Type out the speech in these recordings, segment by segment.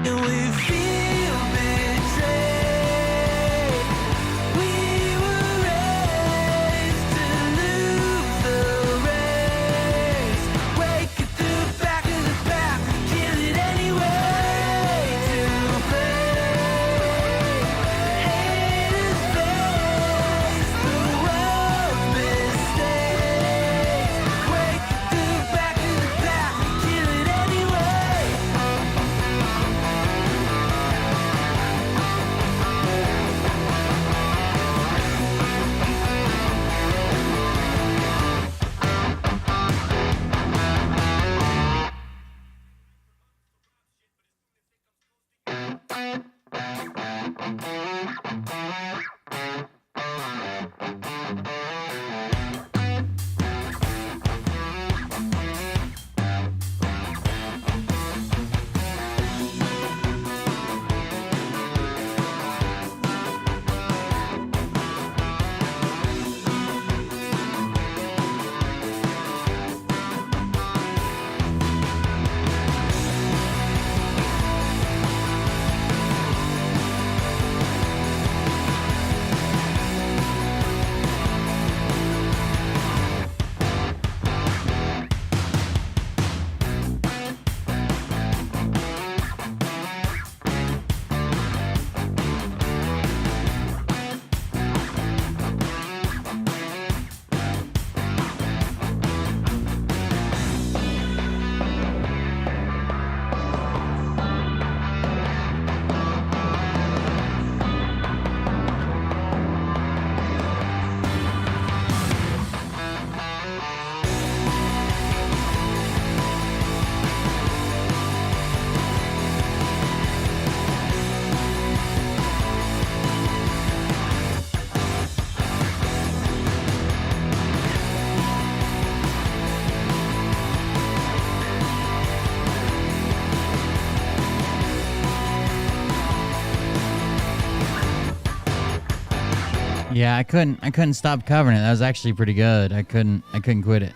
and we feel betrayed. We were raised to lose the race. Wake it to the back of the pack, kill it anyway. To play, haters face the world's mistakes. Wake it to the back of the pack, kill it anyway. Yeah, I couldn't stop covering it. That was actually pretty good. I couldn't quit it.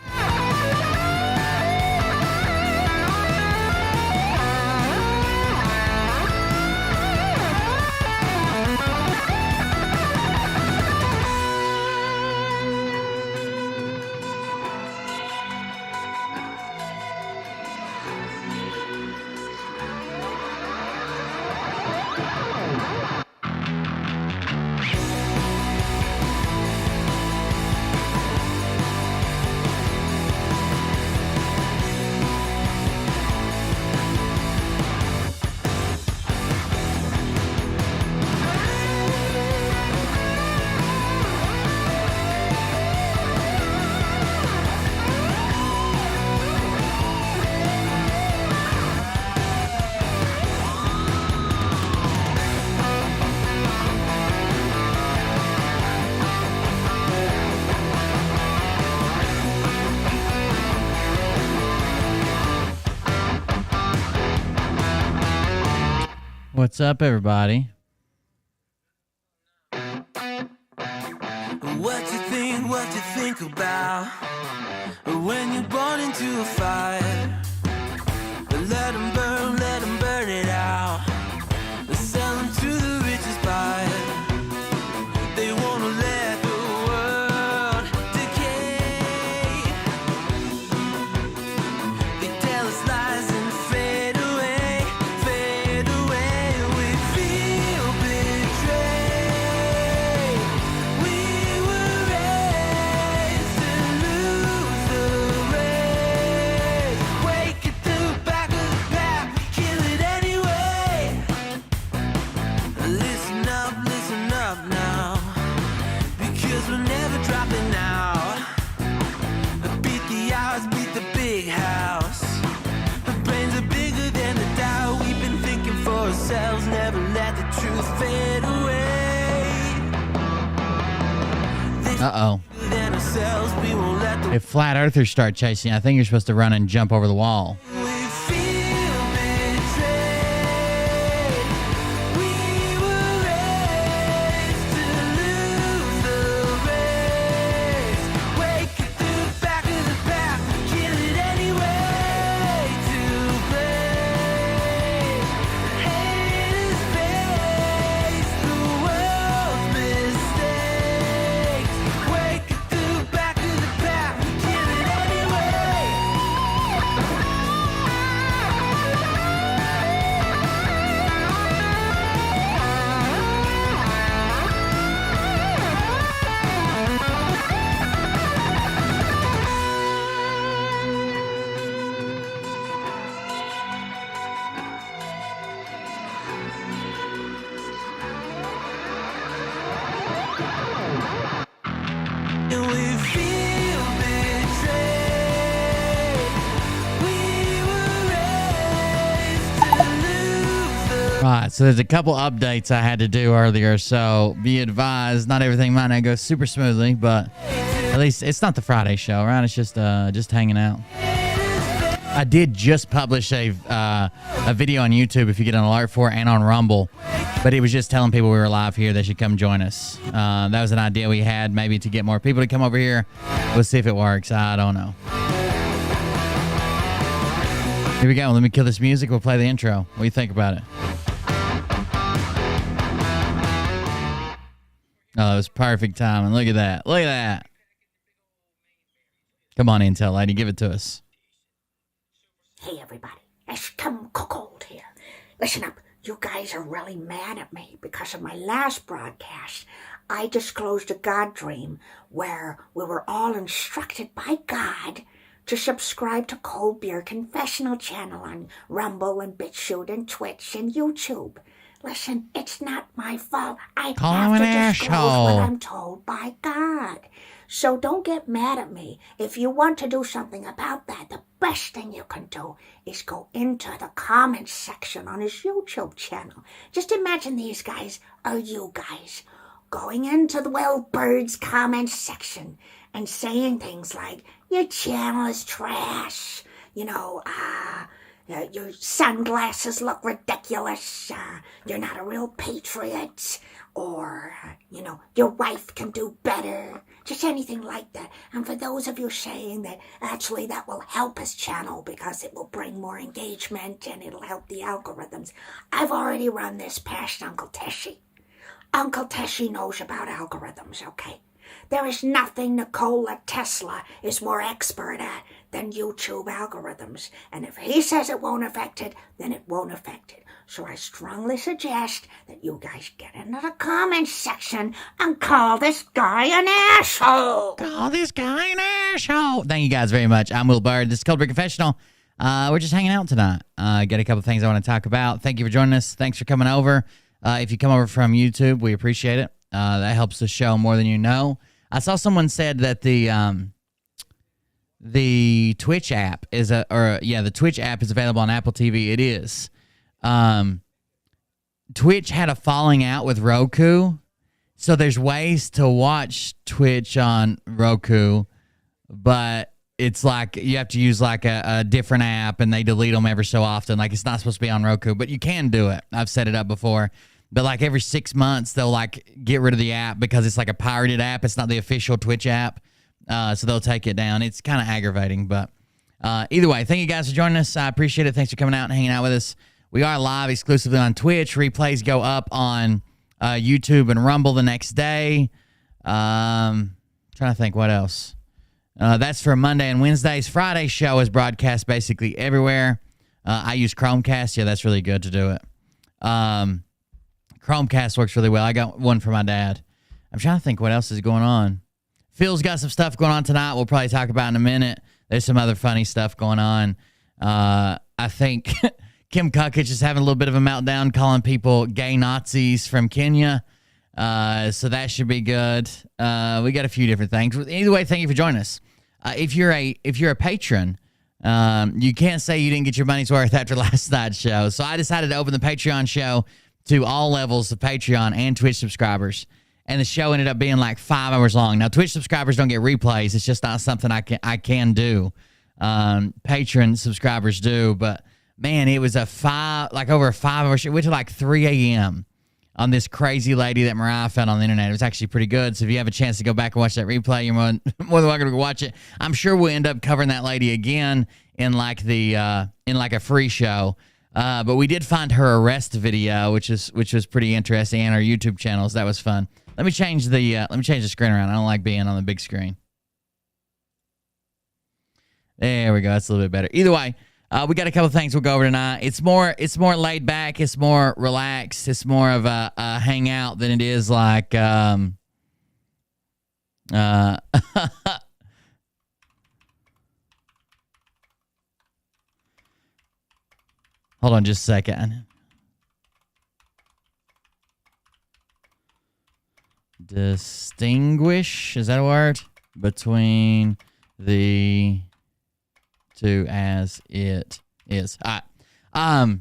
What's up, everybody? What you think about when you're born into a fire? Let them burn it out. Sell them to the richest buyer. They wanna let the world decay. They tell us lies and fade away, fade away. We feel betrayed. We were raised to lose the race. Wake it to the back of the pack, kill it anyway. Listen up now, because we're never dropping out. Beat the odds, beat the big house. The brains are bigger than the doubt. We've been thinking for ourselves, never let the truth fade away. Uh-oh. Than ourselves, we won't let the If flat earthers start chasing, I think you're supposed to run and jump over the wall. we feel betrayed. We were raised to lose the race. Wake it to the back of the pack, kill it anyway. To play, and we feel betrayed. We were raised to lose the Right, so there's a couple updates I had to do earlier, so be advised, not everything might not go super smoothly, but at least it's not the Friday show, right? It's just hanging out. I did just publish a video on YouTube if you get an alert for it, and on Rumble, but it was just telling people we were live here, they should come join us. That was an idea we had, maybe to get more people to come over here. We'll see if it works. I don't know. Here we go. Let me kill this music. We'll play the intro. What do you think about it? Oh, it was perfect timing. Look at that. Look at that. Come on, Intel lady. Give it to us. Hey, everybody. It's Kim Cold here. Listen up. You guys are really mad at me because of my last broadcast. I disclosed a God dream where we were all instructed by God to subscribe to Cold Beer Confessional channel on Rumble and BitChute and Twitch and YouTube. Listen, it's not my fault. I Call have him to an disclose asshole. what I'm told by God. So don't get mad at me. If you want to do something about that, the best thing you can do is go into the comments section on his YouTube channel. Just imagine these guys are you guys going into the Will Bird's comments section and saying things like, your channel is trash, your sunglasses look ridiculous, you're not a real patriot, or, your wife can do better, just anything like that. And for those of you saying that actually that will help his channel because it will bring more engagement and it'll help the algorithms, I've already run this past Uncle Teshy. Uncle Teshy knows about algorithms, okay? There is nothing Nikola Tesla is more expert at than YouTube algorithms. And if he says it won't affect it, then it won't affect it. So I strongly suggest that you guys get into the comments section and call this guy an asshole. Call this guy an asshole. Thank you guys very much. I'm Will Bird. This is Cold Beer Confessional. We're just hanging out tonight. Got a couple things I want to talk about. Thank you for joining us. Thanks for coming over. If you come over from YouTube, we appreciate it. That helps the show more than you know. I saw someone said that the Twitch app the Twitch app is available on Apple TV. It is. Twitch had a falling out with Roku, so there's ways to watch Twitch on Roku, but it's like you have to use like a different app, and they delete them ever so often. Like it's not supposed to be on Roku, but you can do it. I've set it up before. But like every 6 months, they'll like get rid of the app because it's like a pirated app. It's not the official Twitch app. So they'll take it down. It's kind of aggravating. But either way, thank you guys for joining us. I appreciate it. Thanks for coming out and hanging out with us. We are live exclusively on Twitch. Replays go up on YouTube and Rumble the next day. Trying to think what else. That's for Monday and Wednesdays. Friday's show is broadcast basically everywhere. I use Chromecast. Yeah, that's really good to do it. Chromecast works really well. I got one for my dad. I'm trying to think what else is going on. Phil's got some stuff going on tonight we'll probably talk about in a minute. There's some other funny stuff going on. I think Kim Kukich is having a little bit of a meltdown calling people gay Nazis from Kenya. So that should be good. We got a few different things. Either way, thank you for joining us. If you're a patron, you can't say you didn't get your money's worth after last night's show. So I decided to open the Patreon show to all levels of Patreon and Twitch subscribers. And the show ended up being like 5 hours long. Now, Twitch subscribers don't get replays. It's just not something I can do. Patron subscribers do. But, man, it was over a 5 hour show. It went to like 3 a.m. on this crazy lady that Mariah found on the internet. It was actually pretty good. So if you have a chance to go back and watch that replay, you're more than welcome to go watch it. I'm sure we'll end up covering that lady again in like a free show. But we did find her arrest video, which was pretty interesting, and our YouTube channels. That was fun. Let me change the screen around. I don't like being on the big screen. There we go. That's a little bit better. Either way, we got a couple things we'll go over tonight. It's more laid back. It's more relaxed. It's more of a hangout than it is like hold on just a second. Distinguish, is that a word? between the two as it is. All right.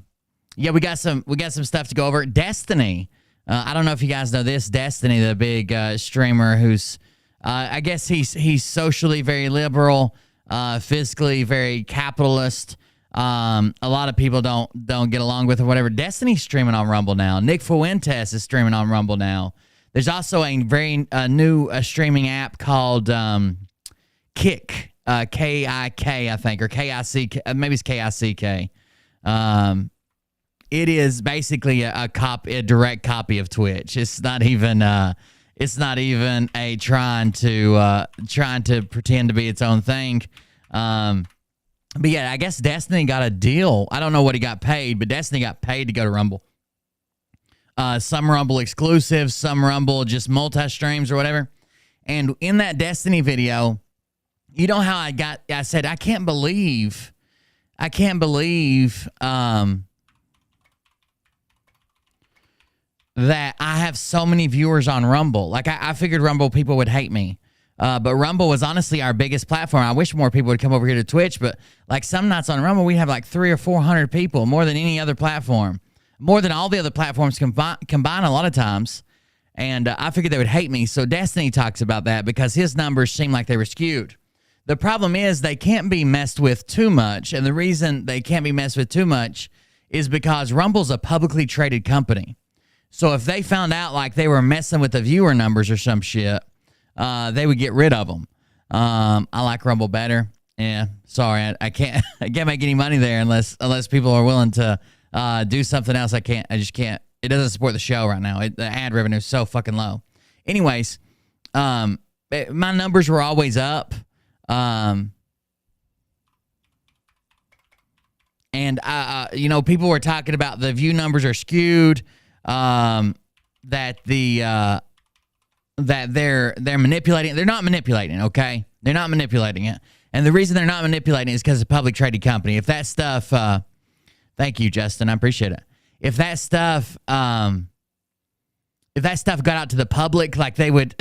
Yeah, we got some stuff to go over. Destiny. I don't know if you guys know this. Destiny, the big streamer who's, I guess he's socially very liberal, fiscally very capitalist. A lot of people don't get along with or whatever. Destiny's streaming on Rumble now. Nick Fuentes is streaming on Rumble now. There's also a very new streaming app called Kick, K-I-K, I think, or K-I-C-K, maybe it's K-I-C-K. It is basically a direct copy of Twitch. It's not even a trying to pretend to be its own thing. But yeah, I guess Destiny got a deal. I don't know what he got paid, but Destiny got paid to go to Rumble. Some Rumble exclusives, some Rumble just multi-streams or whatever. And in that Destiny video, you know how I said, I can't believe that I have so many viewers on Rumble. Like, I figured Rumble people would hate me. But Rumble was honestly our biggest platform. I wish more people would come over here to Twitch, but like some nights on Rumble, we have like 300 or 400 people, more than any other platform, more than all the other platforms combined a lot of times. And I figured they would hate me. So Destiny talks about that because his numbers seem like they were skewed. The problem is they can't be messed with too much. And the reason they can't be messed with too much is because Rumble's a publicly traded company. So if they found out like they were messing with the viewer numbers or some shit, they would get rid of them. I like Rumble better. Yeah, sorry, I can't make any money there unless people are willing to do something else. I just can't. It doesn't support the show right now. The ad revenue is so fucking low. Anyways, my numbers were always up. And people were talking about the view numbers are skewed. That they're manipulating. They're not manipulating, okay? They're not manipulating it. And the reason they're not manipulating it is because it's a public traded company. If that stuff, thank you, Justin, I appreciate it. If that stuff got out to the public, like they would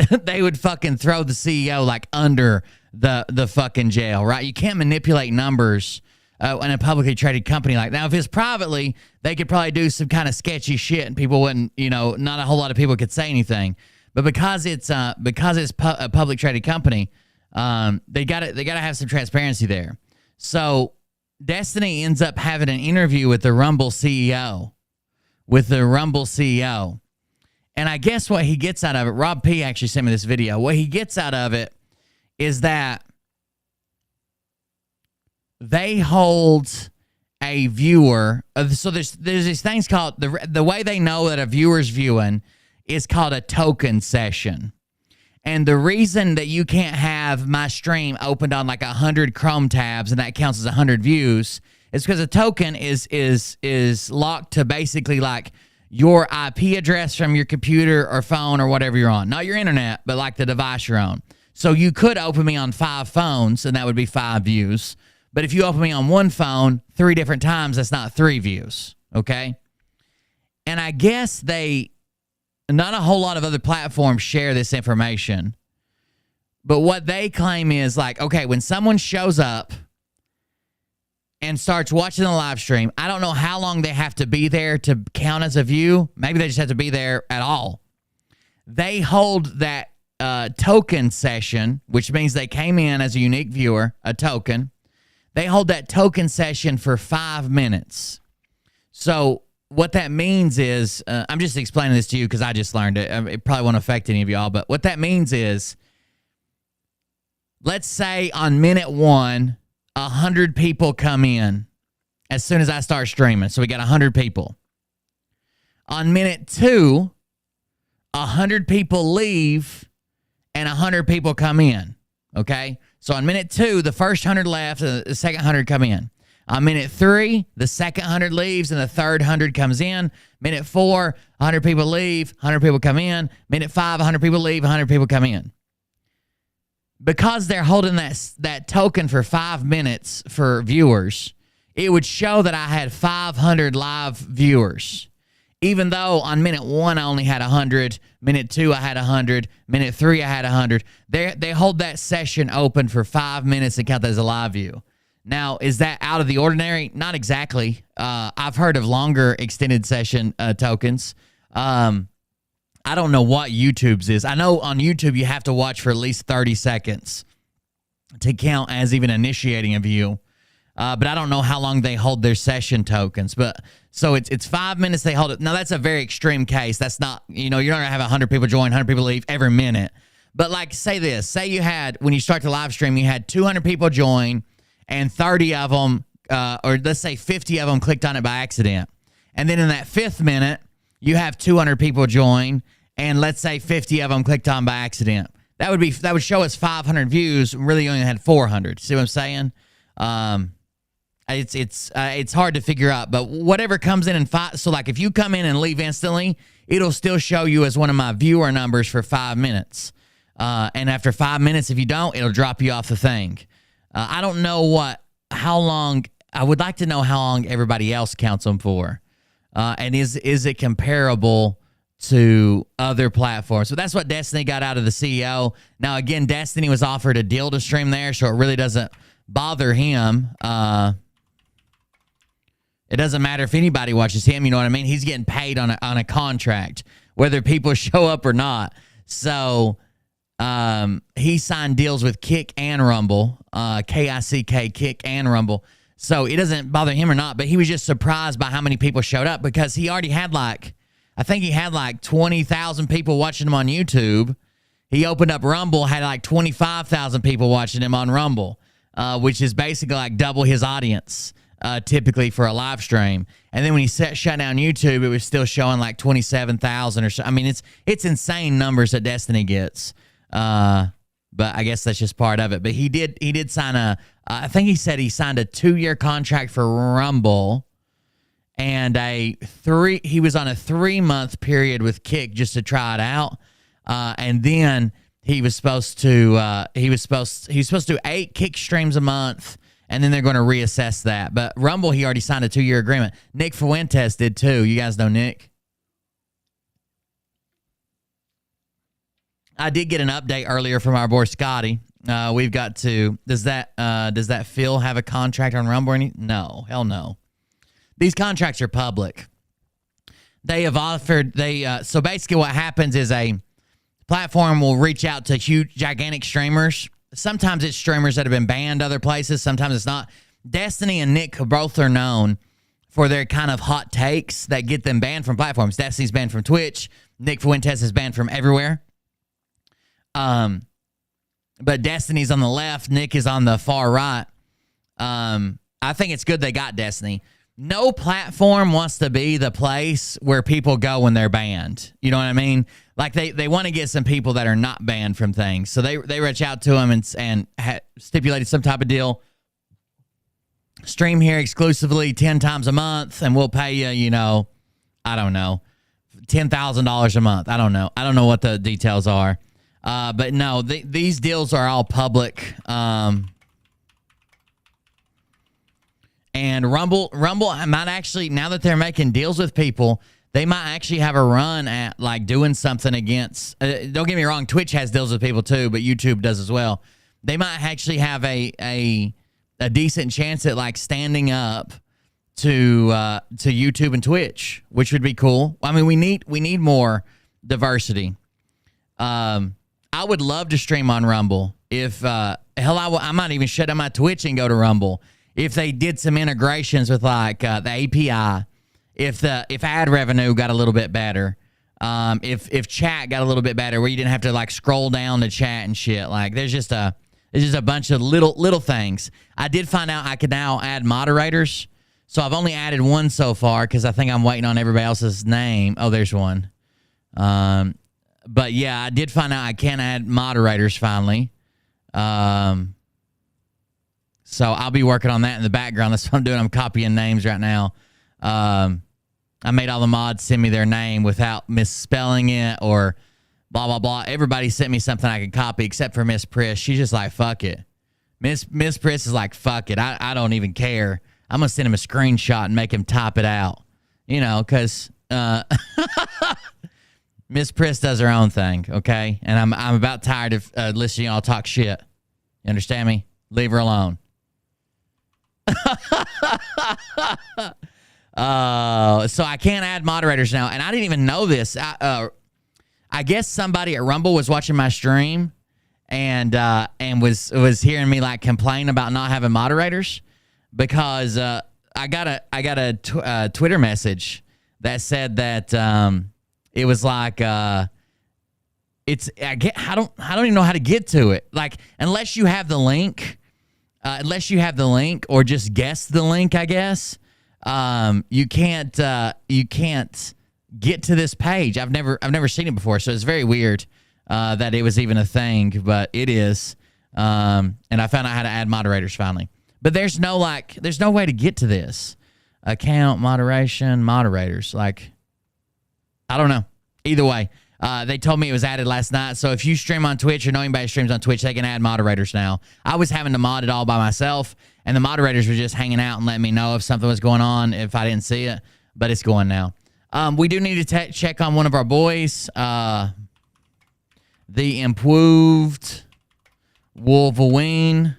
fucking throw the CEO like under the fucking jail, right? You can't manipulate numbers in a publicly traded company like that. Now, if it's privately, they could probably do some kind of sketchy shit and people wouldn't, not a whole lot of people could say anything. But because it's a public traded company, they gotta have some transparency there. So Destiny ends up having an interview with the Rumble CEO. And I guess what he gets out of it, Rob P actually sent me this video. What he gets out of it is that they hold a viewer. So there's these things called, the way they know that a viewer's viewing is called a token session. And the reason that you can't have my stream opened on like 100 Chrome tabs and that counts as 100 views is because a token is locked to basically like your IP address from your computer or phone or whatever you're on. Not your internet, but like the device you're on. So you could open me on 5 phones and that would be 5 views. But if you open me on one phone 3 different times, that's not 3 views, okay? And I guess not a whole lot of other platforms share this information. But what they claim is like, okay, when someone shows up and starts watching the live stream, I don't know how long they have to be there to count as a view. Maybe they just have to be there at all. They hold that token session, which means they came in as a unique viewer, a token. They hold that token session for 5 minutes. So what that means is, I'm just explaining this to you because I just learned it. It probably won't affect any of y'all, but what that means is, let's say on minute 1, 100 people come in as soon as I start streaming. So we got 100 people. On minute 2, 100 people leave and 100 people come in. Okay? So on minute 2, the first 100 left, the second 100 come in. On minute 3, the second 100 leaves and the third 100 comes in. Minute 4, 100 people leave, 100 people come in. Minute 5, 100 people leave, 100 people come in. Because they're holding that token for 5 minutes for viewers, it would show that I had 500 live viewers. Even though on minute 1 I only had 100, minute 2 I had 100, minute 3 I had 100. They hold that session open for 5 minutes and count that as a live view. Now, is that out of the ordinary? Not exactly. I've heard of longer extended session tokens. I don't know what YouTube's is. I know on YouTube you have to watch for at least 30 seconds to count as even initiating a view. But I don't know how long they hold their session tokens. But so it's 5 minutes they hold it. Now, that's a very extreme case. That's not, you're not going to have 100 people join, 100 people leave every minute. But like, say this. Say you had, when you start the live stream, you had 200 people join and 30 of them, or let's say 50 of them clicked on it by accident. And then in that 5th minute, you have 200 people join and let's say 50 of them clicked on by accident. That would show us 500 views. Really only had 400. See what I'm saying? It's hard to figure out, but whatever comes in and so like if you come in and leave instantly, it'll still show you as one of my viewer numbers for 5 minutes. And after 5 minutes, if you don't, it'll drop you off the thing. I don't know how long. I would like to know how long everybody else counts them for, and is it comparable to other platforms? So that's what Destiny got out of the CEO. Now again, Destiny was offered a deal to stream there, so it really doesn't bother him. It doesn't matter if anybody watches him, you know what I mean? He's getting paid on a contract, whether people show up or not. So he signed deals with Kick and Rumble, Kick, Kick and Rumble. So it doesn't bother him or not, but he was just surprised by how many people showed up because he already had I think he had 20,000 people watching him on YouTube. He opened up Rumble, had 25,000 people watching him on Rumble, which is basically double his audience. Typically for a live stream. And then when he shut down YouTube, it was still showing 27,000 or so. I mean, it's insane numbers that Destiny gets. But I guess that's just part of it. But he did sign I think he said he signed a 2-year contract for Rumble and he was on a 3-month period with Kick just to try it out. And then he was supposed to do 8 Kick streams a month. And then they're going to reassess that. But Rumble, he already signed a 2-year agreement. Nick Fuentes did too. You guys know Nick? I did get an update earlier from our boy Scotty. We've got to. Does that Phil have a contract on Rumble? No, hell no. These contracts are public. They have offered. So basically, what happens is a platform will reach out to huge, gigantic streamers. Sometimes it's streamers that have been banned other places. Sometimes it's not. Destiny and Nick both are known for their kind of hot takes that get them banned from platforms. Destiny's banned from Twitch. Nick Fuentes is banned from everywhere. But Destiny's on the left. Nick is on the far right. I think it's good they got Destiny. No platform wants to be the place where people go when they're banned. You know what I mean? They want to get some people that are not banned from things. So they reach out to them and stipulated some type of deal. Stream here exclusively 10 times a month, and we'll pay you, I don't know, $10,000 a month. I don't know. I don't know what the details are. But no, these deals are all public. And Rumble might actually, now that they're making deals with people, they might actually have a run at doing something against. Don't get me wrong, Twitch has deals with people too, but YouTube does as well. They might actually have a decent chance at standing up to YouTube and Twitch, which would be cool. I mean, we need more diversity. I would love to stream on Rumble. If I might even shut down my Twitch and go to Rumble if they did some integrations with the API. If ad revenue got a little bit better, if chat got a little bit better, where you didn't have to scroll down to chat and shit. There's just a bunch of little things. I did find out I could now add moderators, so I've only added one so far because I think I'm waiting on everybody else's name. Oh, there's one. But yeah, I did find out I can add moderators finally. So I'll be working on that in the background. That's what I'm doing. I'm copying names right now. I made all the mods send me their name without misspelling it or blah, blah, blah. Everybody sent me something I could copy except for Miss Priss. She's just fuck it. Miss Priss is fuck it. I don't even care. I'm going to send him a screenshot and make him type it out. Because Miss Priss does her own thing, okay? And I'm about tired of listening to y'all talk shit. You understand me? Leave her alone. So I can't add moderators now, and I didn't even know this. I guess somebody at Rumble was watching my stream and was hearing me like complain about not having moderators because I got a Twitter message that said that it was like I don't even know how to get to it. Like unless you have the link or just guess the link, I guess. You can't get to this page. I've never seen it before, so it's very weird that it was even a thing, but it is. And I found out how to add moderators finally. But there's no way to get to this. Account, moderation, moderators. Like, I don't know. Either way, they told me it was added last night. So if you stream on Twitch or know anybody streams on Twitch, they can add moderators now. I was having to mod it all by myself, and the moderators were just hanging out and letting me know if something was going on if I didn't see it. But it's going now. We do need to check on one of our boys. The improved Wolverine.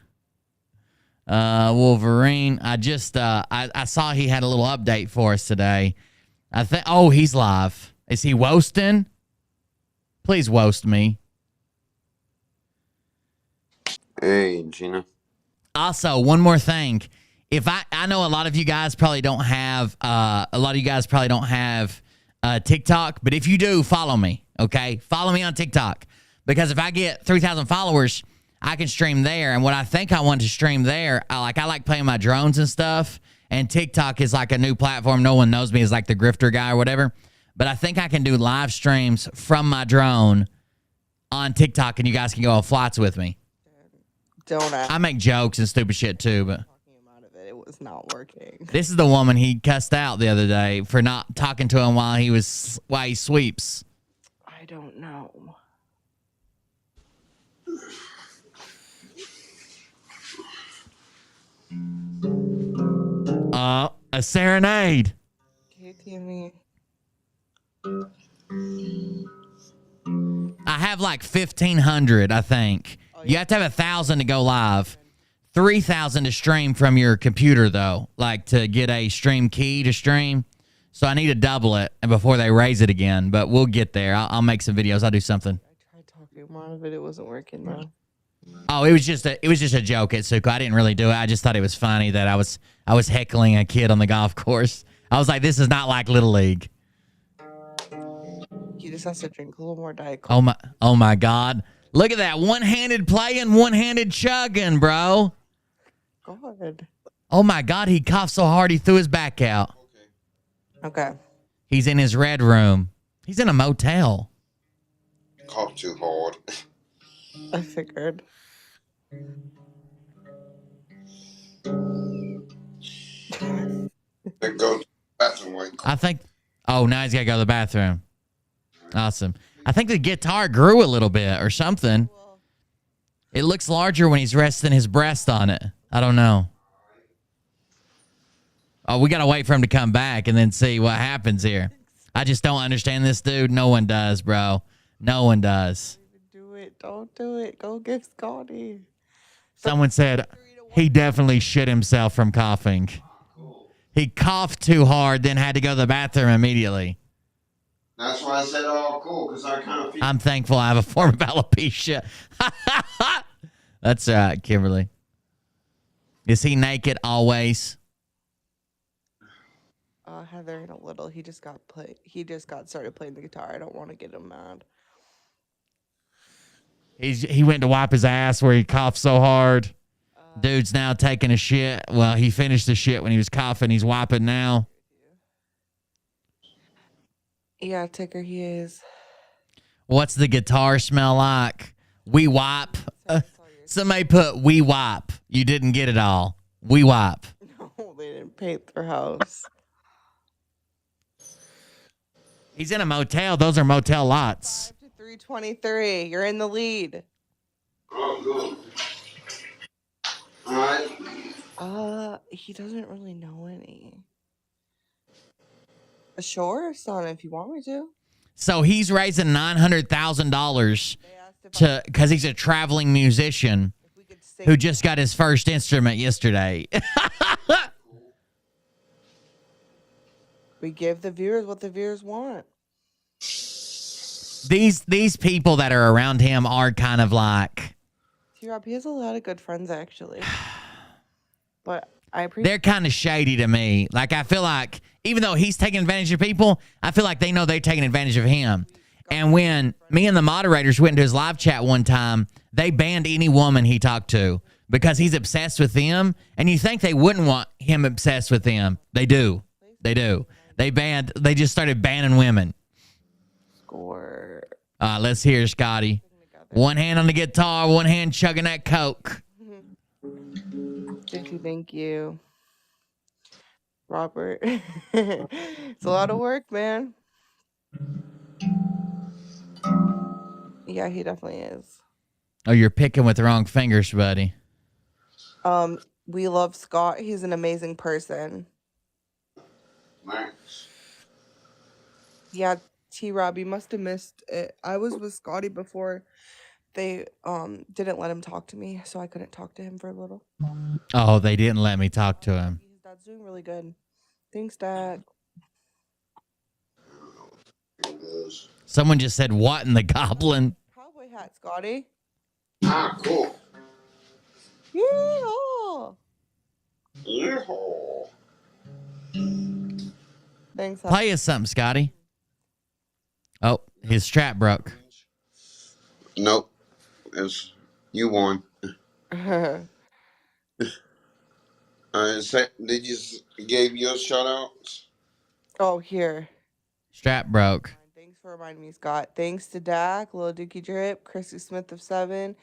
I just I saw he had a little update for us today. I think he's live. Is he woasting? Please woast me. Hey, Gina. Also, one more thing. If I know a lot of you guys probably don't have TikTok, but if you do, follow me. Okay, follow me on TikTok because if I get 3,000 followers, I can stream there. And what I think I want to stream there, I like playing my drones and stuff. And TikTok is like a new platform. No one knows me as like the grifter guy or whatever. But I think I can do live streams from my drone on TikTok, and you guys can go on flights with me. Don't ask. I make jokes and stupid shit too, but Talking him out of it, it was not working. this is the woman he cussed out the other day for not talking to him while he sweeps. I don't know. A serenade. Okay, Timmy. I have like 1,500, I think. You have to have 1,000 to go live. 3,000 to stream from your computer, though, like to get a stream key to stream. So I need to double it before they raise it again. But we'll get there. I'll make some videos. I'll do something. I tried talking him out of it. It wasn't working though. Oh, it was just a joke at Suko. I didn't really do it. I just thought it was funny that I was heckling a kid on the golf course. I was like, this is not like Little League. He just has to drink a little more Diet Coke. Oh my God. Look at that. One-handed playing, one-handed chugging, bro. God. Oh my God. He coughed so hard he threw his back out. Okay. He's in his red room. He's in a motel. Cough too hard. I figured. Then go to the bathroom while you I think. Oh, now he's got to go to the bathroom. Awesome. I think the guitar grew a little bit or something. It looks larger when he's resting his breast on it. I don't know. Oh, we got to wait for him to come back and then see what happens here. I just don't understand this dude. No one does, bro. No one does. Do it. Don't do it. Go get Scotty. Someone said he definitely shit himself from coughing. He coughed too hard, then had to go to the bathroom immediately. That's why I said, oh, cool, because I kind of feel... I'm thankful I have a form of alopecia. That's right, Kimberly. Is he naked always? Heather in a little. He just got started playing the guitar. I don't want to get him mad. He went to wipe his ass where he coughed so hard. Dude's now taking a shit. Well, he finished the shit when he was coughing. He's wiping now. Yeah, Ticker, he is. What's the guitar smell like? We wipe. Somebody put we wipe. You didn't get it all. We wipe. No, they didn't paint their house. He's in a motel. Those are motel lots. 5 to 323. You're in the lead. Oh, good. All right. He doesn't really know any. Sure, son, if you want me to. So he's raising $900,000 They asked if to because he's a traveling musician if we could sing. who just got his first instrument yesterday. We give the viewers what the viewers want. These people that are around him are kind of like T-Rob, he has a lot of good friends, actually. But I appreciate. they're kind of shady to me. Like I feel like even though he's taking advantage of people, I feel like they know they're taking advantage of him. And when me and the moderators went into his live chat one time, they banned any woman he talked to because he's obsessed with them. And you think they wouldn't want him obsessed with them. They do. They do. They just started banning women. Score. Let's hear Scotty. One hand on the guitar, one hand chugging that Coke. Thank you. Robert. It's a lot of work, man. Yeah, he definitely is. Oh, you're picking with the wrong fingers, buddy. We love Scott. He's an amazing person. Thanks. Yeah, T-Rob, you must have missed it. I was with Scotty before they didn't let him talk to me, so I couldn't talk to him for a little. Oh, they didn't let me talk to him. His dad's doing really good. Thanks, Dad. Someone just said, "What in the goblin?" Cowboy hat, Scotty. Ah, cool. Yeah. Yeehaw. Thanks. Play us something, Scotty. Oh, his strap broke. Nope. It's you won. Did you gave your shout outs? Oh, here. Strap broke. Thanks for reminding me, Scott. Thanks to Dak, Lil Dookie Drip, Chrissy Smith of 7,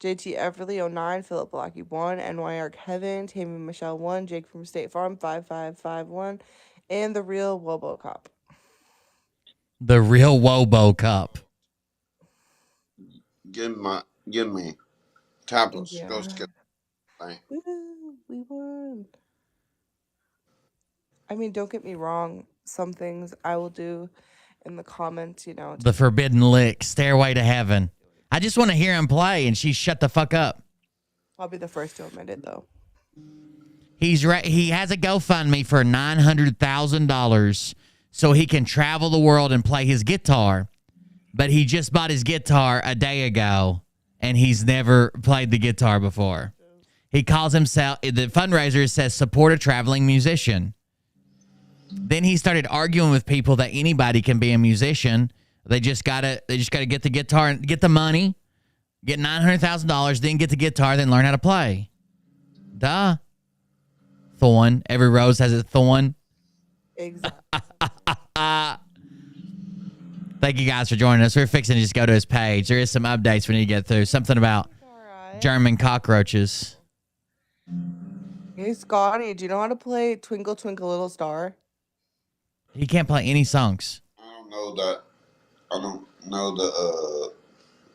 JT Everly 09, Philip Blocky 1, NYR Kevin, Tammy Michelle 1, Jake from State Farm 5551, and the real Wobo Cop. The real Wobo Cup. Give me tablets. Yeah. Go skip. Woo, we won. I mean, don't get me wrong. Some things I will do in the comments, you know. The Forbidden Lick, Stairway to Heaven. I just want to hear him play, and she shut the fuck up. I'll be the first to admit it, though. He has a GoFundMe for $900,000 so he can travel the world and play his guitar. But he just bought his guitar a day ago, and he's never played the guitar before. He calls himself, the fundraiser says, support a traveling musician. Then he started arguing with people that anybody can be a musician. They just gotta get the guitar and get the money, get $900,000, then get the guitar, then learn how to play. Duh. Thorn. Every rose has a thorn. Exactly. Thank you guys for joining us. We're fixing to just go to his page. There is some updates we need to get through. Something about German cockroaches. Hey, Scotty, do you know how to play Twinkle Twinkle Little Star? He can't play any songs. I don't know that. I don't know the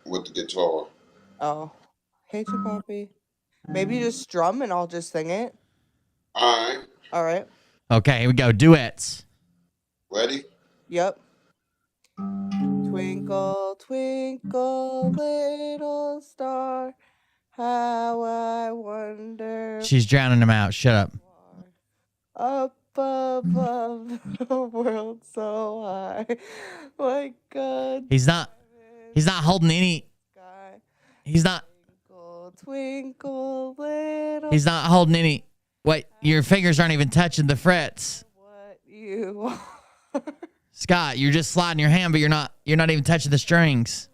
with the guitar. Oh. Hey, Chipoppy. Maybe just strum and I'll just sing it. All right. All right. Okay, here we go. Duets. Ready? Yep. Twinkle, twinkle, little star, how I wonder. She's drowning him out. Shut up. Up above the world so high, like God. He's not holding any. Sky. He's not. Twinkle, twinkle, little. He's not holding any. Wait, your fingers aren't even touching the frets. What you are. Scott, you're just sliding your hand, but you're not even touching the strings.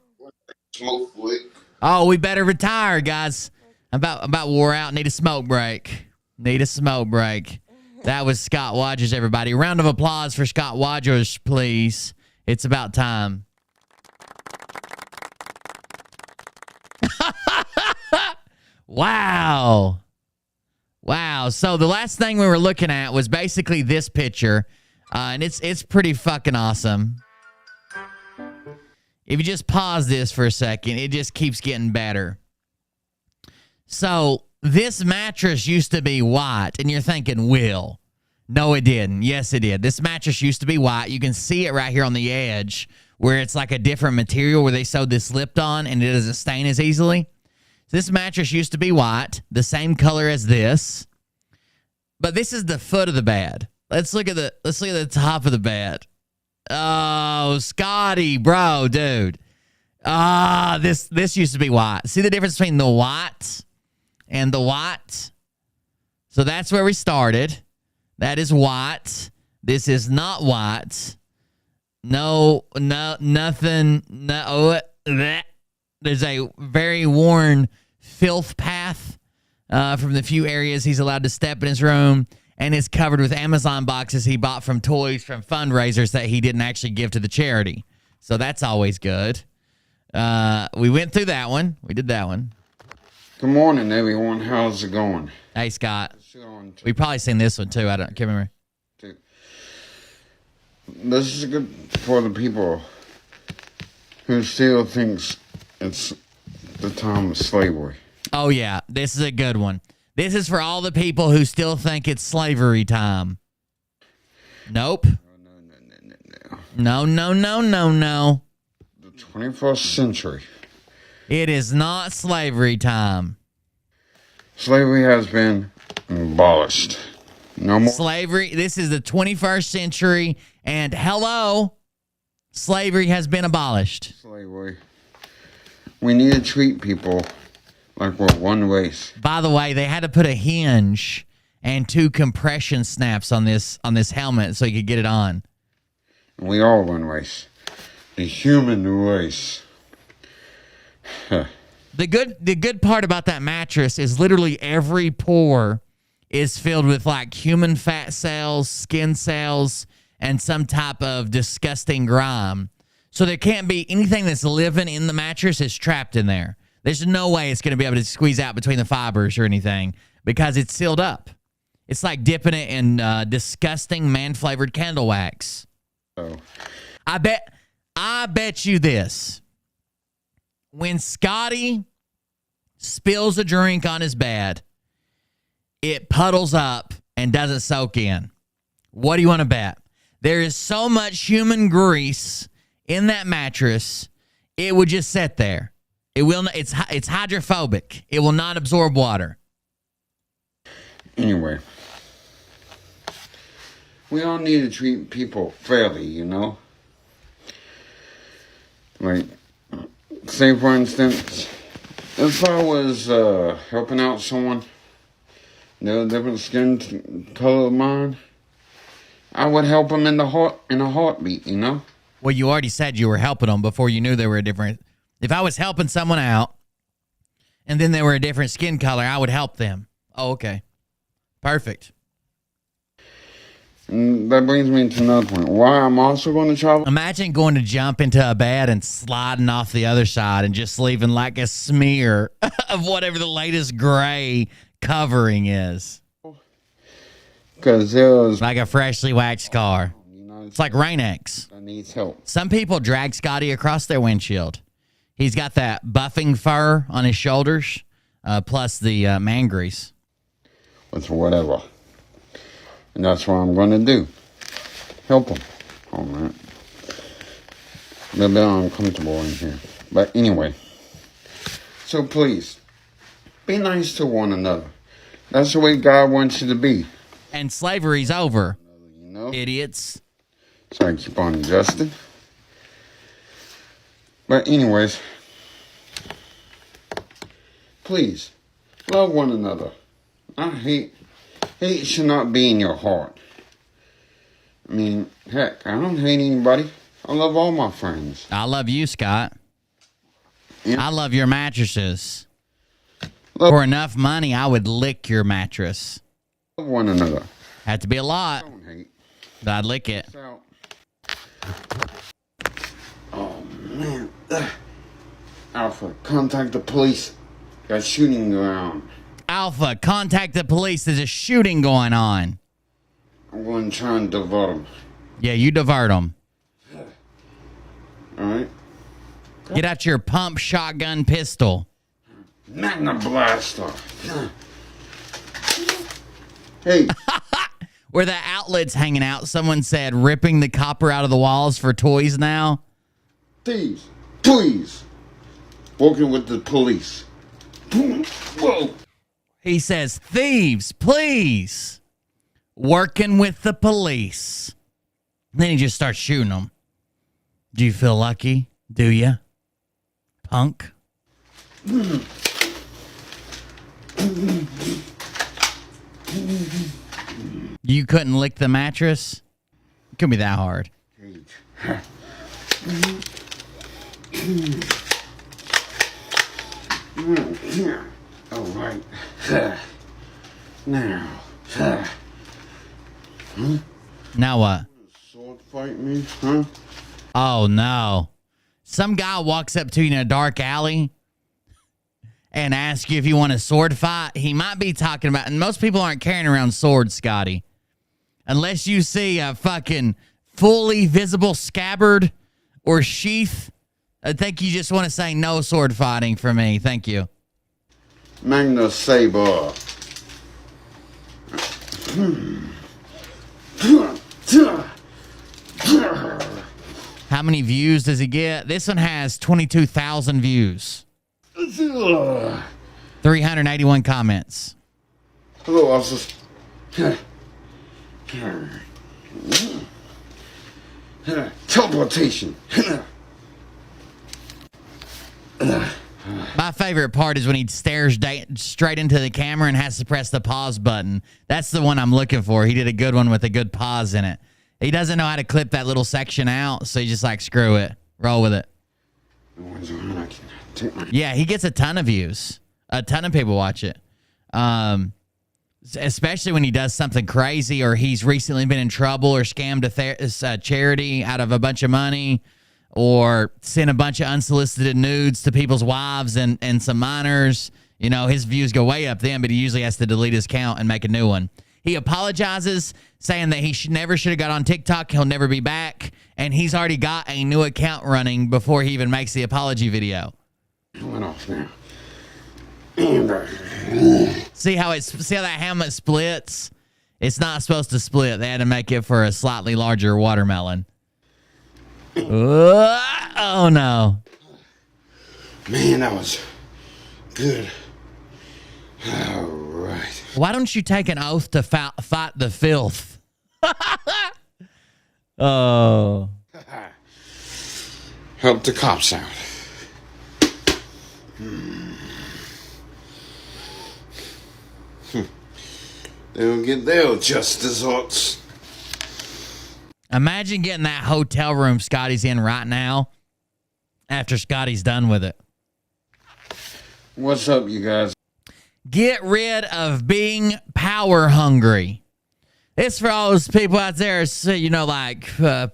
Smoke flick. Oh, we better retire, guys. I'm about wore out. Need a smoke break. Need a smoke break. That was Scott Wadgers, everybody. Round of applause for Scott Wadgers, please. It's about time. Wow. Wow. So the last thing we were looking at was basically this picture. And it's pretty fucking awesome. If you just pause this for a second, it just keeps getting better. So this mattress used to be white, and you're thinking, Will, No, it didn't. Yes, it did. This mattress used to be white. You can see it right here on the edge where it's like a different material where they sewed this lip on and it doesn't stain as easily. This mattress used to be white, the same color as this. But this is the foot of the bed. Let's look at the top of the bed. Oh, Scotty, bro, dude. This used to be white. See the difference between the white and the white? So that's where we started. That is white. This is not white. No, nothing. No, there's a very worn filth path from the few areas he's allowed to step in his room, and it's covered with Amazon boxes he bought from toys from fundraisers that he didn't actually give to the charity. So that's always good. We went through that one. We did that one. Good morning, everyone. How's it going? Hey, Scott. We've probably seen this one, too. I can't remember. This is good for the people who still thinks it's the time of slavery. Oh, yeah. This is a good one. This is for all the people who still think it's slavery time. Nope. No. No. The 21st century. It is not slavery time. Slavery has been abolished. No more slavery. This is the 21st century, and hello, slavery has been abolished. Slavery. We need to treat people like we're one race. By the way, they had to put a hinge and 2 compression snaps on this helmet so you could get it on. We are one race. The human race. The good part about that mattress is literally every pore is filled with like human fat cells, skin cells, and some type of disgusting grime. So there can't be anything that's living in the mattress is trapped in there. There's no way it's going to be able to squeeze out between the fibers or anything because it's sealed up. It's like dipping it in disgusting man-flavored candle wax. Oh. I bet you this. When Scotty spills a drink on his bed, it puddles up and doesn't soak in. What do you want to bet? There is so much human grease in that mattress, it would just sit there. It will not, it's hydrophobic. It will not absorb water. Anyway, we all need to treat people fairly, you know? Like, say for instance, if I was helping out someone, they're a different skin color of mine, I would help them in a heartbeat, you know? Well, you already said you were helping them before you knew they were a different. If I was helping someone out and then they were a different skin color, I would help them. Oh, okay. Perfect. And that brings me to another point. Why I'm also going to travel? Imagine going to jump into a bed and sliding off the other side and just leaving like a smear of whatever the latest gray covering is. Because there's like a freshly waxed car. It's like Rain-X. That needs help. Some people drag Scotty across their windshield. He's got that buffing fur on his shoulders, plus the man grease. With whatever. And that's what I'm going to do. Help them. All right. A little bit uncomfortable in here. But anyway. So please, be nice to one another. That's the way God wants you to be. And slavery's over. You know? Idiots. So I keep on adjusting. But anyways, please, love one another. Hate should not be in your heart. I mean, heck, I don't hate anybody. I love all my friends. I love you, Scott. Yeah. I love your mattresses. For enough money, I would lick your mattress. Love one another. Had to be a lot, Don't hate. but I'd lick it. So, oh, man. Alpha, contact the police. Got shooting around. Alpha, contact the police. There's a shooting going on. I'm going to try and divert them. Yeah, you divert them. All right? Get out your pump shotgun pistol. Magna Blaster. Hey. where the outlet's hanging out. Someone said ripping the copper out of the walls for toys now. Thieves, please. Working with the police. Whoa. He says, thieves, please. Working with the police. Then he just starts shooting them. Do you feel lucky? Do you? Punk. You couldn't lick the mattress? It couldn't be that hard. All right. Now. Now what? Sword fight me, huh? Oh, no. Some guy walks up to you in a dark alley and asks you if you want a sword fight. He might be talking about, and most people aren't carrying around swords, Scotty. Unless you see a fucking fully visible scabbard or sheath. I think you just want to say no sword fighting for me. Thank you. Magna Saber. How many views does he get? This one has 22,000 views. 381 comments. Hello, officers. Teleportation. My favorite part is when he stares straight into the camera and has to press the pause button. That's the one I'm looking for. He did a good one with a good pause in it. He doesn't know how to clip that little section out, so he's just like, screw it. Roll with it. Yeah, he gets a ton of views. A ton of people watch it. Especially when he does something crazy or he's recently been in trouble or scammed a charity out of a bunch of money or sent a bunch of unsolicited nudes to people's wives and some minors. You know, his views go way up then, but he usually has to delete his account and make a new one. He apologizes, saying that he never should have got on TikTok. He'll never be back. And he's already got a new account running before he even makes the apology video. Went off now. See how that helmet splits? It's not supposed to split. They had to make it for a slightly larger watermelon. Oh no. Man, that was good. All right. Why don't you take an oath to fight the filth? Oh. Help the cops out. They'll get their just desserts. Imagine getting that hotel room Scotty's in right now after Scotty's done with it. What's up, you guys? Get rid of being power hungry. It's for all those people out there, you know, like power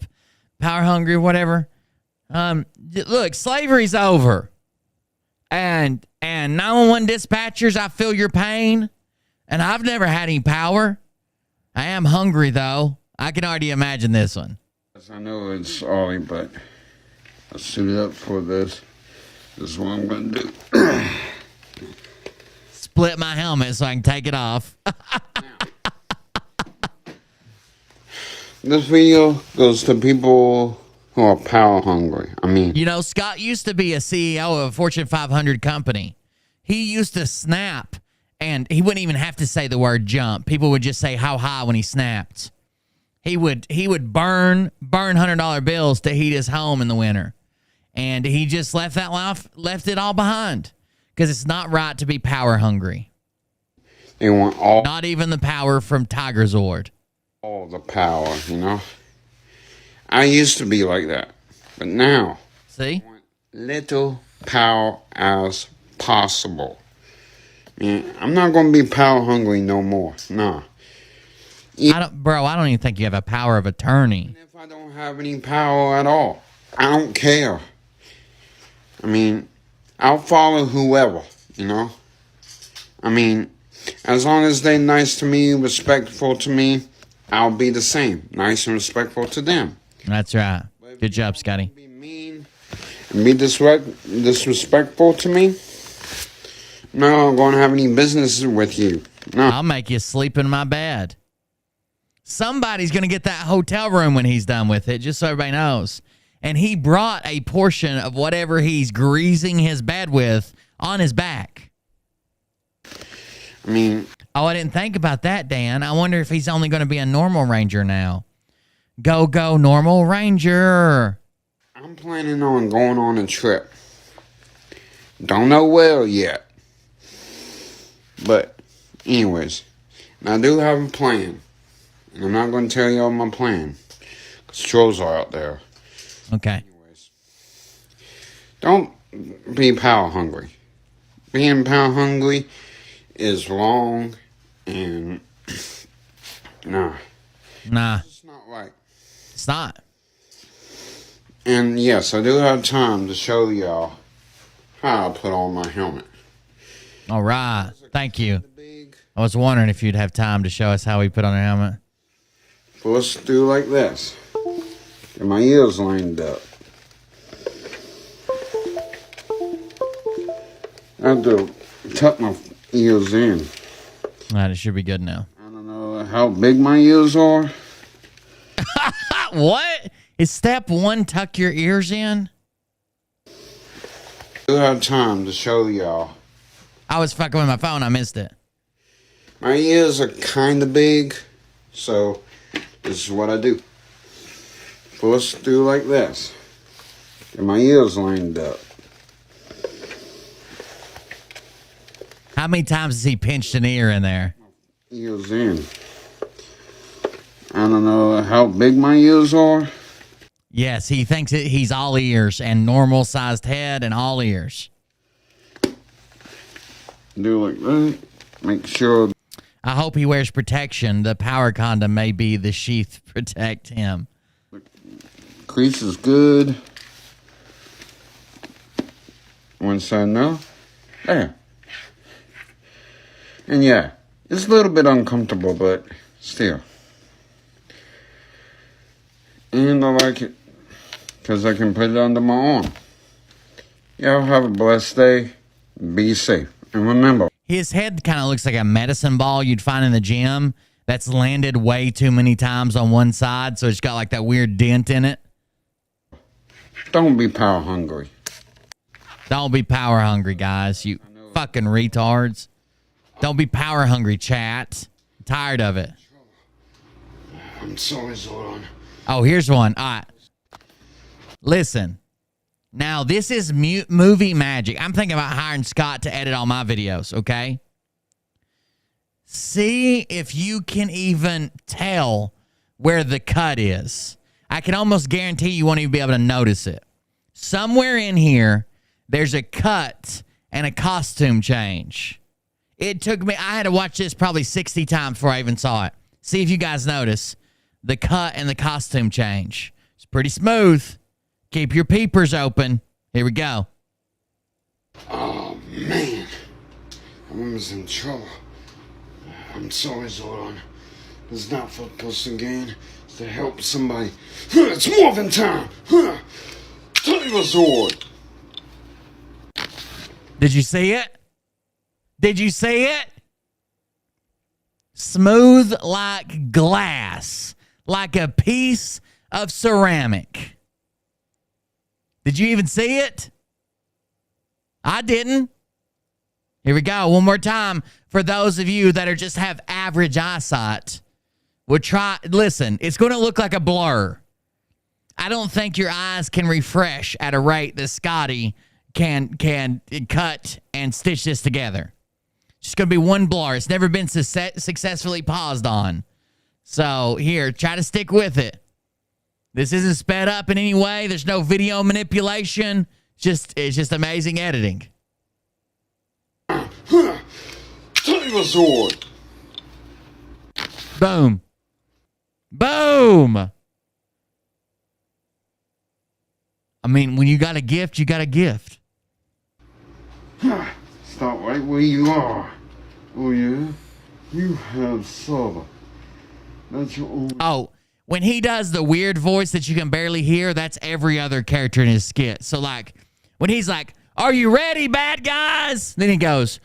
hungry or whatever. Look, slavery's over. And 911 dispatchers, I feel your pain. And I've never had any power. I am hungry, though. I can already imagine this one. I know it's Ollie, but I suited up for this. This is what I'm going to do. Split my helmet so I can take it off. This video goes to people who are power hungry. I mean, You know, Scott used to be a CEO of a Fortune 500 company. He used to snap, and he wouldn't even have to say the word jump. People would just say how high when he snapped. He would burn $100 bills to heat his home in the winter. And he just left it all behind. Because it's not right to be power hungry. they want all Not even the power from Tiger Zord. the power, you know? I used to be like that. But now, See? little power as possible. Yeah, I'm not going to be power hungry no more. Nah. I don't even think you have a power of attorney. If I don't have any power at all, I don't care. I mean, I'll follow whoever, you know? I mean, as long as they're nice to me, respectful to me, I'll be the same. Nice and respectful to them. That's right. Good job, Scotty. Be mean and be disrespectful to me, no, I'm going to have any business with you. No. I'll make you sleep in my bed. Somebody's going to get that hotel room when he's done with it, just so everybody knows. And he brought a portion of whatever he's greasing his bed with on his back. I mean, oh, I didn't think about that, Dan. I wonder if he's only going to be a normal ranger now. Go, normal ranger. I'm planning on going on a trip. Don't know where yet. But, anyways, I do have a plan. And I'm not going to tell y'all my plan. Because trolls are out there. Okay. Anyways, don't be power hungry. Being power hungry is wrong and nah. It's not right. It's not. And yes, I do have time to show y'all how I put on my helmet. All right. Thank you. I was wondering if you'd have time to show us how we put on a helmet. So let's do like this. Get my ears lined up. I have to tuck my ears in. All right, it should be good now. I don't know how big my ears are. What? Is step one tuck your ears in? I do have time to show y'all. I was fucking with my phone. I missed it. My ears are kind of big, so this is what I do. So let's do like this. Get my ears lined up. How many times has he pinched an ear in there? Ears in. I don't know how big my ears are. Yes, he thinks he's all ears and normal sized head and all ears. Do like that. Make sure. I hope he wears protection. The power condom may be the sheath to protect him. Crease is good. One side now. There. And yeah, it's a little bit uncomfortable, but still. And I like it because I can put it under my arm. Y'all have a blessed day. Be safe. And remember, his head kind of looks like a medicine ball you'd find in the gym that's landed way too many times on one side, so it's got like that weird dent in it. don't be power hungry. Don't be power hungry, guys. You fucking retards. Don't be power hungry, chat. I'm tired of it. I'm sorry, Zordon. Oh, here's one. All right. Listen. Now, this is movie magic. I'm thinking about hiring Scott to edit all my videos, okay? See if you can even tell where the cut is. I can almost guarantee you won't even be able to notice it. Somewhere in here, there's a cut and a costume change. It took me, I had to watch this probably 60 times before I even saw it. See if you guys notice the cut and the costume change. It's pretty smooth. Keep your peepers open. Here we go. Oh, man. I was in trouble. I'm sorry, Zordon. It's not for puss again. It's to help somebody. It's morphin' time. Tiger Zord. Did you see it? Did you see it? Smooth like glass. Like a piece of ceramic. Did you even see it? I didn't. Here we go. One more time. For those of you that are just have average eyesight, we'll try. Listen, it's going to look like a blur. I don't think your eyes can refresh at a rate that Scotty can cut and stitch this together. It's just going to be one blur. It's never been successfully paused on. So here, try to stick with it. This isn't sped up in any way. There's no video manipulation. It's just amazing editing. Tiger Zord. Boom. Boom. I mean, when you got a gift, you got a gift. Stop right where you are. Oh, yeah? You have Saba. That's your own. Oh, when he does the weird voice that you can barely hear, that's every other character in his skit. So, like, when he's like, "Are you ready, bad guys?" Then he goes,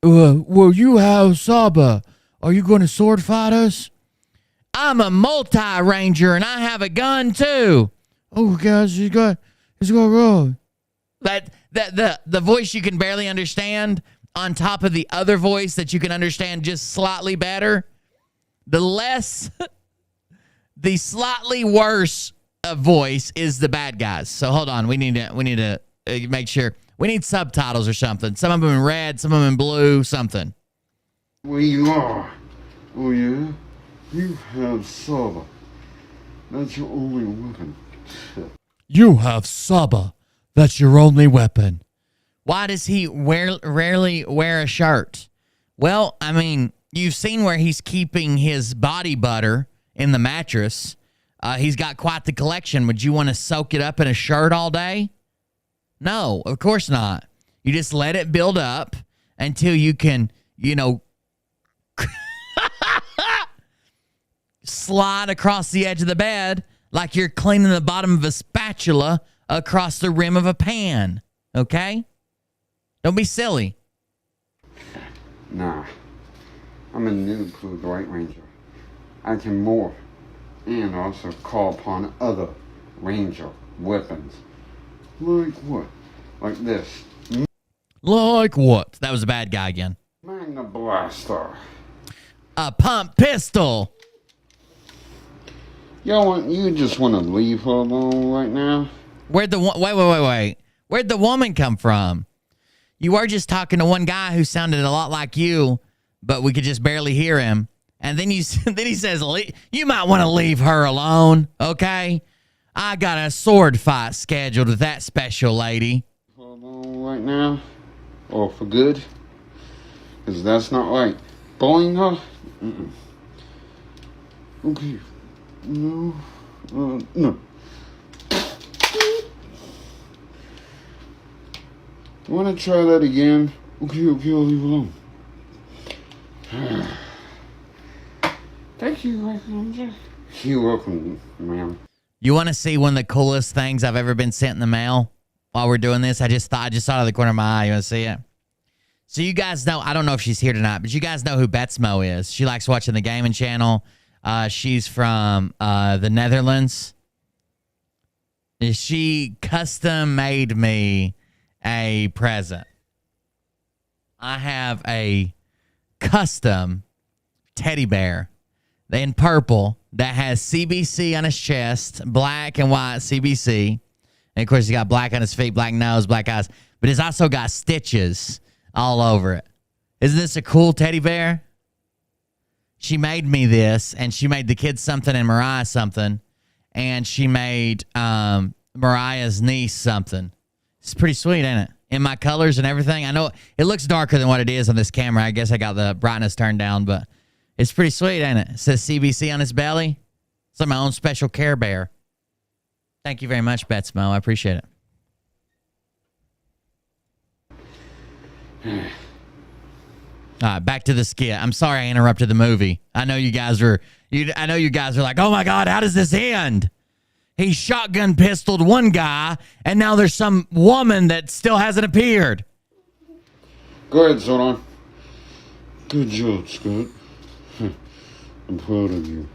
"Well, you have Saba. Are you going to sword fight us?" I'm a multi-ranger and I have a gun too. Oh, guys, he's got wrong. The voice you can barely understand on top of the other voice that you can understand just slightly better. The slightly worse voice is the bad guys. So hold on, we need to make sure. We need subtitles or something. Some of them in red, some of them in blue, something. Where you are? Oh yeah? You have Saba. That's your only weapon. You have Saba. That's your only weapon. Why does he rarely wear a shirt? Well, I mean, you've seen where he's keeping his body butter in the mattress. He's got quite the collection. Would you want to soak it up in a shirt all day? No, of course not. You just let it build up until you can, slide across the edge of the bed like you're cleaning the bottom of a spatula across the rim of a pan. Okay? Don't be silly. Nah. I'm a new Blue White Ranger. I can morph and also call upon other Ranger weapons. Like what? Like this. Like what? That was a bad guy again. Magna Blaster. A pump pistol. You just want to leave her alone right now? Wait. Where'd the woman come from? You were just talking to one guy who sounded a lot like you, but we could just barely hear him. And then he says, you might want to leave her alone, okay? I got a sword fight scheduled with that special lady. Alone right now? Or for good? Because that's not right. Bullying her? Mm-mm. Okay. No. No. You want to try that again? Okay, I'll leave alone. Thank you, Ranger. You're welcome, ma'am. You want to see one of the coolest things I've ever been sent in the mail while we're doing this? I just saw it out of the corner of my eye. You want to see it? So you guys know, I don't know if she's here tonight, but you guys know who Betsmo is. She likes watching the gaming channel. She's from the Netherlands. She custom made me a present. I have a custom teddy bear in purple that has CBC on his chest, black and white CBC. And of course, he got black on his feet, black nose, black eyes. But it's also got stitches all over it. Isn't this a cool teddy bear? She made me this, and she made the kids something and Mariah something. And she made Mariah's niece something. It's pretty sweet, ain't it? In my colors and everything. I know it looks darker than what it is on this camera. I guess I got the brightness turned down, but it's pretty sweet, ain't it? It says CBC on its belly. It's like my own special Care Bear. Thank you very much, Betsmo. I appreciate it. All right, back to the skit. I'm sorry I interrupted the movie. I know you guys are like, oh my God, how does this end? He shotgun pistoled one guy, and now there's some woman that still hasn't appeared. Go ahead, Zoran. Good job, Scott. I'm proud of you.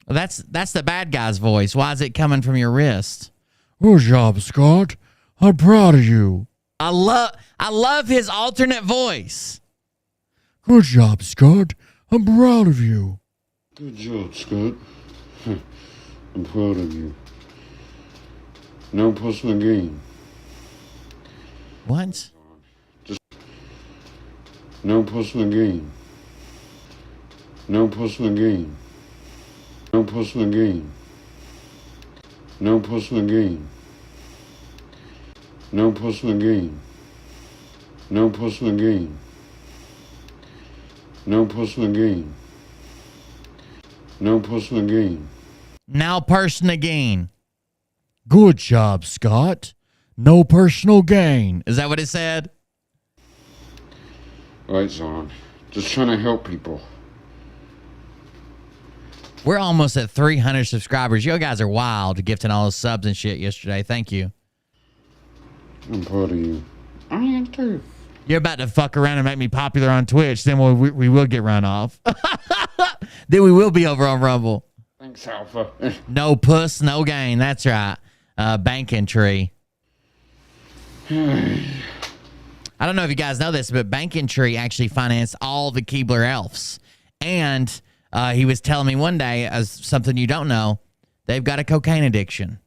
Well, that's the bad guy's voice. Why is it coming from your wrist? Good job, Scott. I'm proud of you. I love his alternate voice. Good job, Scott. I'm proud of you. Good job, Scott. I'm proud of you. No personal gain. What? Just no personal gain. No personal gain. No personal gain. No personal gain. No personal gain. No personal gain. No personal gain. No personal gain. Now person again. Good job, Scott. No personal gain. Is that what it said? Right, Zon. Just trying to help people. We're almost at 300 subscribers. You guys are wild, gifting all those subs and shit yesterday. Thank you. I'm proud of you. I am too. You're about to fuck around and make me popular on Twitch. Then we will get run off. Then we will be over on Rumble. Thanks, Alpha. No puss, no gain. That's right. Banking Tree. I don't know if you guys know this, but Banking Tree actually financed all the Keebler elves. And he was telling me one day, as something you don't know, they've got a cocaine addiction.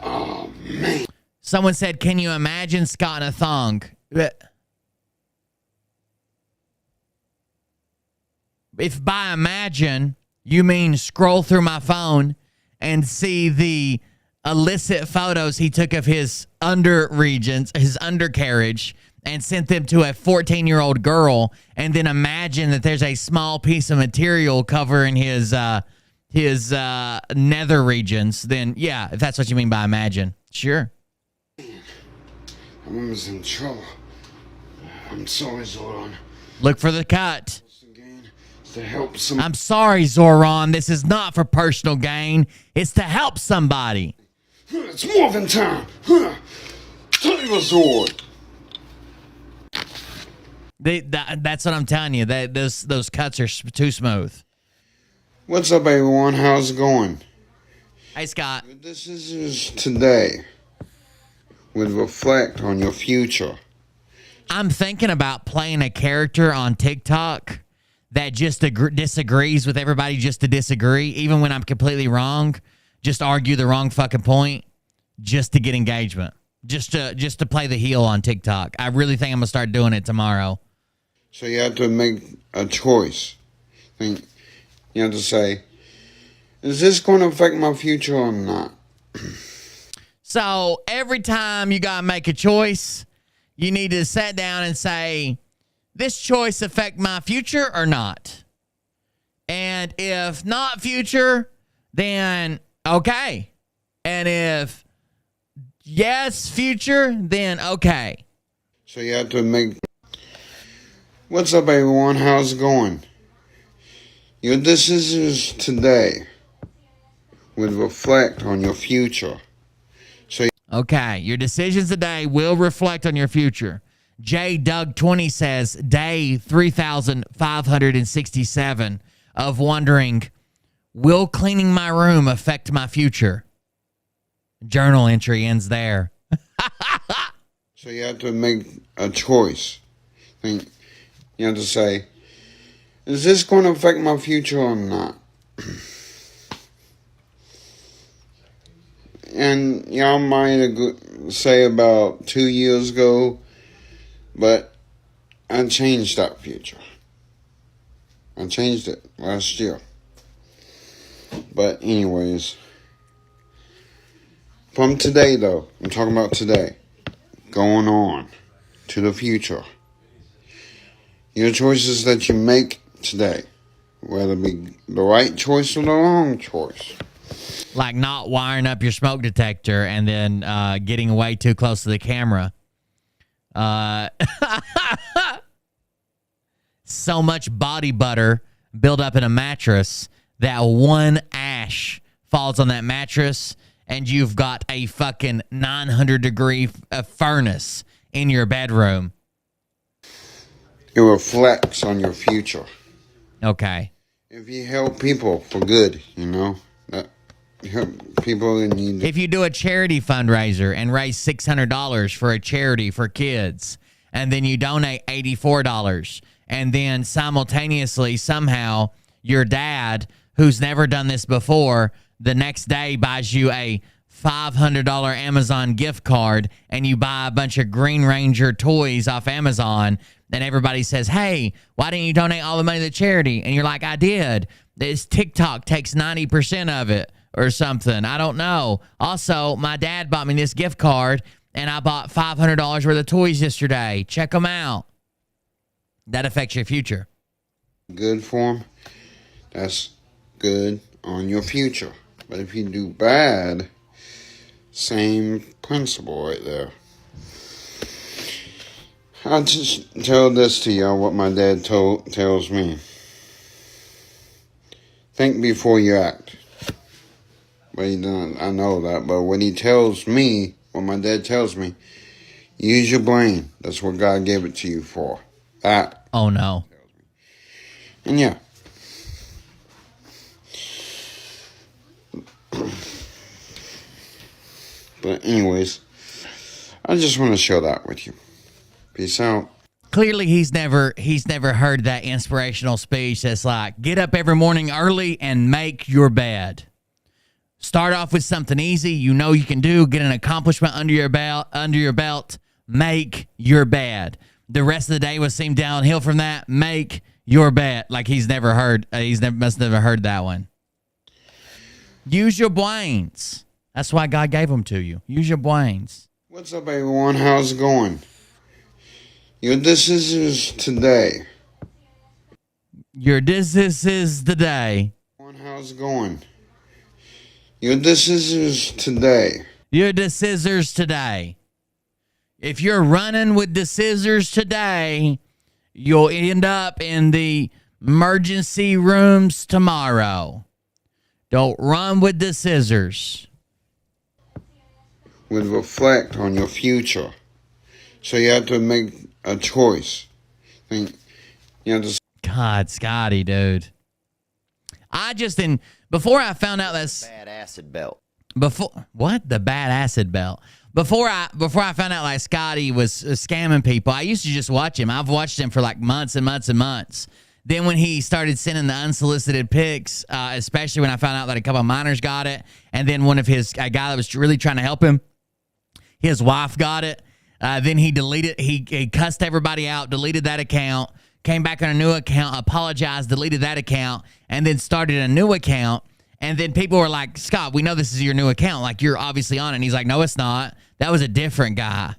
Oh, man. Someone said, can you imagine Scott in a thong? If by imagine you mean scroll through my phone and see the illicit photos he took of his his undercarriage, and sent them to a 14-year-old girl, and then imagine that there's a small piece of material covering his nether regions, then yeah, if that's what you mean by imagine, sure. I was in trouble. I'm sorry, Zoran. Look for the cut. To help some. I'm sorry, Zoran. This is not for personal gain. It's to help somebody. It's morphin' time. Take the sword. That's what I'm telling you. Those cuts are too smooth. What's up, everyone? How's it going? Hey, Scott. Your decisions today will reflect on your future. I'm thinking about playing a character on TikTok that just disagrees with everybody just to disagree, even when I'm completely wrong. Just argue the wrong fucking point just to get engagement. Just to play the heel on TikTok. I really think I'm going to start doing it tomorrow. So you have to make a choice. You have to say, is this going to affect my future or not? So every time you got to make a choice, you need to sit down and say, this choice affect my future or not? And if not future, then okay. And if yes, future, then okay. So you have to make... What's up, everyone? How's it going? Your decisions today will reflect on your future. Okay, your decisions today will reflect on your future. J. Doug 20 says, day 3,567 of wondering, will cleaning my room affect my future? Journal entry ends there. So you have to make a choice. You have to say, is this going to affect my future or not? And y'all might say about 2 years ago, but I changed that future. I changed it last year. But anyways, from today though, I'm talking about today, going on to the future. Your choices that you make today, whether it be the right choice or the wrong choice. Like not wiring up your smoke detector and then getting way too close to the camera. So much body butter built up in a mattress that one ash falls on that mattress and you've got a fucking 900-degree furnace in your bedroom. It reflects on your future. Okay. If you help people for good, that help people in need. If you do a charity fundraiser and raise $600 for a charity for kids, and then you donate $84, and then simultaneously somehow your dad, who's never done this before, the next day buys you a $500 Amazon gift card, and you buy a bunch of Green Ranger toys off Amazon, and everybody says, hey, why didn't you donate all the money to charity? And you're like, I did. This TikTok takes 90% of it or something. I don't know. Also, my dad bought me this gift card, and I bought $500 worth of toys yesterday. Check them out. That affects your future. Good form, that's good on your future. But if you do bad, same principle right there. I'll just tell this to y'all, what my dad tells me. Think before you act. But I know that, but what he tells me, what my dad tells me, Use your brain. That's what God gave it to you for. That. Oh no. And yeah. But anyways, I just want to share that with you. Peace out. Clearly he's never heard that inspirational speech that's like, get up every morning early and make your bed. Start off with something easy you know you can do, get an accomplishment under your belt, make your bed. The rest of the day will seem downhill from that. Make your bed. Like must never heard that one. Use your brains. That's why God gave them to you. Use your brains. What's up, everyone? How's it going? Your decisions today. Your this is the day. How's it going? Your decisions today. You're the scissors today. If you're running with the scissors today, you'll end up in the emergency rooms tomorrow. Don't run with the scissors. Would reflect on your future. So you have to make a choice. God, Scotty, dude. Before I found out that's bad acid belt. What? The bad acid belt. Before I found out like Scotty was scamming people, I used to just watch him. I've watched him for like months and months and months. Then when he started sending the unsolicited pics, especially when I found out that a couple of minors got it, and then one of a guy that was really trying to help him, his wife got it. Then he deleted. He cussed everybody out, deleted that account, came back on a new account, apologized, deleted that account, and then started a new account. And then people were like, Scott, we know this is your new account. Like, you're obviously on it. And he's like, no, it's not. That was a different guy.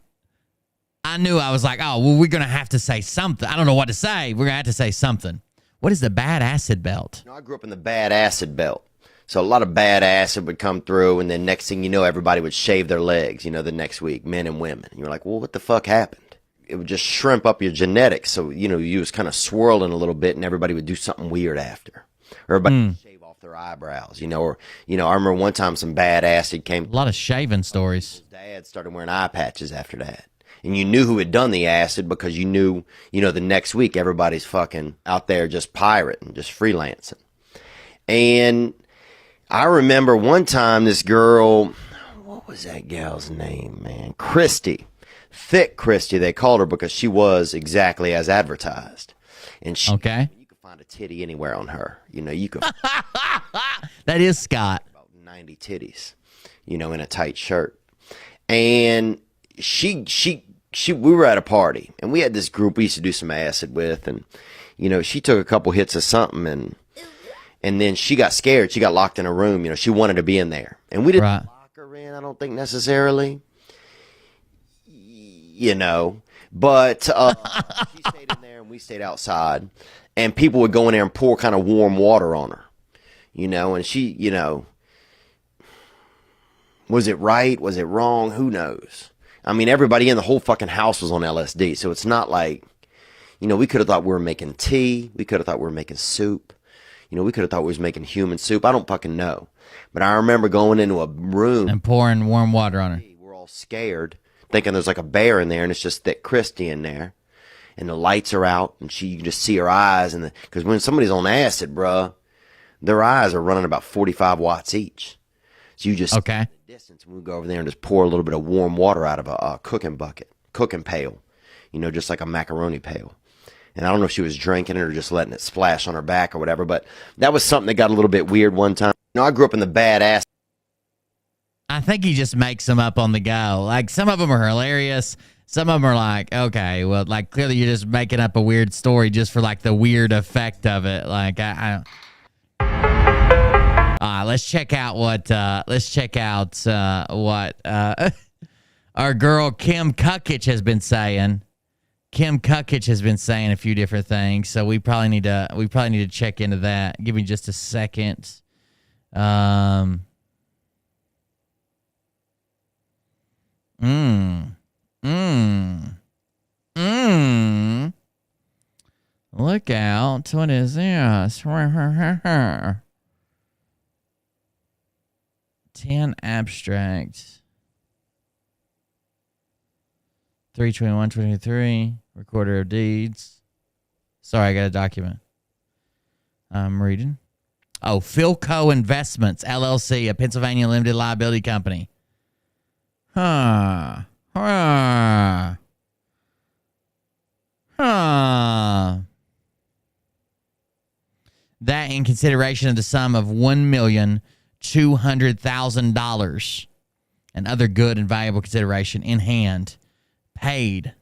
I knew. I was like, oh, well, we're going to have to say something. I don't know what to say. We're going to have to say something. What is the bad acid belt? I grew up in the bad acid belt. So a lot of bad acid would come through, and then next thing you know, everybody would shave their legs, the next week, men and women. And you're like, well, what the fuck happened? It would just shrimp up your genetics. So, you was kind of swirling a little bit, and everybody would do something weird after. Or everybody would shave off their eyebrows, or, I remember one time some bad acid came. A lot of shaving stories. His dad started wearing eye patches after that. And you knew who had done the acid because you knew, the next week everybody's fucking out there just pirating, just freelancing. And I remember one time this girl, what was that gal's name, man? Christy. Thick Christy, they called her because she was exactly as advertised. And she, okay. You could find a titty anywhere on her. You could. That is Scott. About 90 titties, in a tight shirt. And we were at a party, and we had this group we used to do some acid with, and, she took a couple hits of something, and then she got scared. She got locked in a room. She wanted to be in there. And we didn't lock her in, I don't think necessarily. But she stayed in there and we stayed outside. And people would go in there and pour kind of warm water on her. And she, was it right? Was it wrong? Who knows? I mean, everybody in the whole fucking house was on LSD. So it's not like, we could have thought we were making tea. We could have thought we were making soup. We could have thought we was making human soup. I don't fucking know. But I remember going into a room. And pouring warm water on her. We're all scared, thinking there's like a bear in there, and it's just Thick Christy in there. And the lights are out, and you can just see her eyes. Because when somebody's on acid, bruh, their eyes are running about 45 watts each. So you just okay. At a distance, and we go over there and just pour a little bit of warm water out of a cooking pail. Just like a macaroni pail. And I don't know if she was drinking it or just letting it splash on her back or whatever, but that was something that got a little bit weird one time. I grew up in the bad ass. I think he just makes them up on the go. Like, some of them are hilarious. Some of them are like, okay, well, like, clearly you're just making up a weird story just for, like, the weird effect of it. Like, let's check out what our girl Kim Kukich has been saying. Kim Kukich has been saying a few different things, so we probably need to check into that. Give me just a second. Look out. What is this? 10 abstracts. 3/21/23. Recorder of deeds. Sorry, I got a document. I'm reading. Oh, Philco Investments, LLC, a Pennsylvania limited liability company. Huh. That in consideration of the sum of $1,200,000 and other good and valuable consideration in hand, paid.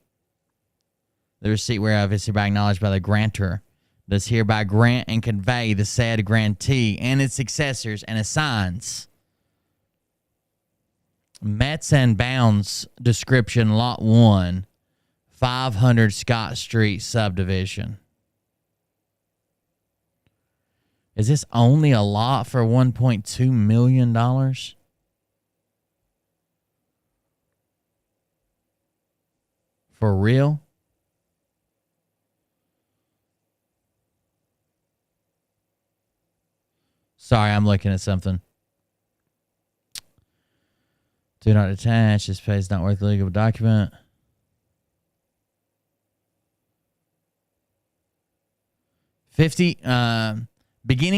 The receipt whereof is hereby acknowledged by the grantor, does hereby grant and convey the said grantee and its successors, and assigns Mets and Bounds description, Lot 1, 500 Scott Street subdivision. Is this only a lot for $1.2 million? For real? Sorry, I'm looking at something. Do not attach. This page is not worth the legal document. Beginning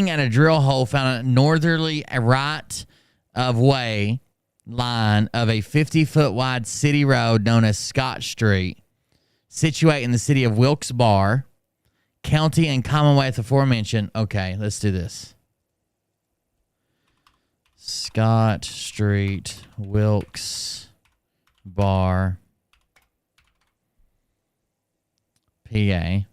at a drill hole found a northerly right of way line of a 50-foot wide city road known as Scott Street, situate in the city of Wilkes-Barre, county and commonwealth aforementioned. Okay, let's do this. Scott Street, Wilkes-Barre, PA.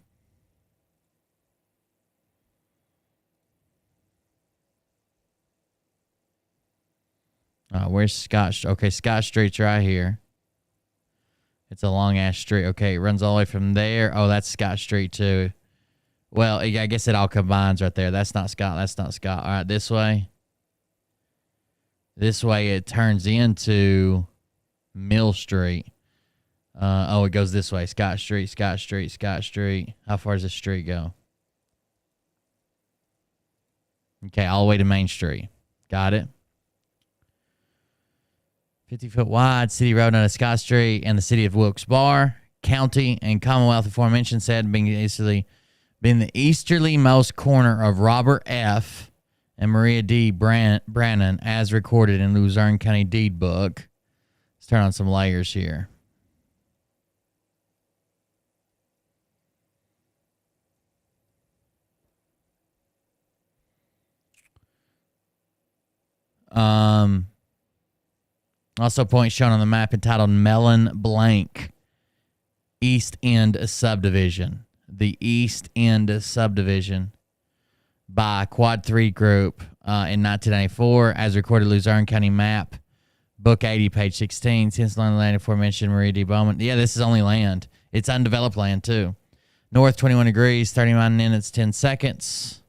Where's Scott? Okay, Scott Street's right here. It's a long-ass street. Okay, it runs all the way from there. Oh, that's Scott Street, too. Well, I guess it all combines right there. That's not Scott. That's not Scott. All right, this way. This way it turns into Mill Street. It goes this way. Scott Street, Scott Street, Scott Street. How far does this street go? Okay, all the way to Main Street. Got it. 50-foot wide city road known as Scott Street and the city of Wilkes-Barre, county and commonwealth aforementioned said being the easterlymost corner of Robert F. and Maria D. Brannon as recorded in Luzerne County Deed Book. Let's turn on some layers here. Also point shown on the map entitled Melon Blank East End Subdivision. The East End Subdivision by Quad 3 Group in 1994 as recorded Luzerne County Map, Book 80, page 16. Since land aforementioned Maria D. Bowman. Yeah, this is only land. It's undeveloped land, too. North 21 degrees, 39 minutes, 10 seconds.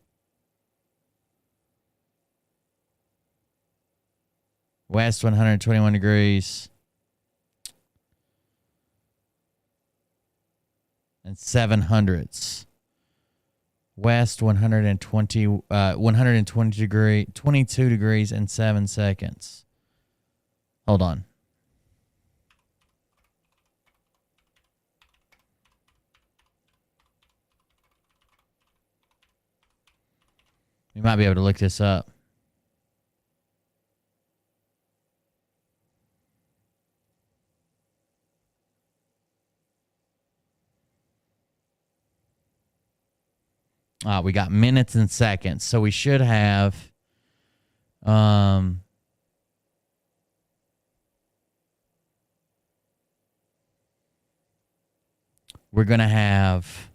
West 121 degrees and 700ths. West 120 22 degrees and 7 seconds. Hold on. You might be able to look this up. We got minutes and seconds, so we should have we're going to have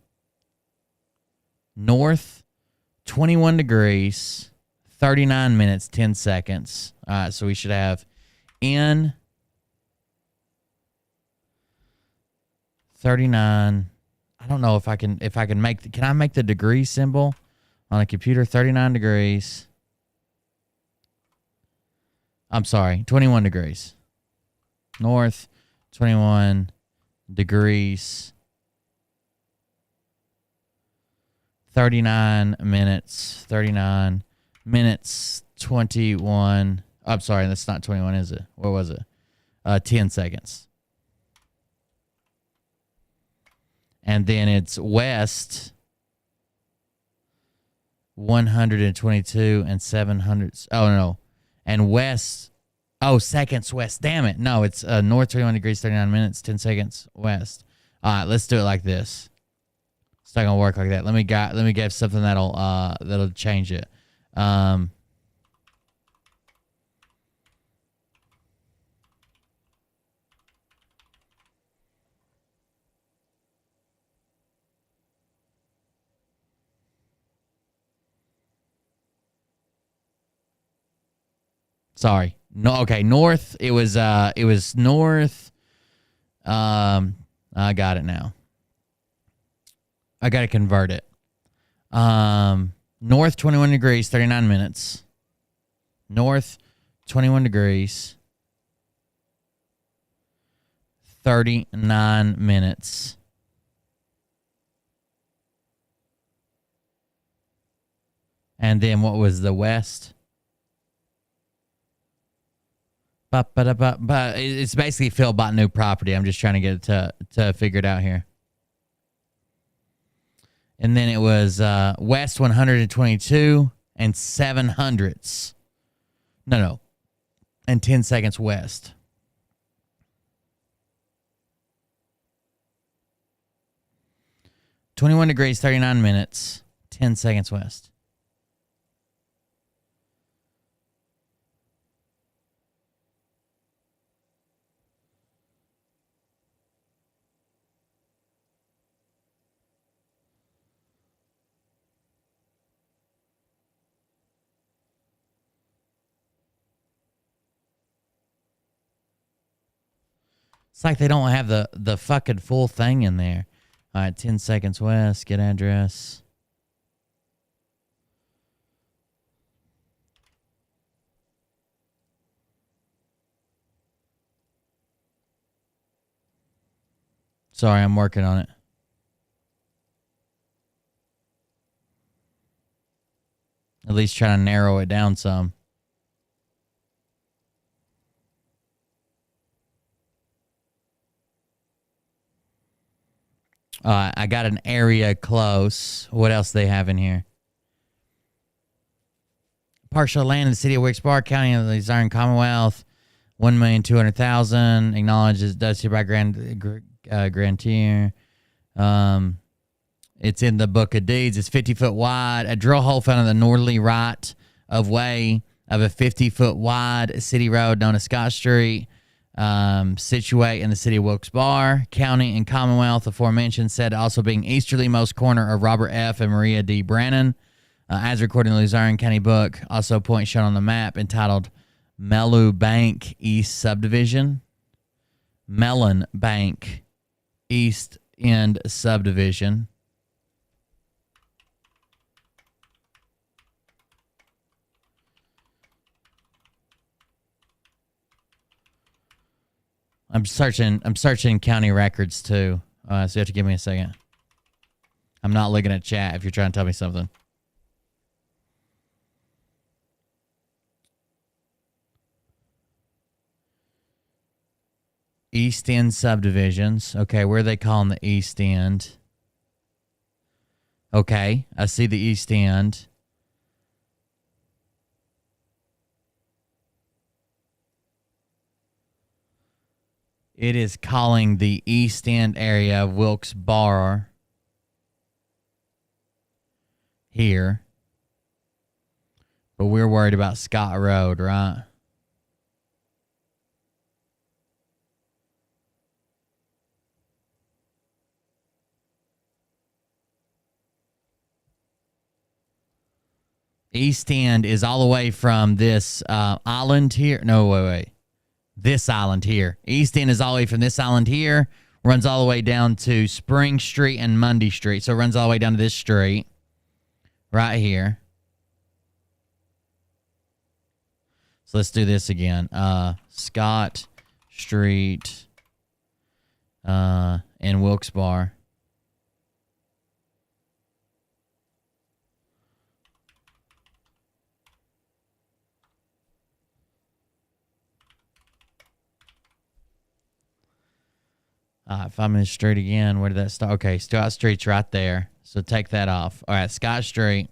north 21 degrees, 39 minutes, 10 seconds. All right, so we should have in 39. I don't know if I can make can I make the degree symbol on a computer? 39 degrees. I'm sorry, 21 degrees. North 21 degrees. 39 minutes. 39 minutes 21. I'm sorry, that's not 21, is it? What was it? 10 seconds. And then it's west 122 and 700. Oh, no. And west. Oh, seconds west. Damn it. No, it's north 21 degrees, 39 minutes, 10 seconds west. All right, let's do it like this. It's not going to work like that. Let me get something that'll change it. Sorry. No, okay, north. It was north. I got it now. I got to convert it. North 21 degrees, 39 minutes. North 21 degrees, 39 minutes. And then what was the west? But it's basically Phil bought new property. I'm just trying to get it to figure it out here. And then it was west 122 and 700ths. No. And 10 seconds west. (21 degrees, 39 minutes, 10 seconds west. It's like they don't have the fucking full thing in there. All right, 10 seconds west, get address. Sorry, I'm working on it. At least trying to narrow it down some. I got an area close. What else do they have in here? Partial land in the city of Wilkes-Barre, County of the Zion Commonwealth, 1,200,000. Acknowledges does hereby grantier. It's in the Book of Deeds. It's 50 foot wide. A drill hole found on the northerly right of way of a 50-foot wide city road known as Scott Street. Situate in the city of Wilkes-Barre, County and Commonwealth, aforementioned, said also being easterlymost corner of Robert F. and Maria D. Brannon, as recorded in the Luzerne County Book. Also, point shown on the map entitled Melu Bank East Subdivision. Mellon Bank East End Subdivision. I'm searching county records too. So you have to give me a second. I'm not looking at chat if you're trying to tell me something. East End subdivisions. Okay, where are they calling the East End? Okay, I see the East End. It is calling the East End area of Wilkes-Barre here. But we're worried about Scott Road, right? East End is all the way from this island here. No, wait. This island here. East End is all the way from this island here, runs all the way down to Spring Street and Mundy Street. So it runs all the way down to this street right here. So let's do this again. Scott Street in Wilkes-Barre. If I'm in the street again, where did that start? Okay, Scott Street's right there. So take that off. All right, Scott Street,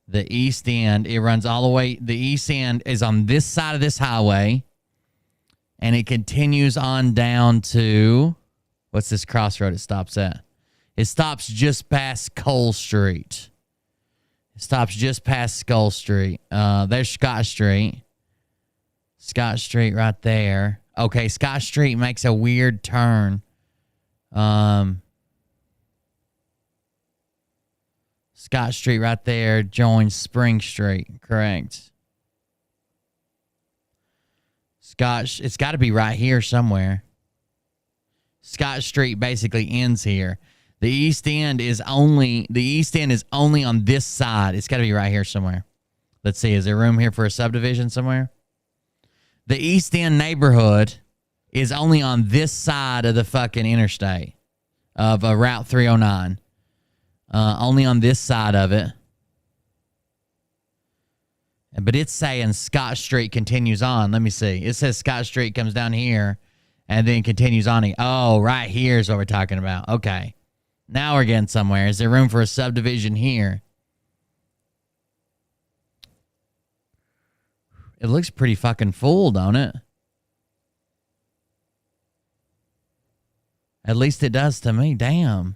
the east end, it runs all the way. The east end is on this side of this highway, and it continues on down to, what's this crossroad it stops at? It stops just past Cole Street. It stops just past Skull Street. There's Scott Street. Scott Street right there. Okay, Scott Street makes a weird turn. Scott Street right there joins Spring Street, correct. Scott, it's got to be right here somewhere. Scott Street basically ends here. The east end is only on this side. It's got to be right here somewhere. Let's see, is there room here for a subdivision somewhere? The east end neighborhood is only on this side of the fucking interstate of Route 309. Only on this side of it. But it's saying Scott Street continues on. Let me see. It says Scott Street comes down here and then continues on. Oh, right here is what we're talking about. Okay. Now we're getting somewhere. Is there room for a subdivision here? It looks pretty fucking full, don't it? At least it does to me. Damn.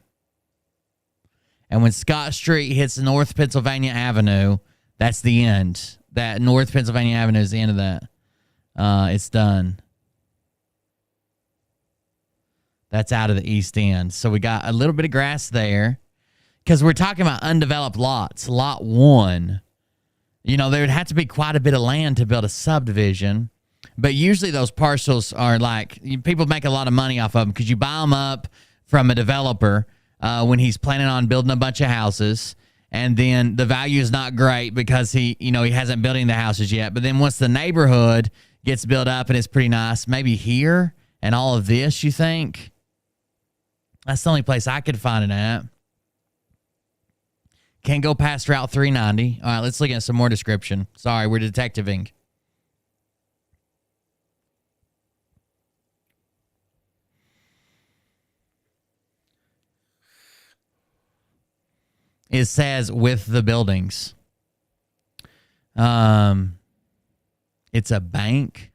And when Scott Street hits North Pennsylvania Avenue, that's the end. That North Pennsylvania Avenue is the end of that. It's done. That's out of the east end. So we got a little bit of grass there. Because we're talking about undeveloped lots. Lot 1. You know, there would have to be quite a bit of land to build a subdivision. But usually those parcels are like, people make a lot of money off of them because you buy them up from a developer when he's planning on building a bunch of houses. And then the value is not great because he hasn't built any of the houses yet. But then once the neighborhood gets built up and it's pretty nice, maybe here and all of this, you think? That's the only place I could find it at. Can't go past Route 390. All right, let's look at some more description. Sorry, we're detectiving. It says with the buildings. It's a bank.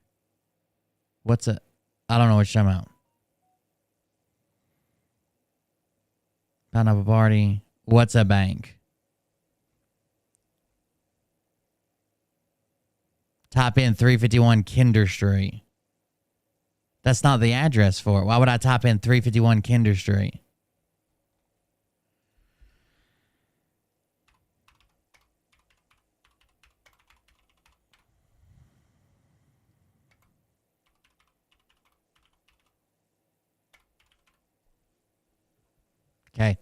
What's a... I don't know what you're talking about. Pineapple Party. What's a bank? Type in 351 Kinder Street. That's not the address for it. Why would I type in 351 Kinder Street? Okay.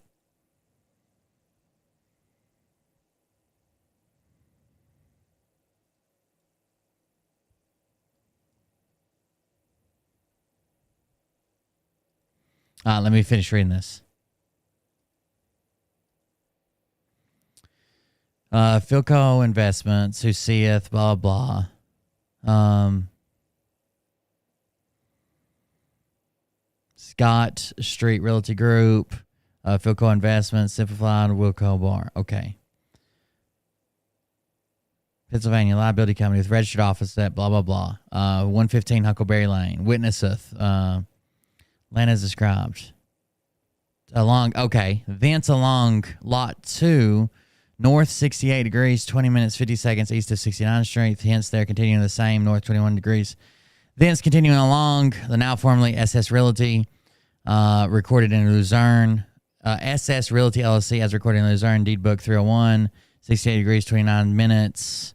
Let me finish reading this. Philco Investments, who seeth, blah, blah. Scott Street Realty Group, Philco Investments, Simplified, Wilco Bar. Okay. Pennsylvania Liability Company with registered office at blah, blah, blah. 115 Huckleberry Lane. Witnesseth. Land as described. Thence along Lot 2, north 68 degrees, 20 minutes, 50 seconds east of 69th Street. Hence, they're continuing the same, north 21 degrees. Thence continuing along the now formerly SS Realty, recorded in Luzerne. SS Realty LLC as recorded in Luzerne, deed book 301, 68 degrees, 29 minutes.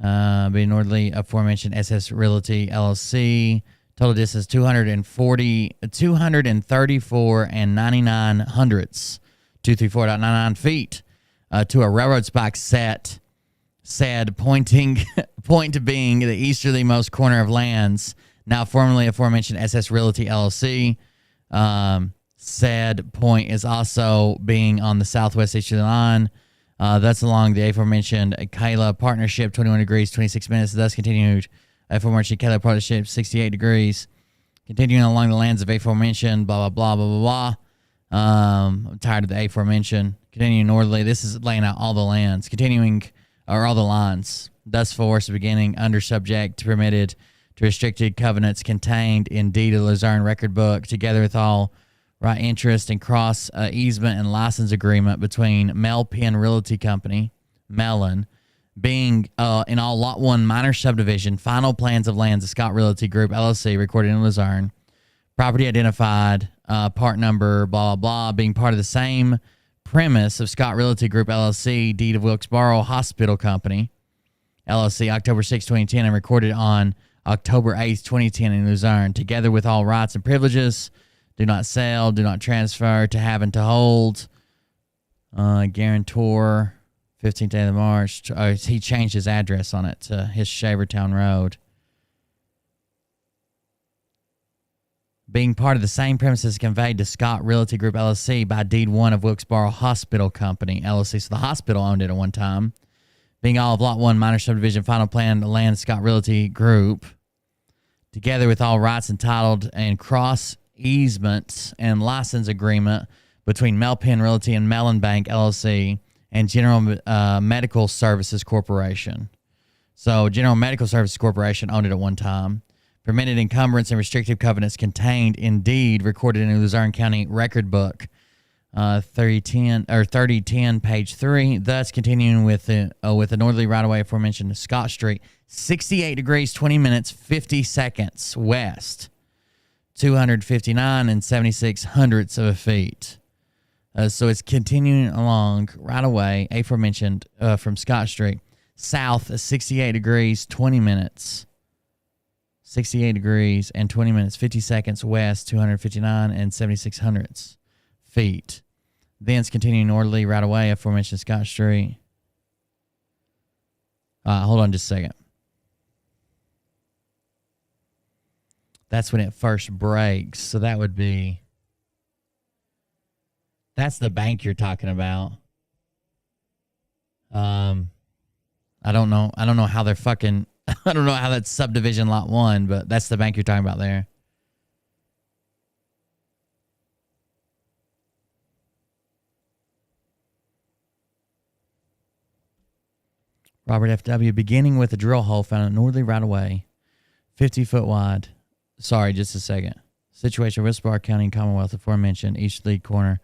Being northerly aforementioned SS Realty LLC. Total distance 234 and 99 hundredths, 234.99 feet, to a railroad spike set, said point being the easterlymost corner of lands, now formerly aforementioned SS Realty LLC. Said point is also being on the southwest easterly line. That's along the aforementioned Kayla Partnership, 21 degrees, 26 minutes, thus continued aforementioned Kayla Partnership, 68 degrees, Continuing along the lands of aforementioned, blah, blah, blah, blah, blah, blah. I'm tired of the aforementioned. Continuing northerly. This is laying out all the lands. Continuing, or all the lines. Thus forth, beginning under subject to permitted to restricted covenants contained in deed of Luzerne record book, together with all right interest and cross easement and license agreement between Mel Penn Realty Company, Mellon, being in all Lot 1 minor subdivision, final plans of lands of Scott Realty Group, LLC, recorded in Luzerne. Property identified, part number, blah, blah, blah, being part of the same premise of Scott Realty Group, LLC, deed of Wilkesboro Hospital Company, LLC, October 6, 2010, and recorded on October 8, 2010 in Luzerne, together with all rights and privileges. Do not sell, do not transfer, to have and to hold. Guarantor, 15th day of March. He changed his address on it to his Shavertown Road. Being part of the same premises conveyed to Scott Realty Group, LLC, by deed 1 of Wilkesboro Hospital Company, LLC. So the hospital owned it at one time. Being all of Lot 1 minor subdivision, final plan land Scott Realty Group, together with all rights entitled and cross easements and license agreement between Mel Penn Realty and Mellon Bank, LLC, and General Medical Services Corporation. So General Medical Services Corporation owned it at one time. Permitted encumbrance and restrictive covenants contained in deed recorded in the Luzerne County Record Book, 3010, page 3. Thus, continuing with the northerly right-of-way aforementioned Scott Street, 68 degrees, 20 minutes, 50 seconds west, 259 and 76 hundredths of a feet. So it's continuing along right away, aforementioned, from Scott Street, south, 68 degrees, 20 minutes. 68 degrees and 20 minutes, 50 seconds west, 259 and 76 hundredths feet. Thence continuing northerly right away, aforementioned Scott Street. Hold on just a second. That's when it first breaks. So that would be... That's the bank you're talking about. I don't know how they're fucking... I don't know how that's subdivision lot 1, but that's the bank you're talking about there. Robert F.W. beginning with a drill hole found a northerly right away, 50 foot wide. Sorry, just a second. Situation Wilkesboro County, Commonwealth, aforementioned, each lead corner.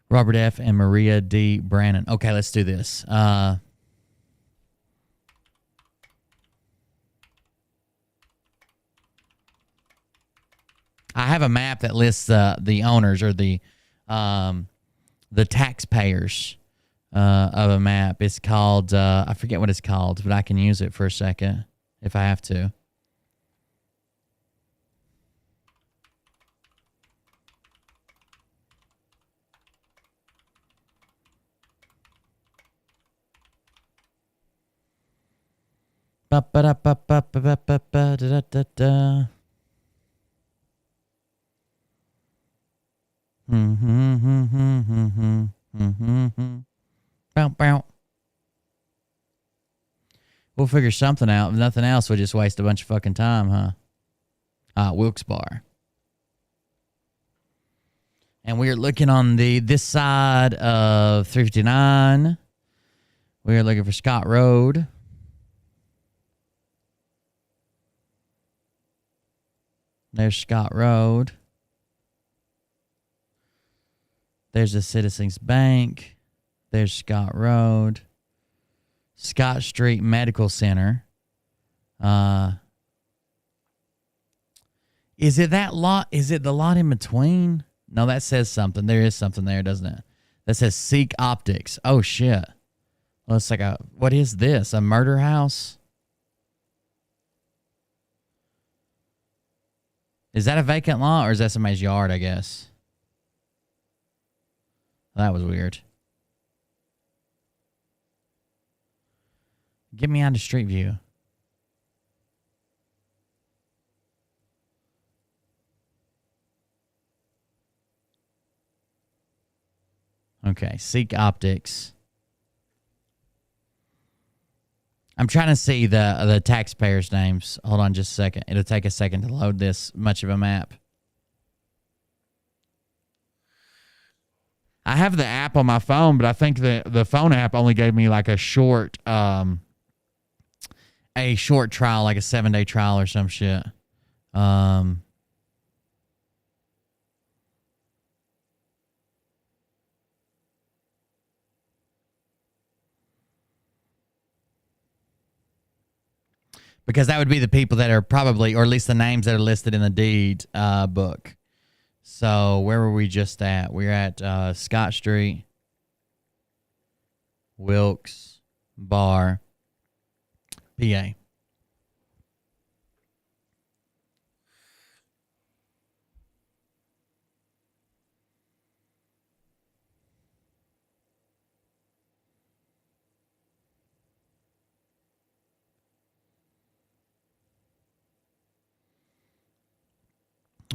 Robert F. and Maria D. Brannon. Okay, let's do this. I have a map that lists the owners or the taxpayers of a map. It's called, I forget what it's called, but I can use it for a second if I have to. Ba-ba-da-ba-ba-ba-ba-ba-da-da-da-da. Bow, bow. We'll figure something out. If nothing else, we'll just waste a bunch of fucking time, huh? Wilkes-Barre. And we're looking on this side of 359. We are looking for Scott Road. There's Scott Road. There's the Citizens Bank. There's Scott Road. Scott Street Medical Center. Is it that lot? Is it the lot in between? No, that says something. There is something there, doesn't it? That says Seek Optics. Oh, shit. Well, it's like a... What is this? A murder house? Is that a vacant lot or is that somebody's yard, I guess? That was weird. Get me onto Street View. Okay, Seek Optics. I'm trying to see the taxpayers' names. Hold on just a second. It'll take a second to load this much of a map. I have the app on my phone, but I think the phone app only gave me like a short trial, like a 7-day trial or some shit. Because that would be the people that are probably, or at least the names that are listed in the deed book. So where were we just at? We're at Scott Street, Wilkes Bar, PA.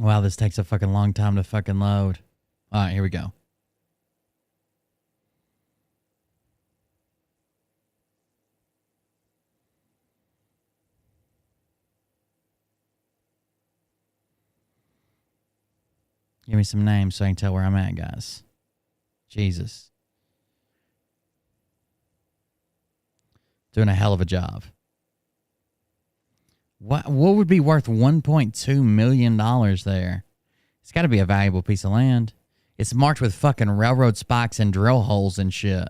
Wow, this takes a fucking long time to fucking load. All right, here we go. Give me some names so I can tell where I'm at, guys. Jesus. Doing a hell of a job. What would be worth $1.2 million there? It's got to be a valuable piece of land. It's marked with fucking railroad spikes and drill holes and shit.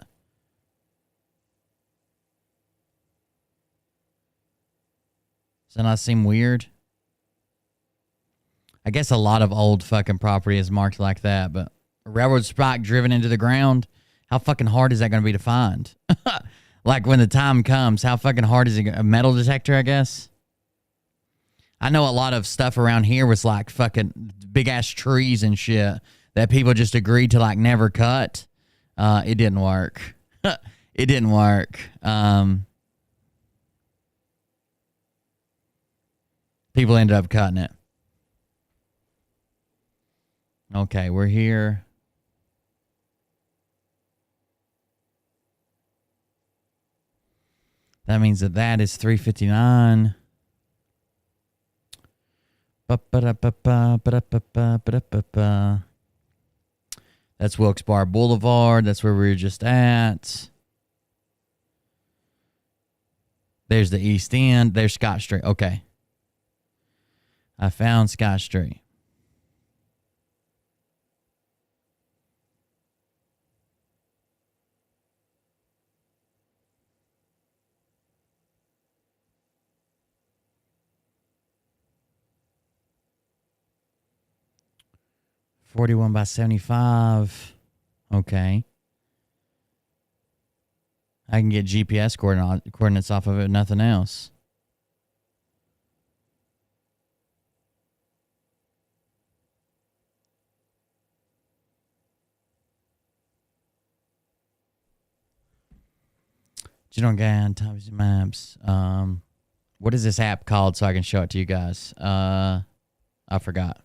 Does that not seem weird? I guess a lot of old fucking property is marked like that, but a railroad spike driven into the ground, how fucking hard is that going to be to find? Like when the time comes, how fucking hard is it? A metal detector, I guess? I know a lot of stuff around here was like fucking big ass trees and shit that people just agreed to like never cut. It didn't work. It didn't work. People ended up cutting it. Okay, we're here. That means that is 359. That's Wilkes Bar Boulevard. That's where we were just at. There's the East End. There's Scott Street. Okay. I found Scott Street. $41 by $75. Okay. I can get GPS coordinates off of it, nothing else. You don't get on top of your maps. What is this app called so I can show it to you guys? I forgot.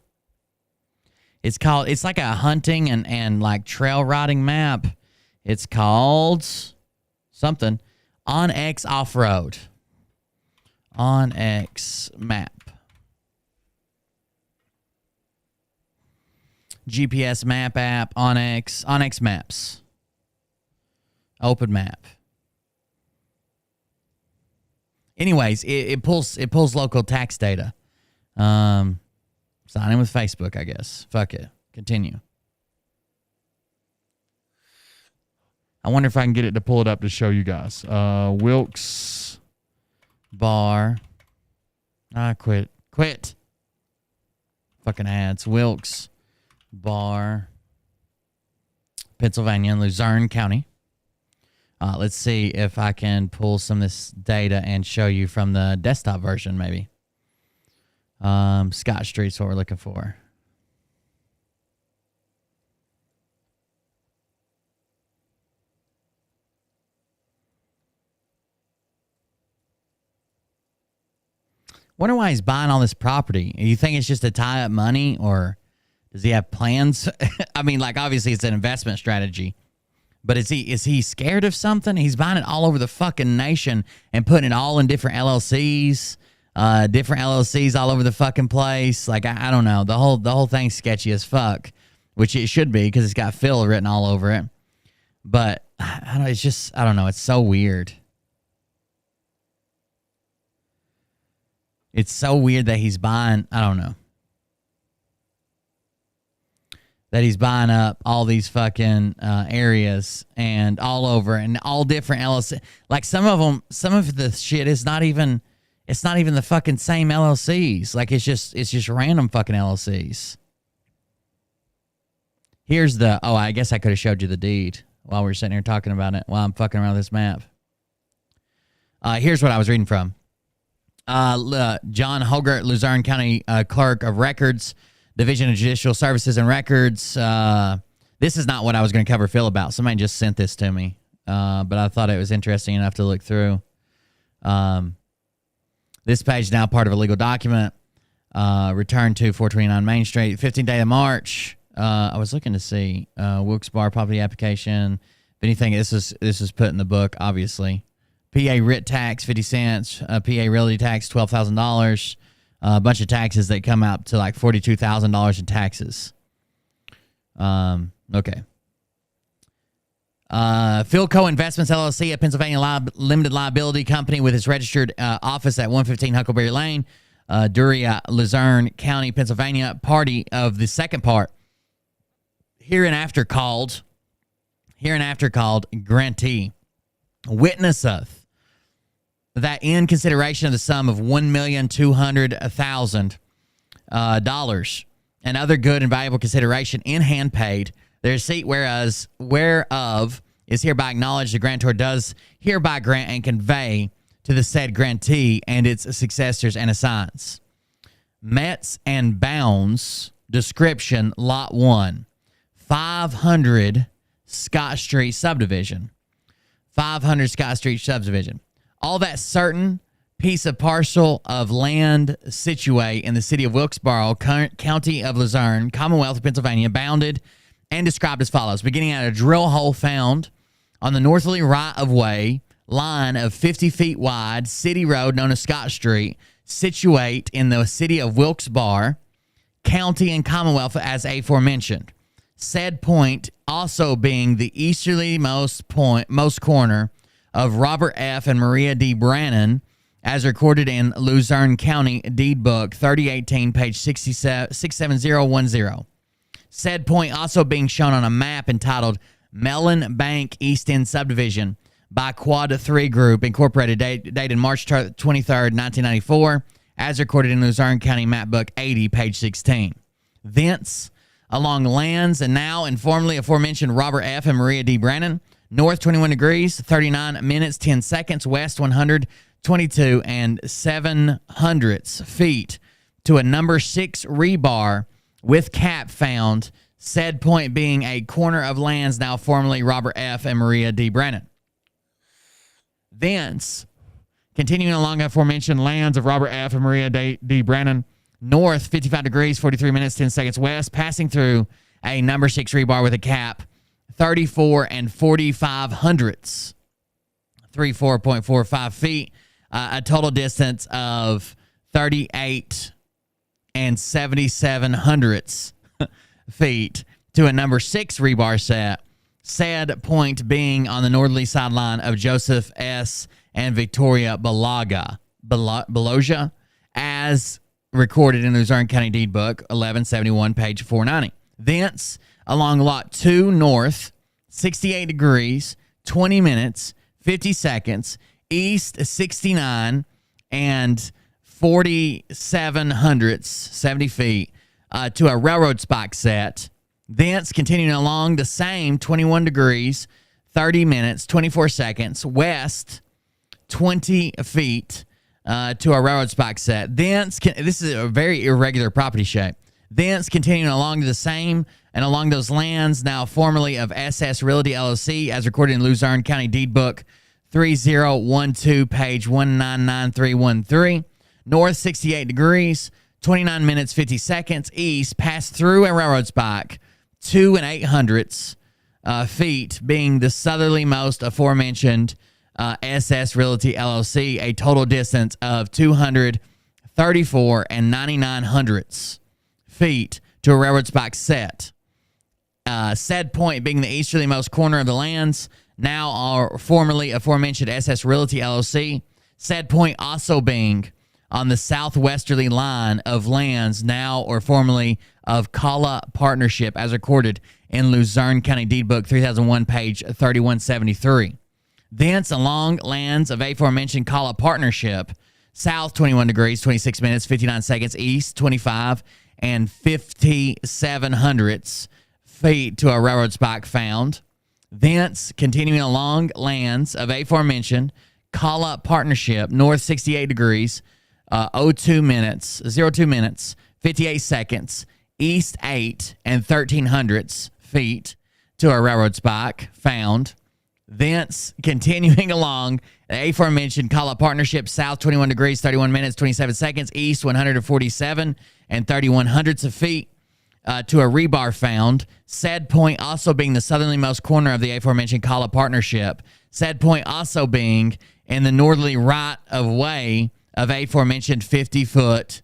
It's like a hunting and like trail riding map. It's called something. OnX Off-Road. OnX Map. GPS map app, OnX Maps. Open map. Anyways, it pulls local tax data. Sign in with Facebook, I guess. Fuck it. Continue. I wonder if I can get it to pull it up to show you guys. Wilkes Bar. Quit. Fucking ads. Wilkes Bar. Pennsylvania in Luzerne County. Let's see if I can pull some of this data and show you from the desktop version, maybe. Scott Street's what we're looking for. Wonder why he's buying all this property. You think it's just to tie up money, or does he have plans? I mean, like, obviously it's an investment strategy. But is he scared of something? He's buying it all over the fucking nation and putting it all in different LLCs. Different LLCs all over the fucking place. Like, I don't know. The whole thing's sketchy as fuck. which it should be because it's got Phil written all over it. But I don't know, it's just, I don't know. It's so weird. It's so weird that he's buying, I don't know. That he's buying up all these fucking areas and all over and all different LLC. Like some of the shit is not even, it's not even the fucking same LLCs. Like it's just random fucking LLCs. Here's the, oh, I guess I could have showed you the deed while we were sitting here talking about it while I'm fucking around with this map. Here's what I was reading from. John Hogart, Luzerne County Clerk of Records, Division of Judicial Services and Records. This is not what I was going to cover Phil about. Somebody just sent this to me, but I thought it was interesting enough to look through. This page is now part of a legal document. Return to 429 Main Street, 15th day of March. I was looking to see Wilkes-Barre property application. If anything, this is put in the book, obviously. PA writ tax, 50 cents. PA realty tax, $12,000. A bunch of taxes that come out to like $42,000 in taxes. Okay. Philco Investments LLC, a Pennsylvania limited liability company with its registered office at 115 Huckleberry Lane, Duryea, Luzerne County, Pennsylvania. Party of the second part, hereinafter called grantee, witnesseth that in consideration of the sum of $1,200,000 and other good and valuable consideration in hand paid, the receipt whereof is hereby acknowledged, the grantor does hereby grant and convey to the said grantee and its successors and assigns. Mets and bounds description, lot 1, 500 Scott Street subdivision. 500 Scott Street subdivision. All that certain piece of parcel of land situate in the city of Wilkes-Barre, county of Luzerne, Commonwealth of Pennsylvania, bounded and described as follows. Beginning at a drill hole found on the northerly right-of-way line of 50 feet wide, city road known as Scott Street, situate in the city of Wilkes-Barre, county and Commonwealth as aforementioned. Said point also being the easterly most corner of Robert F. and Maria D. Brannon, as recorded in Luzerne County Deed Book 3018, page 67010. Said point also being shown on a map entitled Mellon Bank East End Subdivision by Quad 3 Group, Incorporated, dated March 23rd, 1994, as recorded in Luzerne County Map Book 80, page 16. Thence, along lands and now and formerly aforementioned Robert F. and Maria D. Brannon, north 21 degrees, 39 minutes, 10 seconds, west 122 and 7/100 feet to a number 6 rebar with cap found, said point being a corner of lands now formerly Robert F. and Maria D. Brannon. Thence, continuing along aforementioned lands of Robert F. and Maria D. Brannon, north 55 degrees, 43 minutes, 10 seconds, west, passing through a number 6 rebar with a cap, 34 and 45/100, 34.45 feet, a total distance of 38 and 77/100 feet to a number 6 rebar set, said point being on the northerly sideline of Joseph S. and Victoria Beloga, as recorded in the Luzerne County Deed Book 1171, page 490. Thence, along lot 2 north, 68 degrees, 20 minutes, 50 seconds, east 69 and 47/100, 70 feet, to a railroad spike set. Thence, continuing along the same 21 degrees, 30 minutes, 24 seconds, west 20 feet, to a railroad spike set. Thence, this is a very irregular property shape. Thence, continuing along the same and along those lands, now formerly of SS Realty LLC, as recorded in Luzerne County Deed Book 3012, page 199313, north 68 degrees, 29 minutes, 50 seconds, east, passed through a railroad spike, 2 800 feet, being the southerlymost aforementioned SS Realty LLC, a total distance of 234 and 99/100 feet to a railroad spike set. Said Point being the easterlymost corner of the lands, now are formerly aforementioned SS Realty LLC. Said Point also being on the southwesterly line of lands, now or formerly of Kala Partnership, as recorded in Luzerne County Deed Book 3001, page 3173. Thence along lands of aforementioned Kala Partnership, south 21 degrees, 26 minutes, 59 seconds, east 25 and 57 hundredths feet to a railroad spike found. Thence, continuing along lands of aforementioned Kala Partnership, north 68 degrees, 02 minutes, 58 seconds, east 8 and 13 hundredths feet to a railroad spike found. Thence, continuing along the aforementioned Kala Partnership, south 21 degrees, 31 minutes, 27 seconds, east 147 and 31 hundredths of feet to a rebar found. Said Point also being the southerlymost corner of the aforementioned Kala Partnership. Said Point also being in the northerly right of way of aforementioned 50-foot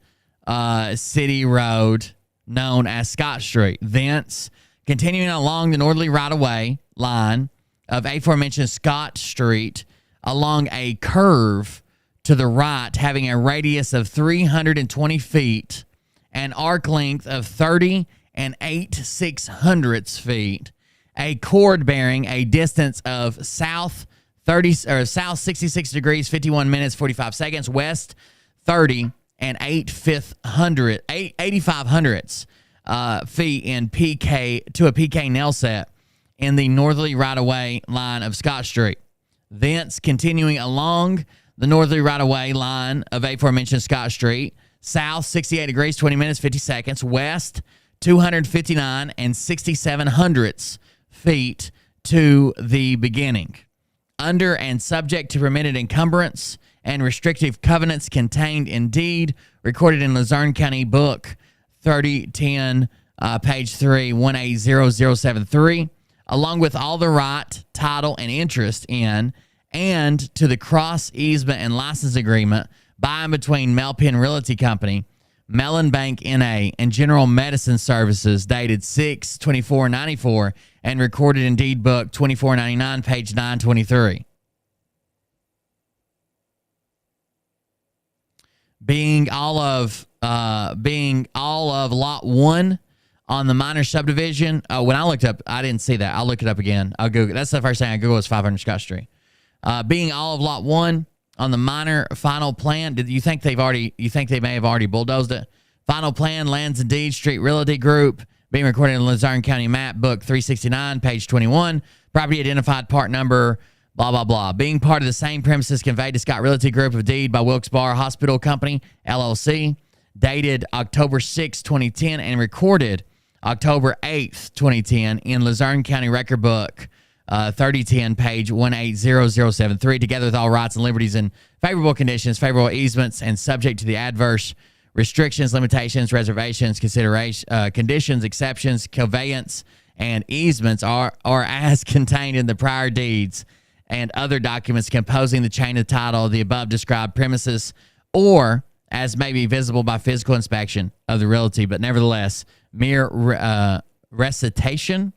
city road known as Scott Street. Thence, continuing along the northerly right-of-way line of aforementioned Scott Street along a curve to the right having a radius of 320 feet, an arc length of 30 and 8/600 feet, a chord bearing a distance of south 66 degrees, 51 minutes, 45 seconds, west 30 and 85 hundredths feet in PK to a PK nail set in the northerly right-of-way line of Scott Street. Thence, continuing along the northerly right-of-way line of aforementioned Scott Street, south 68 degrees, 20 minutes, 50 seconds, west 259 and 67 hundredths feet to the beginning. Under and subject to permitted encumbrance and restrictive covenants contained in deed recorded in Luzerne County Book 3010, page 3, 180073, along with all the right, title, and interest in and to the cross easement and license agreement by and between Melpin Realty Company, Mellon Bank N.A., and General Medicine Services, dated 6/24/94 and recorded in Deed Book 2499, page 923. Being all of Lot 1 on the minor subdivision. When I looked up, I didn't see that. I'll look it up again. I'll Google. That's the first thing I Google is 500 Scott Street. Being all of Lot 1 on the minor final plan. Did you think they may have already bulldozed it? Final plan, Lands and Deeds Street Realty Group, being recorded in Luzerne County Map Book 369, page 21. Property identified part number, blah, blah, blah. Being part of the same premises conveyed to Scott Realty Group of Deed by Wilkes-Barre Hospital Company, LLC, dated October 6, 2010, and recorded October 8th, 2010, in Luzerne County Record Book 3010, page 180073, together with all rights and liberties in favorable conditions, favorable easements, and subject to the adverse restrictions, limitations, reservations, conditions, exceptions, conveyance, and easements are as contained in the prior deeds and other documents composing the chain of title of the above described premises, or as may be visible by physical inspection of the realty, but nevertheless, mere recitation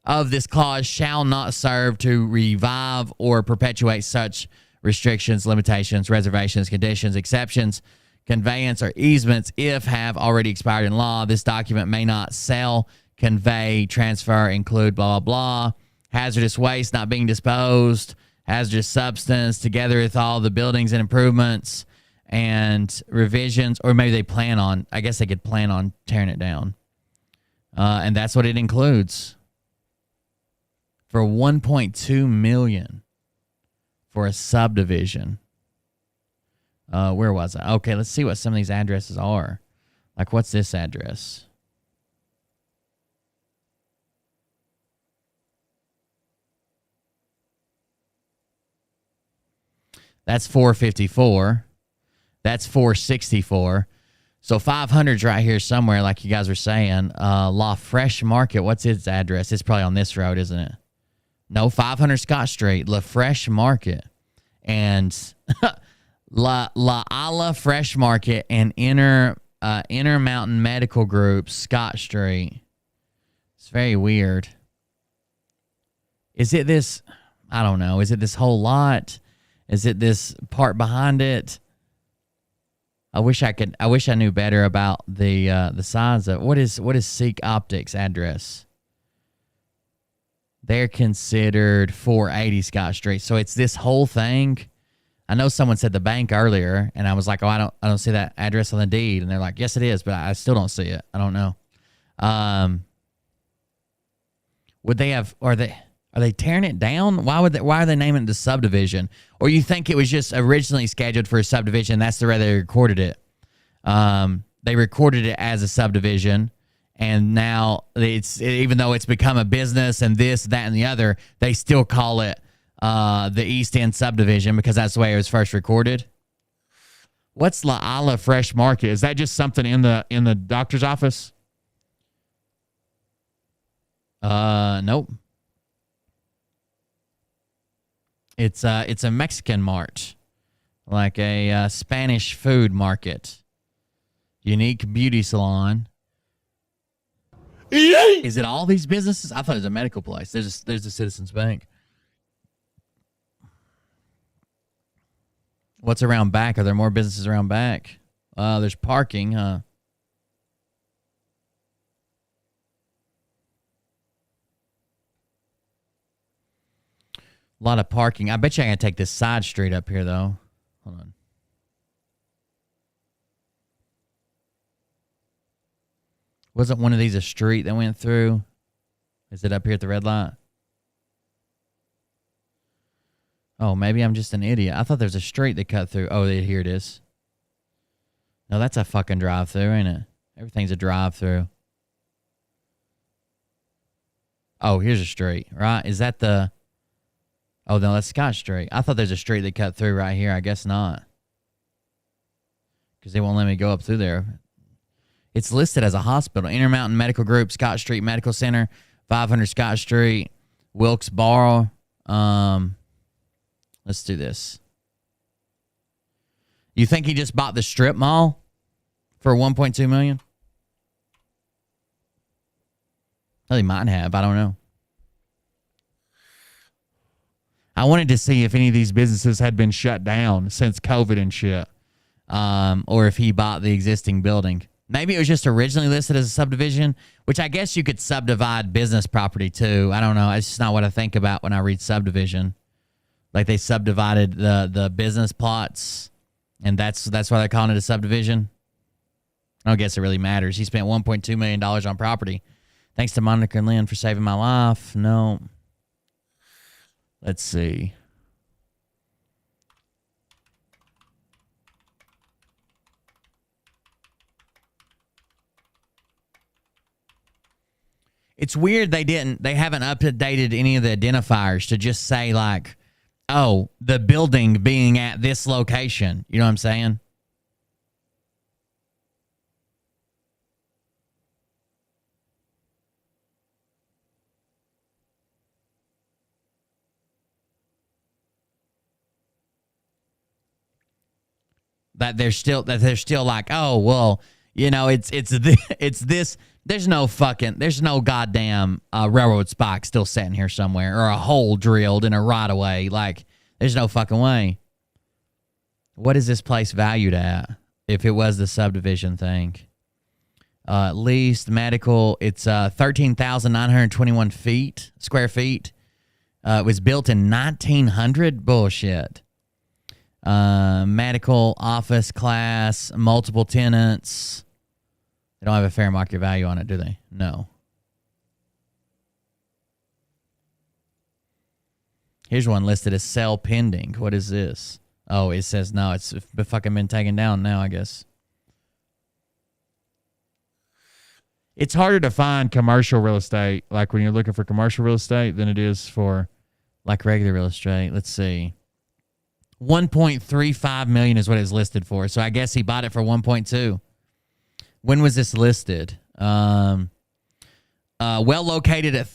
of this clause shall not serve to revive or perpetuate such restrictions, limitations, reservations, conditions, exceptions, conveyance, or easements if have already expired in law. This document may not sell, convey, transfer, include, blah, blah, blah. Hazardous waste not being disposed, hazardous substance, together with all the buildings and improvements and revisions, or maybe they plan on, I guess they could plan on tearing it down. And that's what it includes. For $1.2 million for a subdivision. Where was I? Okay, let's see what some of these addresses are. Like, what's this address? That's 454. That's 464. So 500's right here somewhere, like you guys were saying. La Fresh Market, what's its address? It's probably on this road, isn't it? No, 500 Scott Street, La Fresh Market. And La Fresh Market and Inner Intermountain Medical Group, Scott Street. It's very weird. Is it this? I don't know. Is it this whole lot? Is it this part behind it? I wish I knew better about the size of what is Seek Optics address. They're considered 480 Scott Street. So it's this whole thing. I know someone said the bank earlier, and I was like, oh, I don't see that address on the deed. And they're like, yes, it is, but I still don't see it. I don't know. Would they have? Are they tearing it down? Why are they naming it the subdivision? Or you think it was just originally scheduled for a subdivision? That's the way they recorded it. They recorded it as a subdivision, and now even though it's become a business and this, that, and the other, they still call it the East End subdivision because that's the way it was first recorded. What's La Ala Fresh Market? Is that just something in the doctor's office? Nope. It's a Mexican mart, like a Spanish food market. Unique beauty salon. Is it all these businesses? I thought it was a medical place. There's a Citizens Bank. What's around back? Are there more businesses around back? There's parking, huh? A lot of parking. I bet you I can take this side street up here, though. Hold on. Wasn't one of these a street that went through? Is it up here at the red light? Oh, maybe I'm just an idiot. I thought there was a street that cut through. Oh, here it is. No, that's a fucking drive-through, ain't it? Everything's a drive-through. Oh, here's a street, right? Is that the... Oh, no, that's Scott Street. I thought there's a street that cut through right here. I guess not. Because they won't let me go up through there. It's listed as a hospital. Intermountain Medical Group, Scott Street Medical Center, 500 Scott Street, Wilkes-Barre. Let's do this. You think he just bought the strip mall for $1.2 million? Well, he might have. I don't know. I wanted to see if any of these businesses had been shut down since COVID and shit. Or if he bought the existing building. Maybe it was just originally listed as a subdivision, which I guess you could subdivide business property too. I don't know. It's just not what I think about when I read subdivision. Like they subdivided the business plots, and that's why they're calling it a subdivision. I don't guess it really matters. He spent $1.2 million on property. Thanks to Monica and Lynn for saving my life. No. Let's see. It's weird they haven't updated any of the identifiers to just say like, oh, the building being at this location. You know what I'm saying? That they're still like, oh, well, you know, it's this. There's no goddamn railroad spike still sitting here somewhere or a hole drilled in a right of way. Like, there's no fucking way. What is this place valued at if it was the subdivision thing? Leased medical, it's 13,921 square feet. It was built in 1900. Bullshit. Medical, office class, multiple tenants. They don't have a fair market value on it, do they? No. Here's one listed as sell pending. What is this? Oh, it says no. It's fucking been taken down now, I guess. It's harder to find commercial real estate, like when you're looking for commercial real estate, than it is for like regular real estate. Let's see. 1.35 million is what it's listed for. So I guess he bought it for 1.2. When was this listed? Well located at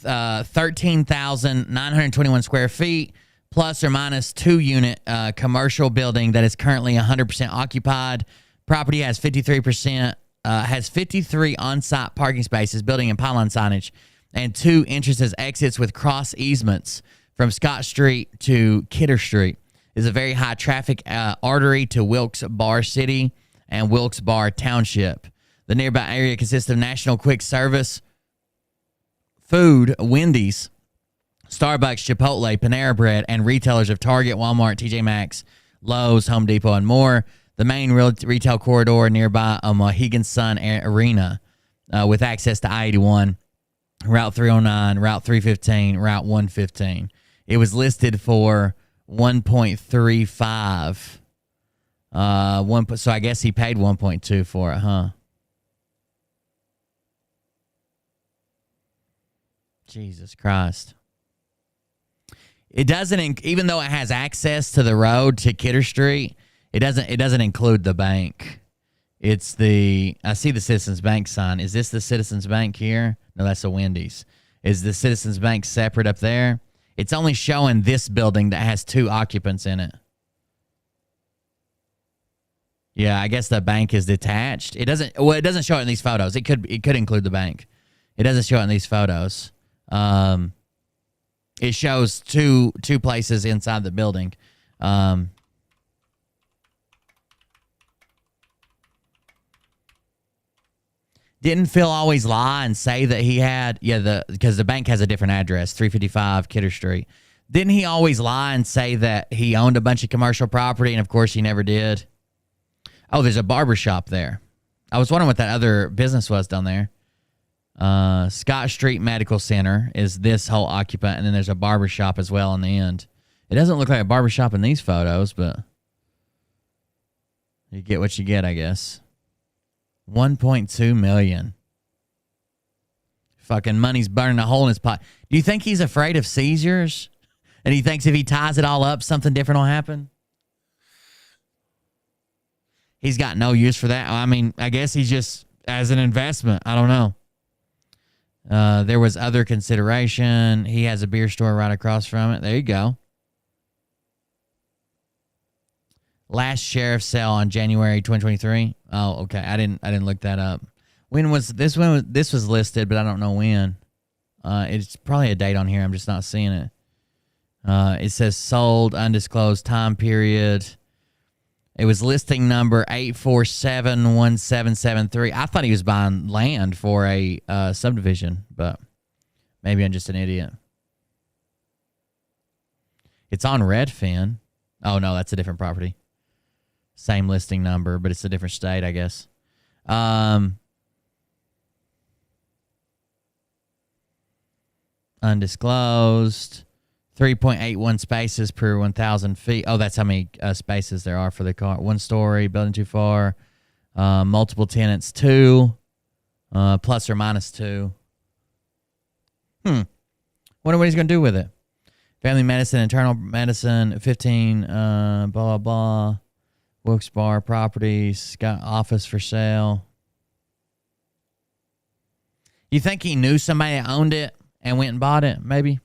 13,921 square feet, plus or minus 2-unit commercial building that is currently 100% occupied. Property has 53% has 53 on-site parking spaces, building and pylon signage, and 2 entrances, exits with cross easements from Scott Street to Kidder Street. Is a very high traffic artery to Wilkes-Barre City and Wilkes-Barre Township. The nearby area consists of National Quick Service, Food, Wendy's, Starbucks, Chipotle, Panera Bread, and retailers of Target, Walmart, TJ Maxx, Lowe's, Home Depot, and more. The main retail corridor nearby a Mohegan Sun Arena with access to I-81, Route 309, Route 315, Route 115. It was listed for 1.35. So I guess he paid 1.2 for it, huh? Jesus Christ. It doesn't, even though it has access to the road to Kidder Street, it doesn't include the bank. It's I see the Citizens Bank sign. Is this the Citizens Bank here? No, that's a Wendy's. Is the Citizens Bank separate up there? It's only showing this building that has 2 occupants in it. Yeah, I guess the bank is detached. It doesn't show it in these photos. It could include the bank. It doesn't show it in these photos. It shows two places inside the building. Didn't Phil always lie and say that he had, because the bank has a different address, 355 Kidder Street. Didn't he always lie and say that he owned a bunch of commercial property, and of course he never did? Oh, there's a barber shop there. I was wondering what that other business was down there. Scott Street Medical Center is this whole occupant, and then there's a barber shop as well on the end. It doesn't look like a barber shop in these photos, but you get what you get, I guess. 1.2 million. Fucking money's burning a hole in his pot. Do you think he's afraid of seizures? And he thinks if he ties it all up, something different will happen? He's got no use for that. I mean, I guess he's just as an investment. I don't know. There was other consideration. He has a beer store right across from it. There you go. Last sheriff's sale on January 2023. Oh, okay. I didn't look that up. When was this one? This was listed, but I don't know when. It's probably a date on here. I'm just not seeing it. It says sold, undisclosed time period. It was listing number 8471773. I thought he was buying land for a subdivision, but maybe I'm just an idiot. It's on Redfin. Oh, no, that's a different property. Same listing number, but it's a different state, I guess. Undisclosed. 3.81 spaces per 1,000 feet. Oh, that's how many spaces there are for the car. 1 story, building too far. Multiple tenants, 2. Plus or minus 2. Wonder what he's going to do with it. Family medicine, internal medicine, 15, blah, blah, blah. Wilkes-Barre properties, got office for sale. You think he knew somebody that owned it and went and bought it, maybe?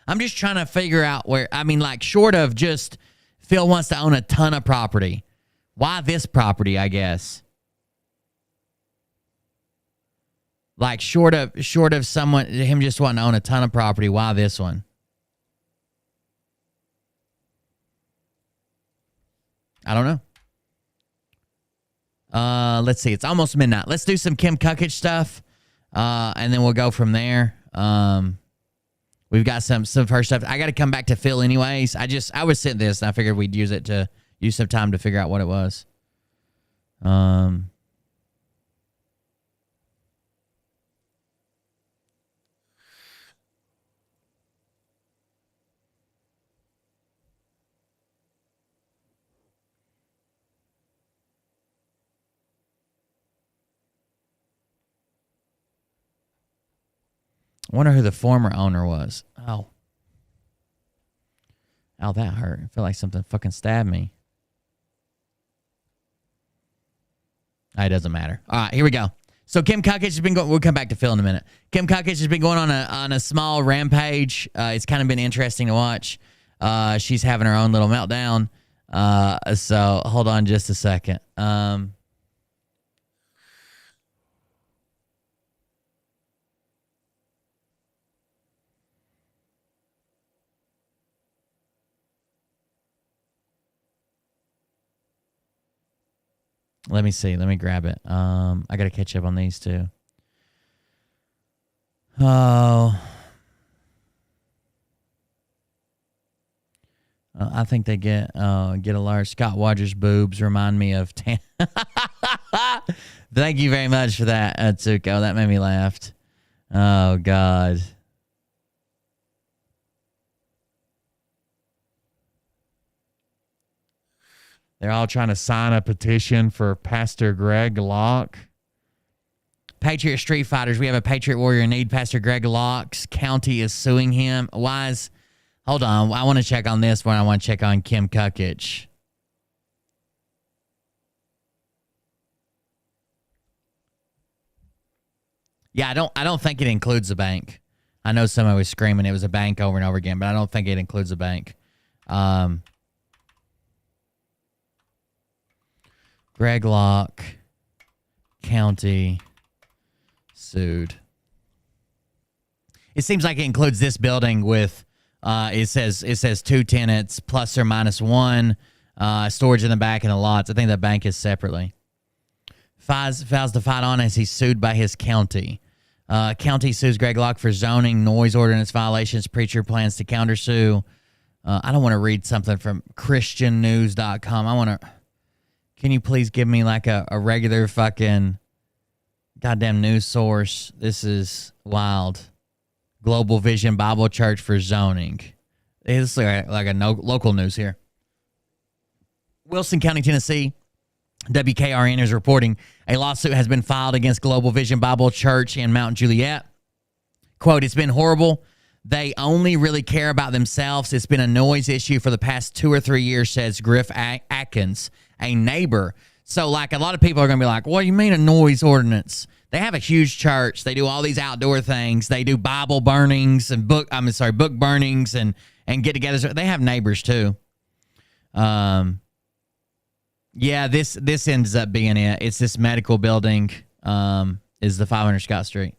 I'm just trying to figure out where, I mean, like, short of just Phil wants to own a ton of property. Why this property, I guess? Like, short of him just wanting to own a ton of property, why this one? I don't know. Let's see. It's almost midnight. Let's do some Kim Kukich stuff, and then we'll go from there. We've got some first stuff. I got to come back to Phil anyways. I was sent this, and I figured we'd use some time to figure out what it was. I wonder who the former owner was. Oh, that hurt. I feel like something fucking stabbed me. It doesn't matter. All right, here we go. So Kim Kukich has been going. We'll come back to Phil in a minute. Kim Kukich has been going on a small rampage. It's kind of been interesting to watch. She's having her own little meltdown. So hold on just a second. Let me see. Let me grab it. I got to catch up on these two. Oh. I think they get a large. Scott Rogers' boobs remind me of... Thank you very much for that, Tsuko. That made me laugh. Oh, God. They're all trying to sign a petition for Pastor Greg Locke. Patriot Street Fighters. We have a Patriot warrior in need. Pastor Greg Locke's county is suing him. Why is... Hold on. I want to check on this one. I want to check on Kim Kukich. Yeah, I don't think it includes the bank. I know somebody was screaming it was a bank over and over again, but I don't think it includes the bank. Greg Locke County sued. It seems like it includes this building with it says 2 tenants plus or minus 1 storage in the back and the lots. I think the bank is separately. Files to fight on as he's sued by his county. County sues Greg Locke for zoning, noise ordinance violations. Preacher plans to countersue. I don't want to read something from christiannews.com. Can you please give me like a regular fucking goddamn news source? This is wild. Global Vision Bible Church for zoning. It's like a local news here. Wilson County, Tennessee. WKRN is reporting a lawsuit has been filed against Global Vision Bible Church in Mount Juliet. Quote, it's been horrible. They only really care about themselves. It's been a noise issue for the past 2 or 3 years, says Griff Atkins, a neighbor. So, like, a lot of people are going to be like, what do you mean a noise ordinance? They have a huge church. They do all these outdoor things. They do Bible burnings and book burnings and get-togethers. They have neighbors, too. Yeah, this ends up being it. It's this medical building, is the 500 Scott Street.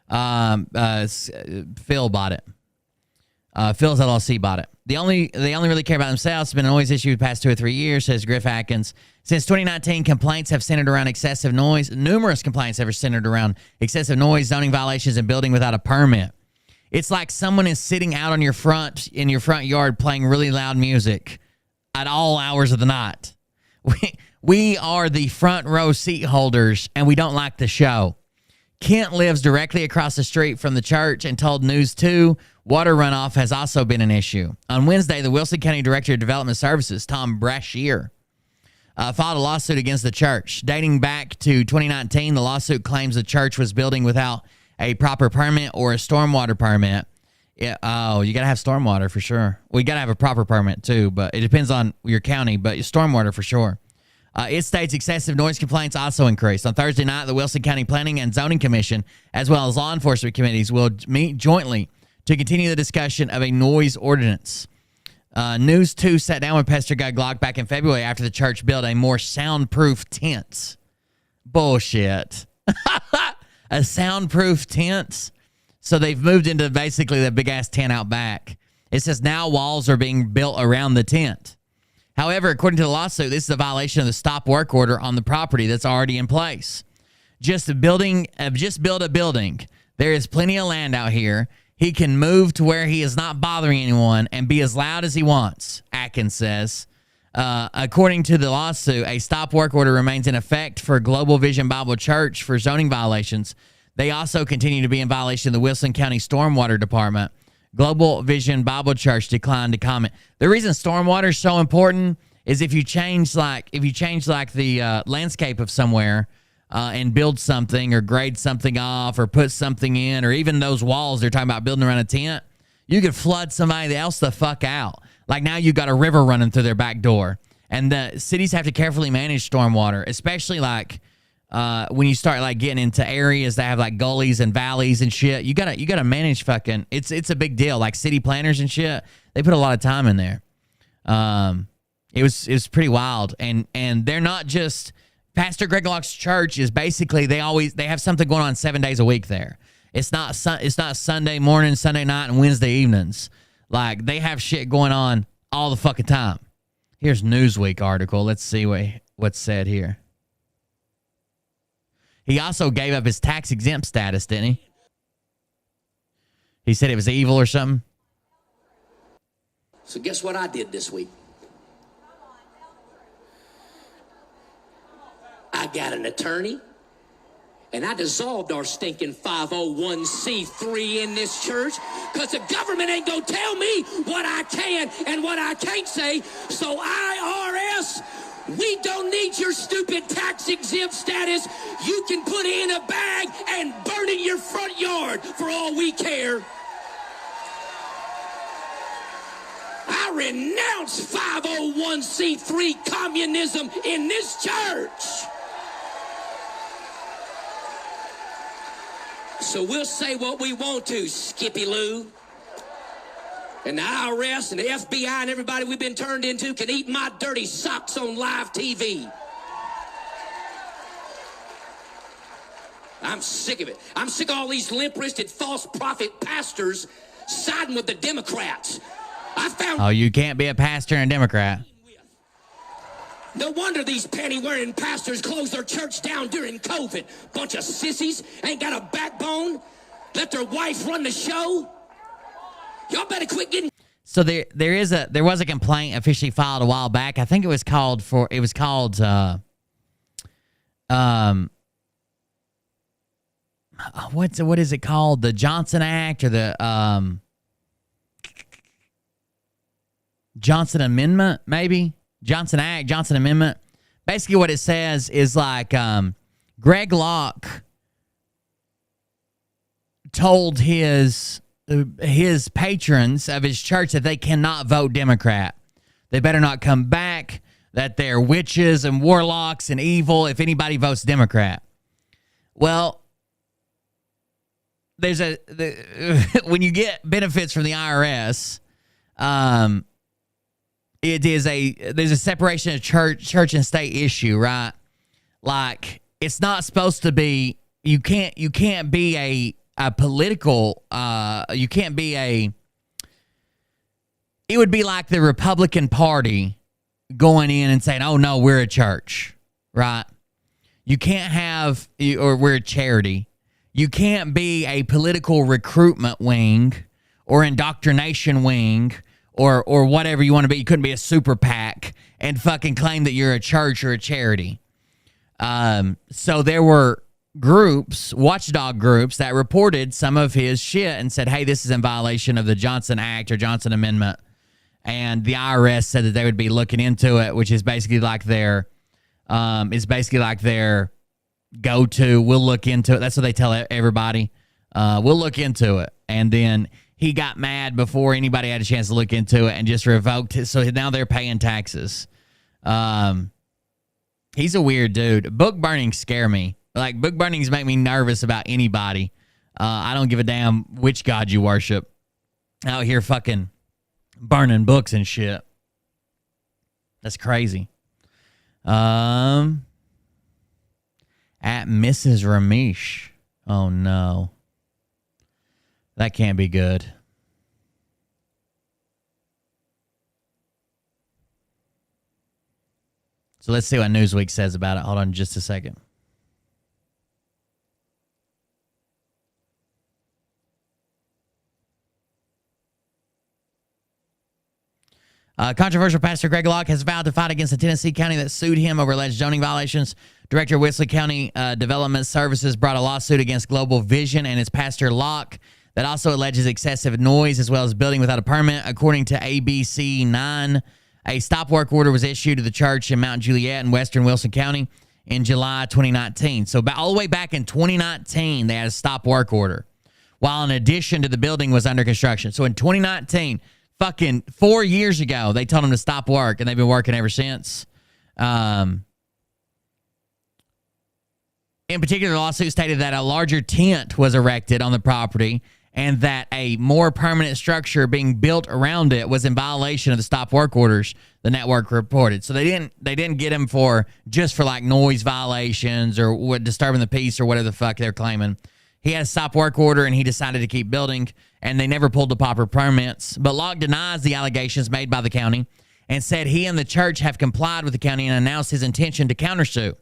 Phil bought it. Phil's LLC bought it. They only really care about themselves. It's been a noise issue the past 2 or 3 years, says Griff Atkins. Since 2019, complaints have centered around excessive noise. Numerous complaints have centered around excessive noise, zoning violations, and building without a permit. It's like someone is sitting out in your front yard playing really loud music at all hours of the night. We are the front row seat holders, and we don't like the show. Kent lives directly across the street from the church and told News 2 water runoff has also been an issue. On Wednesday, the Wilson County Director of Development Services, Tom Brashear, filed a lawsuit against the church. Dating back to 2019, the lawsuit claims the church was building without a proper permit or a stormwater permit. You got to have stormwater for sure. We got to have a proper permit too, but it depends on your county, but stormwater for sure. It states excessive noise complaints also increased. On Thursday night, the Wilson County Planning and Zoning Commission, as well as law enforcement committees, will meet jointly to continue the discussion of a noise ordinance. News 2 sat down with Pastor Greg Locke back in February after the church built a more soundproof tent. Bullshit. A soundproof tent? So they've moved into basically the big-ass tent out back. It says now walls are being built around the tent. However, according to the lawsuit, this is a violation of the stop work order on the property that's already in place. Just build a building. There is plenty of land out here. He can move to where he is not bothering anyone and be as loud as he wants, Atkins says. According to the lawsuit, a stop work order remains in effect for Global Vision Bible Church for zoning violations. They also continue to be in violation of the Wilson County Stormwater Department. Global Vision Bible Church declined to comment. The reason stormwater is so important is if you change the landscape of somewhere and build something or grade something off or put something in, or even those walls they're talking about building around a tent, you could flood somebody else the fuck out. Like now you've got a river running through their back door. And the cities have to carefully manage stormwater, especially like when you start like getting into areas that have like gullies and valleys and shit. You gotta manage fucking. It's a big deal. Like city planners and shit, they put a lot of time in there. It was pretty wild, and they're not just Pastor Greg Locke's church is basically they have something going on 7 days a week there. It's not Sunday morning, Sunday night, and Wednesday evenings. Like they have shit going on all the fucking time. Here's Newsweek article. Let's see what's said here. He also gave up his tax-exempt status, didn't he? He said it was evil or something. So guess what I did this week? I got an attorney, and I dissolved our stinking 501c3 in this church, because the government ain't gonna tell me what I can and what I can't say. So IRS, we don't need your stupid tax-exempt status. You can put it in a bag and burn it in your front yard for all we care. I renounce 501c3 communism in this church. So we'll say what we want to, Skippy Lou. And the IRS and the FBI and everybody we've been turned into can eat my dirty socks on live TV. I'm sick of it. I'm sick of all these limp-wristed false prophet pastors siding with the Democrats. Oh, you can't be a pastor and a Democrat. No wonder these panty-wearing pastors closed their church down during COVID. Bunch of sissies, ain't got a backbone, let their wife run the show. Y'all better quit getting... So there was a complaint officially filed a while back. I think it was called what is it called? The Johnson Act or the Johnson Amendment, maybe? Johnson Act, Johnson Amendment. Basically what it says is like Greg Locke told his patrons of his church that they cannot vote Democrat. They better not come back, that they're witches and warlocks and evil if anybody votes Democrat. Well, when you get benefits from the IRS, there's a separation of church and state issue, right? Like, it's not supposed to be, you can't be a political, it would be like the Republican Party going in and saying, oh no, we're a church, right? You can't have, or we're a charity. You can't be a political recruitment wing or indoctrination wing or whatever you want to be. You couldn't be a super PAC and fucking claim that you're a church or a charity. So there were groups, watchdog groups, that reported some of his shit and said, hey, this is in violation of the Johnson Act or Johnson Amendment. And the IRS said that they would be looking into it, which is basically like their go-to. We'll look into it. That's what they tell everybody. We'll look into it. And then he got mad before anybody had a chance to look into it and just revoked it. So now they're paying taxes. He's a weird dude. Book burnings scare me. Like, book burnings make me nervous about anybody. I don't give a damn which god you worship. Out here fucking burning books and shit. That's crazy. At Mrs. Ramesh. Oh, no. That can't be good. So let's see what Newsweek says about it. Hold on just a second. Controversial pastor Greg Locke has vowed to fight against the Tennessee county that sued him over alleged zoning violations. Director of Wesley County Development Services brought a lawsuit against Global Vision and its pastor Locke that also alleges excessive noise as well as building without a permit. According to ABC 9, a stop work order was issued to the church in Mount Juliet in western Wilson County in July 2019. So all the way back in 2019, they had a stop work order while an addition to the building was under construction. So in 2019, fucking 4 years ago, they told them to stop work, and they've been working ever since. In particular, the lawsuit stated that a larger tent was erected on the property and that a more permanent structure being built around it was in violation of the stop work orders, the network reported. So they didn't get him for like noise violations or what, disturbing the peace or whatever the fuck they're claiming. He had a stop work order and he decided to keep building, and they never pulled the proper permits. But Locke denies the allegations made by the county and said he and the church have complied with the county and announced his intention to countersue.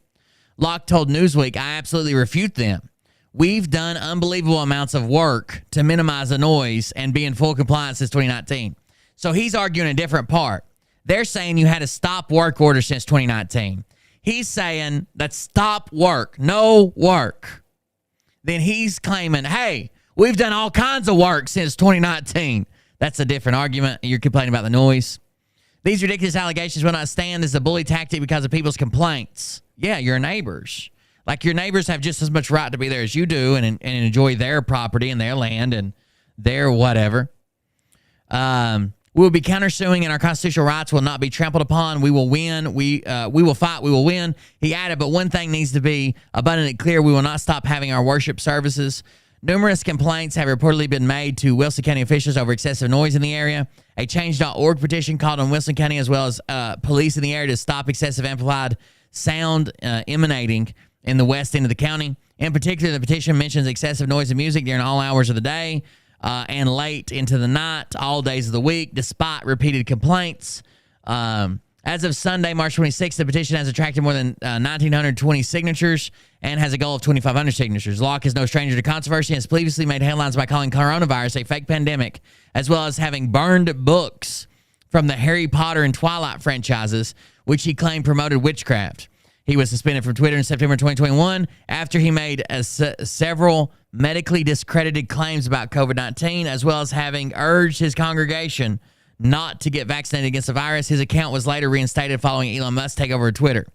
Locke told Newsweek, I absolutely refute them. We've done unbelievable amounts of work to minimize the noise and be in full compliance since 2019. So he's arguing a different part. They're saying you had a stop work order since 2019. He's saying that stop work, no work. Then he's claiming, hey, we've done all kinds of work since 2019. That's a different argument. You're complaining about the noise. These ridiculous allegations will not stand as a bully tactic because of people's complaints. Yeah, your neighbors. Like, your neighbors have just as much right to be there as you do and enjoy their property and their land and their whatever. We will be countersuing, and our constitutional rights will not be trampled upon. We will win. We will fight. We will win. He added, but one thing needs to be abundantly clear. We will not stop having our worship services. Numerous complaints have reportedly been made to Wilson County officials over excessive noise in the area. A Change.org petition called on Wilson County as well as police in the area to stop excessive amplified sound emanating in the west end of the county. In particular, the petition mentions excessive noise and music during all hours of the day and late into the night, all days of the week, despite repeated complaints. As of Sunday, March 26th, the petition has attracted more than 1,920 signatures and has a goal of 2,500 signatures. Locke is no stranger to controversy and has previously made headlines by calling coronavirus a fake pandemic, as well as having burned books from the Harry Potter and Twilight franchises, which he claimed promoted witchcraft. He was suspended from Twitter in September 2021 after he made several medically discredited claims about COVID-19, as well as having urged his congregation not to get vaccinated against the virus. His account was later reinstated following Elon Musk's takeover of Twitter.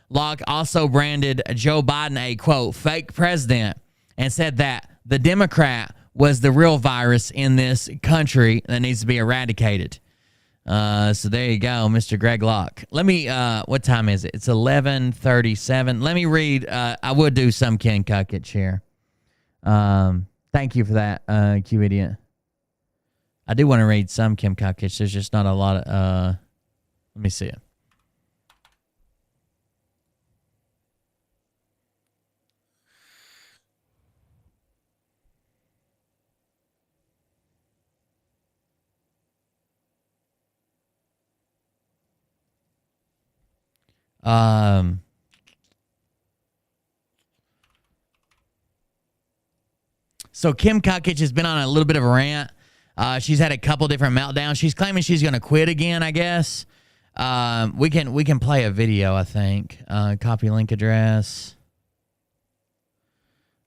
Locke also branded Joe Biden a, quote, fake president and said that the Democrat was the real virus in this country that needs to be eradicated. So there you go, Mr. Greg Locke. Let me, what time is it? It's 11:37. Let me read, I would do some Ken Kukich here. Thank you for that, Q Idiot. I do want to read some Kim Kukich. There's just not a lot of, let me see it. So Kim Kukich has been on a little bit of a rant. She's had a couple different meltdowns. She's claiming she's going to quit again, I guess. We can play a video, I think. Copy link address.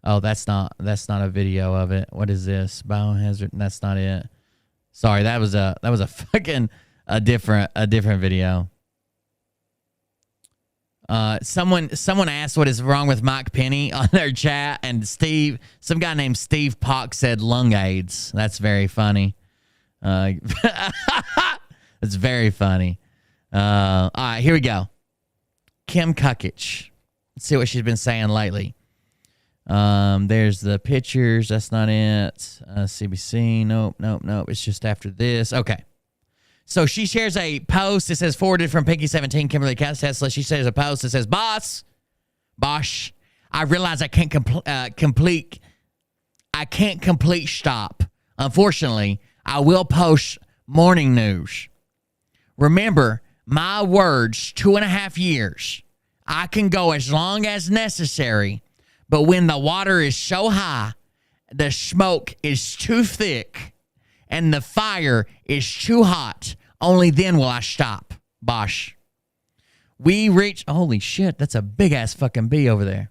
Oh, that's not a video of it. What is this? Biohazard. That's not it. Sorry, that was a fucking a different video. Someone asked what is wrong with Mike Penny on their chat, and some guy named Steve Pock said lung AIDS. That's very funny. It's very funny. All right, here we go. Kim Kukich. Let's see what she's been saying lately. There's the pictures. That's not it. CBC. Nope. It's just after this. Okay. So she shares a post. It says forwarded from Pinky17, Kimberly Tesla. She shares a post that says, Bosh, I realize I can't complete stop. Unfortunately, I will post morning news. Remember, my words, 2.5 years. I can go as long as necessary, but when the water is so high, the smoke is too thick, and the fire is too hot, only then will I stop. Bosh. We reached, holy shit, that's a big ass fucking bee over there.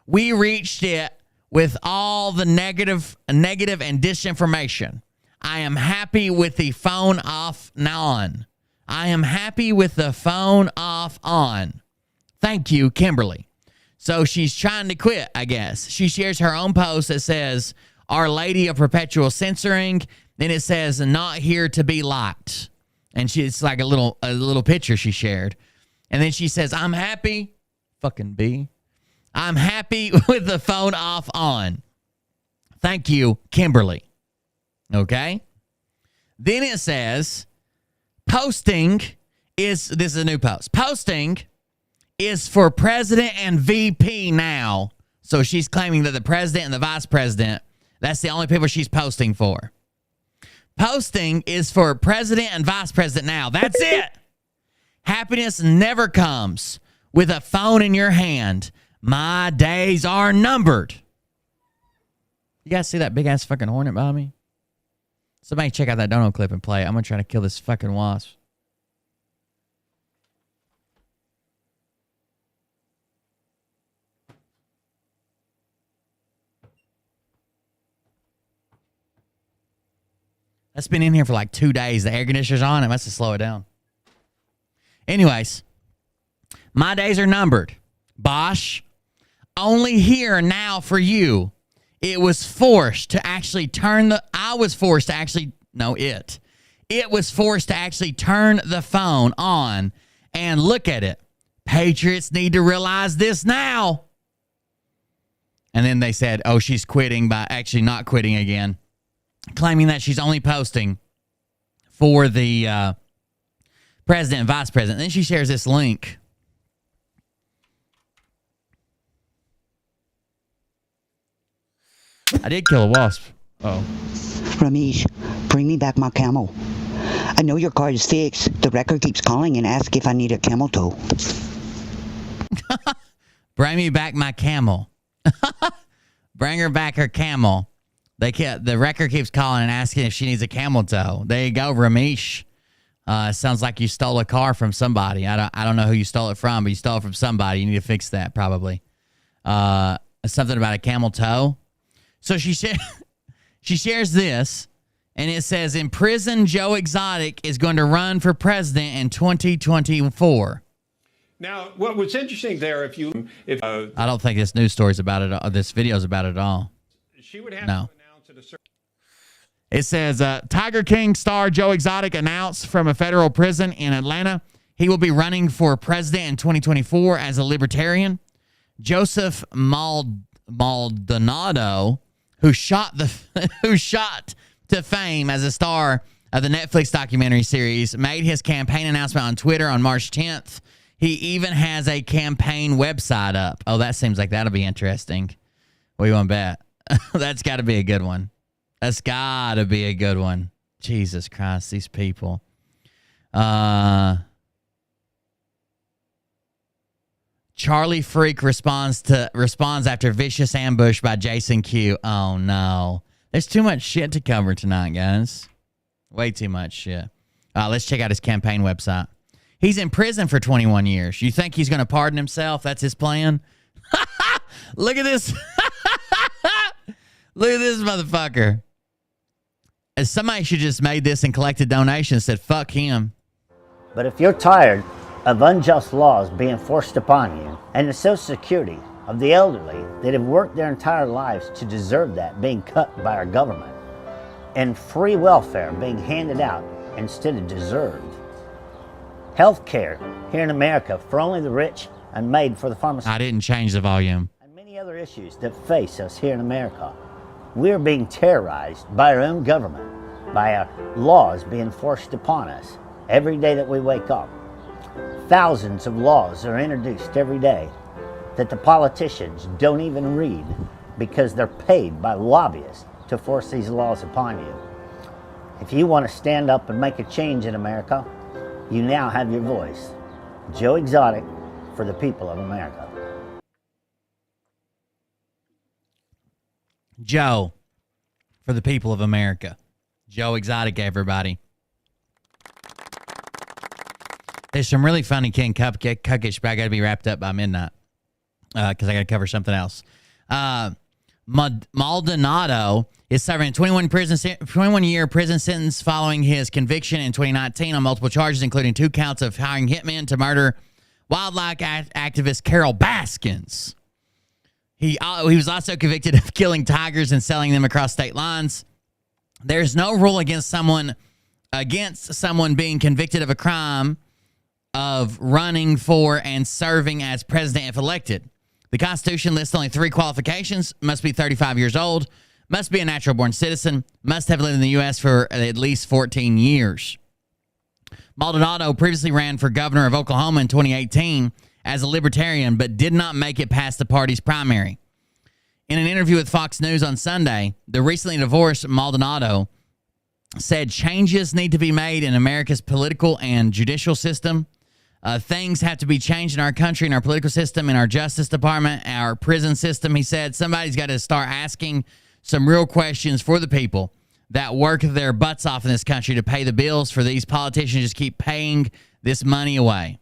We reached it with all the negative and disinformation. I am happy with the phone off now on. I am happy with the phone off on. Thank you, Kimberly. So she's trying to quit, I guess. She shares her own post that says, Our Lady of Perpetual Censoring. Then it says, not here to be liked. And it's like a little picture she shared. And then she says, I'm happy. Fucking B. I'm happy with the phone off on. Thank you, Kimberly. Okay. Then it says, this is a new post. Posting is for president and VP now. So she's claiming that the president and the vice president, that's the only people she's posting for. Posting is for president and vice president now. That's it. Happiness never comes with a phone in your hand. My days are numbered. You guys see that big ass fucking hornet behind me? Somebody check out that dono clip and play it. I'm gonna try to kill this fucking wasp. That's been in here for like 2 days. The air conditioner's on. It must have slowed it down. Anyways, my days are numbered. Bosh, only here now for you. It was forced to actually turn the... It was forced to actually turn the phone on and look at it. Patriots need to realize this now. And then they said, oh, she's quitting by actually not quitting again, claiming that she's only posting for the president and vice president. Then she shares this link. I did kill a wasp. Oh. Ramesh, bring me back my camel. I know your car is fixed. The wrecker keeps calling and asks if I need a camel toe. Bring me back my camel. Bring her back her camel. The wrecker keeps calling and asking if she needs a camel toe. There you go, Ramesh. Sounds like you stole a car from somebody. I don't know who you stole it from, but you stole it from somebody. You need to fix that, probably. Something about a camel toe. So she shares this, and it says, in prison, Joe Exotic is going to run for president in 2024. Now, what was interesting there, I don't think this news story's about it. This video's about it at all. She would have no. to announce at a certain... It says, Tiger King star Joe Exotic announced from a federal prison in Atlanta he will be running for president in 2024 as a libertarian. Joseph Maldonado, who shot to fame as a star of the Netflix documentary series, made his campaign announcement on Twitter on March 10th. He even has a campaign website up. Oh, that seems like that'll be interesting. What do you want to bet? That's got to be a good one. That's got to be a good one. Jesus Christ, these people. Charlie Freak responds after vicious ambush by Jason Q. Oh, no. There's too much shit to cover tonight, guys. Way too much shit. Let's check out his campaign website. He's in prison for 21 years. You think he's going to pardon himself? That's his plan? Look at this. Look at this motherfucker. Somebody should just made this and collected donations and said, fuck him. But if you're tired of unjust laws being forced upon you and the Social Security of the elderly that have worked their entire lives to deserve that being cut by our government and free welfare being handed out instead of deserved, health care here in America for only the rich and made for the pharmaceutical. I didn't change the volume. And many other issues that face us here in America. We're being terrorized by our own government, by our laws being forced upon us every day that we wake up. Thousands of laws are introduced every day that the politicians don't even read because they're paid by lobbyists to force these laws upon you. If you want to stand up and make a change in America, you now have your voice. Joe Exotic for the people of America. Joe for the people of America. Joe Exotic, everybody. There's some really funny King Kukich, but I got to be wrapped up by midnight because I got to cover something else. Maldonado is serving a 21-year prison sentence following his conviction in 2019 on multiple charges, including 2 counts of hiring hitmen to murder wildlife activist Carol Baskins. He was also convicted of killing tigers and selling them across state lines. There's no rule against someone being convicted of a crime of running for and serving as president if elected. The Constitution lists only 3 qualifications: must be 35 years old, must be a natural-born citizen, must have lived in the U.S. for at least 14 years. Maldonado previously ran for governor of Oklahoma in 2018 as a libertarian, but did not make it past the party's primary. In an interview with Fox News on Sunday, the recently divorced Maldonado said changes need to be made in America's political and judicial system. Things have to be changed in our country, in our political system, in our justice department, our prison system, he said. Somebody's got to start asking some real questions for the people that work their butts off in this country to pay the bills for these politicians to just keep paying this money away.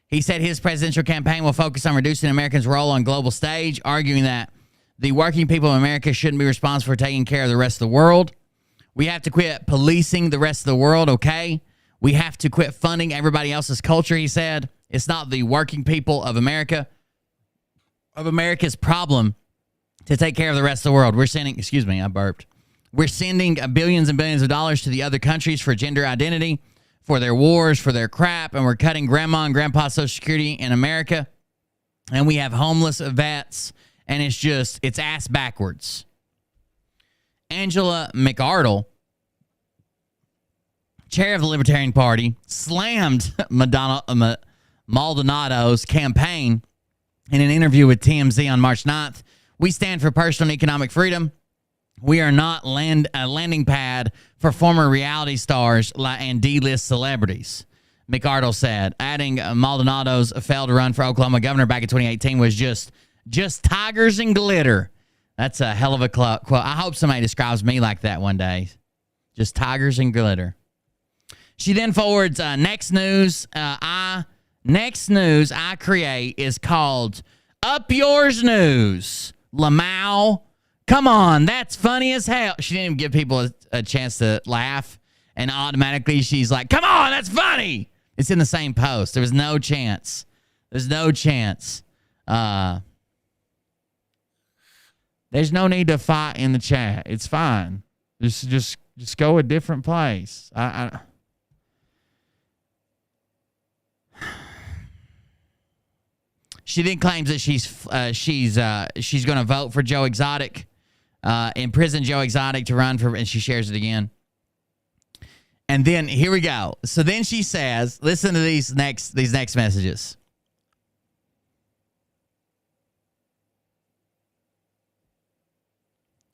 He said his presidential campaign will focus on reducing Americans' role on global stage, arguing that the working people of America shouldn't be responsible for taking care of the rest of the world. We have to quit policing the rest of the world, okay? We have to quit funding everybody else's culture, he said. It's not the working people of America's problem to take care of the rest of the world. We're sending, excuse me, I burped. We're sending billions and billions of dollars to the other countries for gender identity, for their wars, for their crap, and we're cutting grandma and grandpa's Social Security in America. And we have homeless vets, and it's ass backwards. Angela McArdle, chair of the Libertarian Party, slammed Maldonado's campaign in an interview with TMZ on March 9th. We stand for personal and economic freedom. We are not a landing pad for former reality stars and D-list celebrities, McArdle said, adding Maldonado's failed run for Oklahoma governor back in 2018 was just tigers and glitter. That's a hell of a quote. I hope somebody describes me like that one day. Just tigers and glitter. She then forwards next news I create is called Up Yours News. Lamau. Come on, that's funny as hell. She didn't even give people a chance to laugh, and automatically she's like, come on, that's funny. It's in the same post. There was no chance. There's no chance. There's no need to fight in the chat. It's fine. Just go a different place. She then claims that she's going to vote for Joe Exotic, imprison Joe Exotic to run for, and she shares it again. And then here we go. So then she says, listen to these next messages.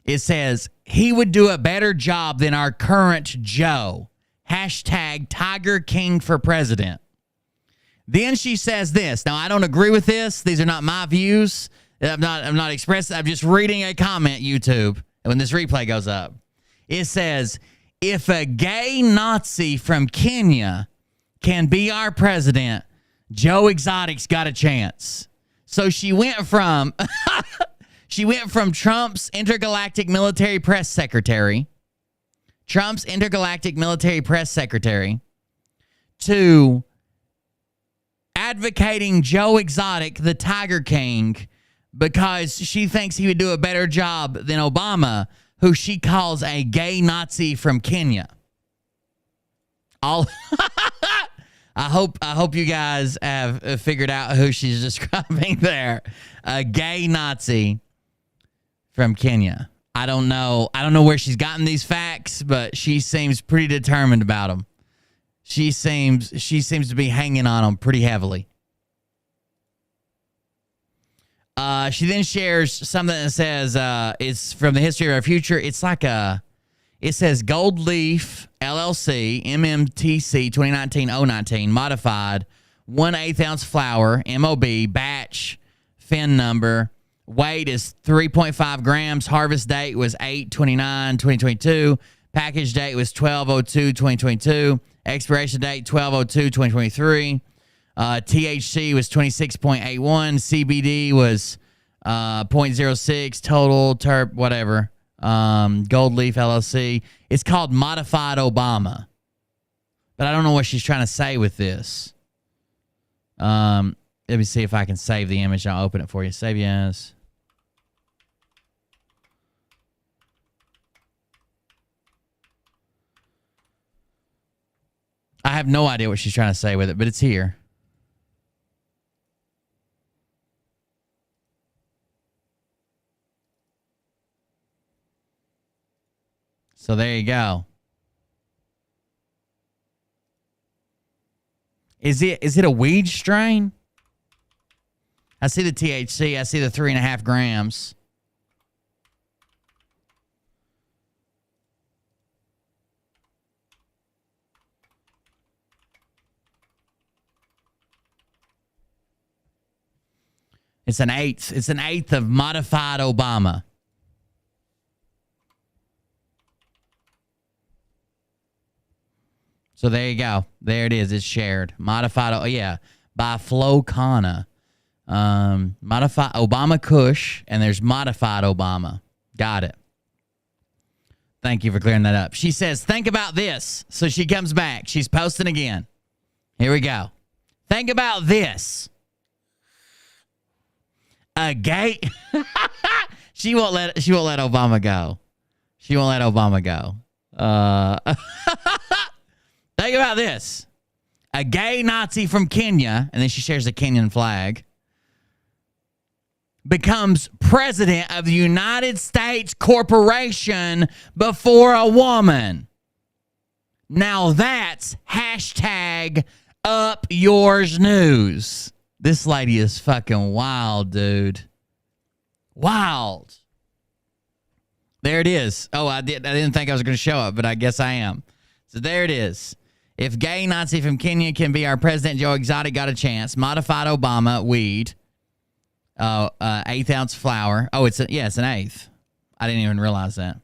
It says, he would do a better job than our current Joe. Hashtag Tiger King for president. Then she says this. Now, I don't agree with this. These are not my views. I'm not expressing. I'm just reading a comment, YouTube, when this replay goes up. It says, if a gay Nazi from Kenya can be our president, Joe Exotic's got a chance. So she went from Trump's intergalactic military press secretary, to advocating Joe Exotic, the Tiger King, because she thinks he would do a better job than Obama, who she calls a gay Nazi from Kenya. I hope you guys have figured out who she's describing there. A gay Nazi from Kenya. I don't know where she's gotten these facts, but she seems pretty determined about them. She seems to be hanging on them pretty heavily. She then shares something that says it's from the history of our future. It's like it says Gold Leaf LLC MMTC 2019-019 modified 1/8 ounce flour MOB batch fin number. Weight is 3.5 grams. Harvest date was 8/29/2022. Package date was 12/02/2022. Expiration date 12/02/2023. THC was 26.81. CBD was 0.06. Total terp whatever. Gold Leaf LLC. It's called Modified Obama. But I don't know what she's trying to say with this. Let me see if I can save the image. I'll open it for you. Save yes. I have no idea what she's trying to say with it, but it's here. So there you go. Is it a weed strain? I see the THC. I see the 3.5 grams. It's an eighth. It's an eighth of modified Obama. So there you go. There it is. It's shared. Modified. Oh, yeah. By Flo Kana. Modified Obama Kush, and there's modified Obama. Got it. Thank you for clearing that up. She says, think about this. So she comes back. She's posting again. Here we go. Think about this. A gay. She won't let Obama go. She won't let Obama go. Think about this. A gay Nazi from Kenya, and then she shares the Kenyan flag, becomes president of the United States Corporation before a woman. Now that's hashtag up yours news. This lady is fucking wild, dude. Wild. There it is. Oh, I didn't think I was going to show it, but I guess I am. So there it is. If gay Nazi from Kenya can be our president, Joe Exotic got a chance. Modified Obama, weed. 1/8 ounce flour. Oh, it's an eighth. I didn't even realize that.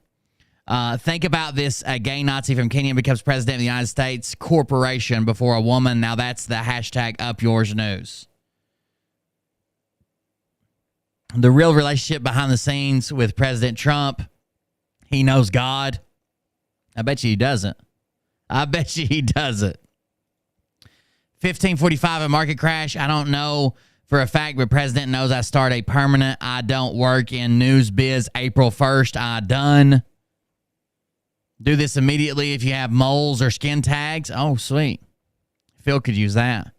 Think about this. A gay Nazi from Kenya becomes president of the United States Corporation before a woman. Now that's the hashtag up yours news. The real relationship behind the scenes with President Trump. He knows God. I bet you he doesn't. 1545, a market crash. I don't know for a fact, but President knows I start a permanent I don't work in news biz April 1st. I done. Do this immediately if you have moles or skin tags. Oh, sweet. Phil could use that.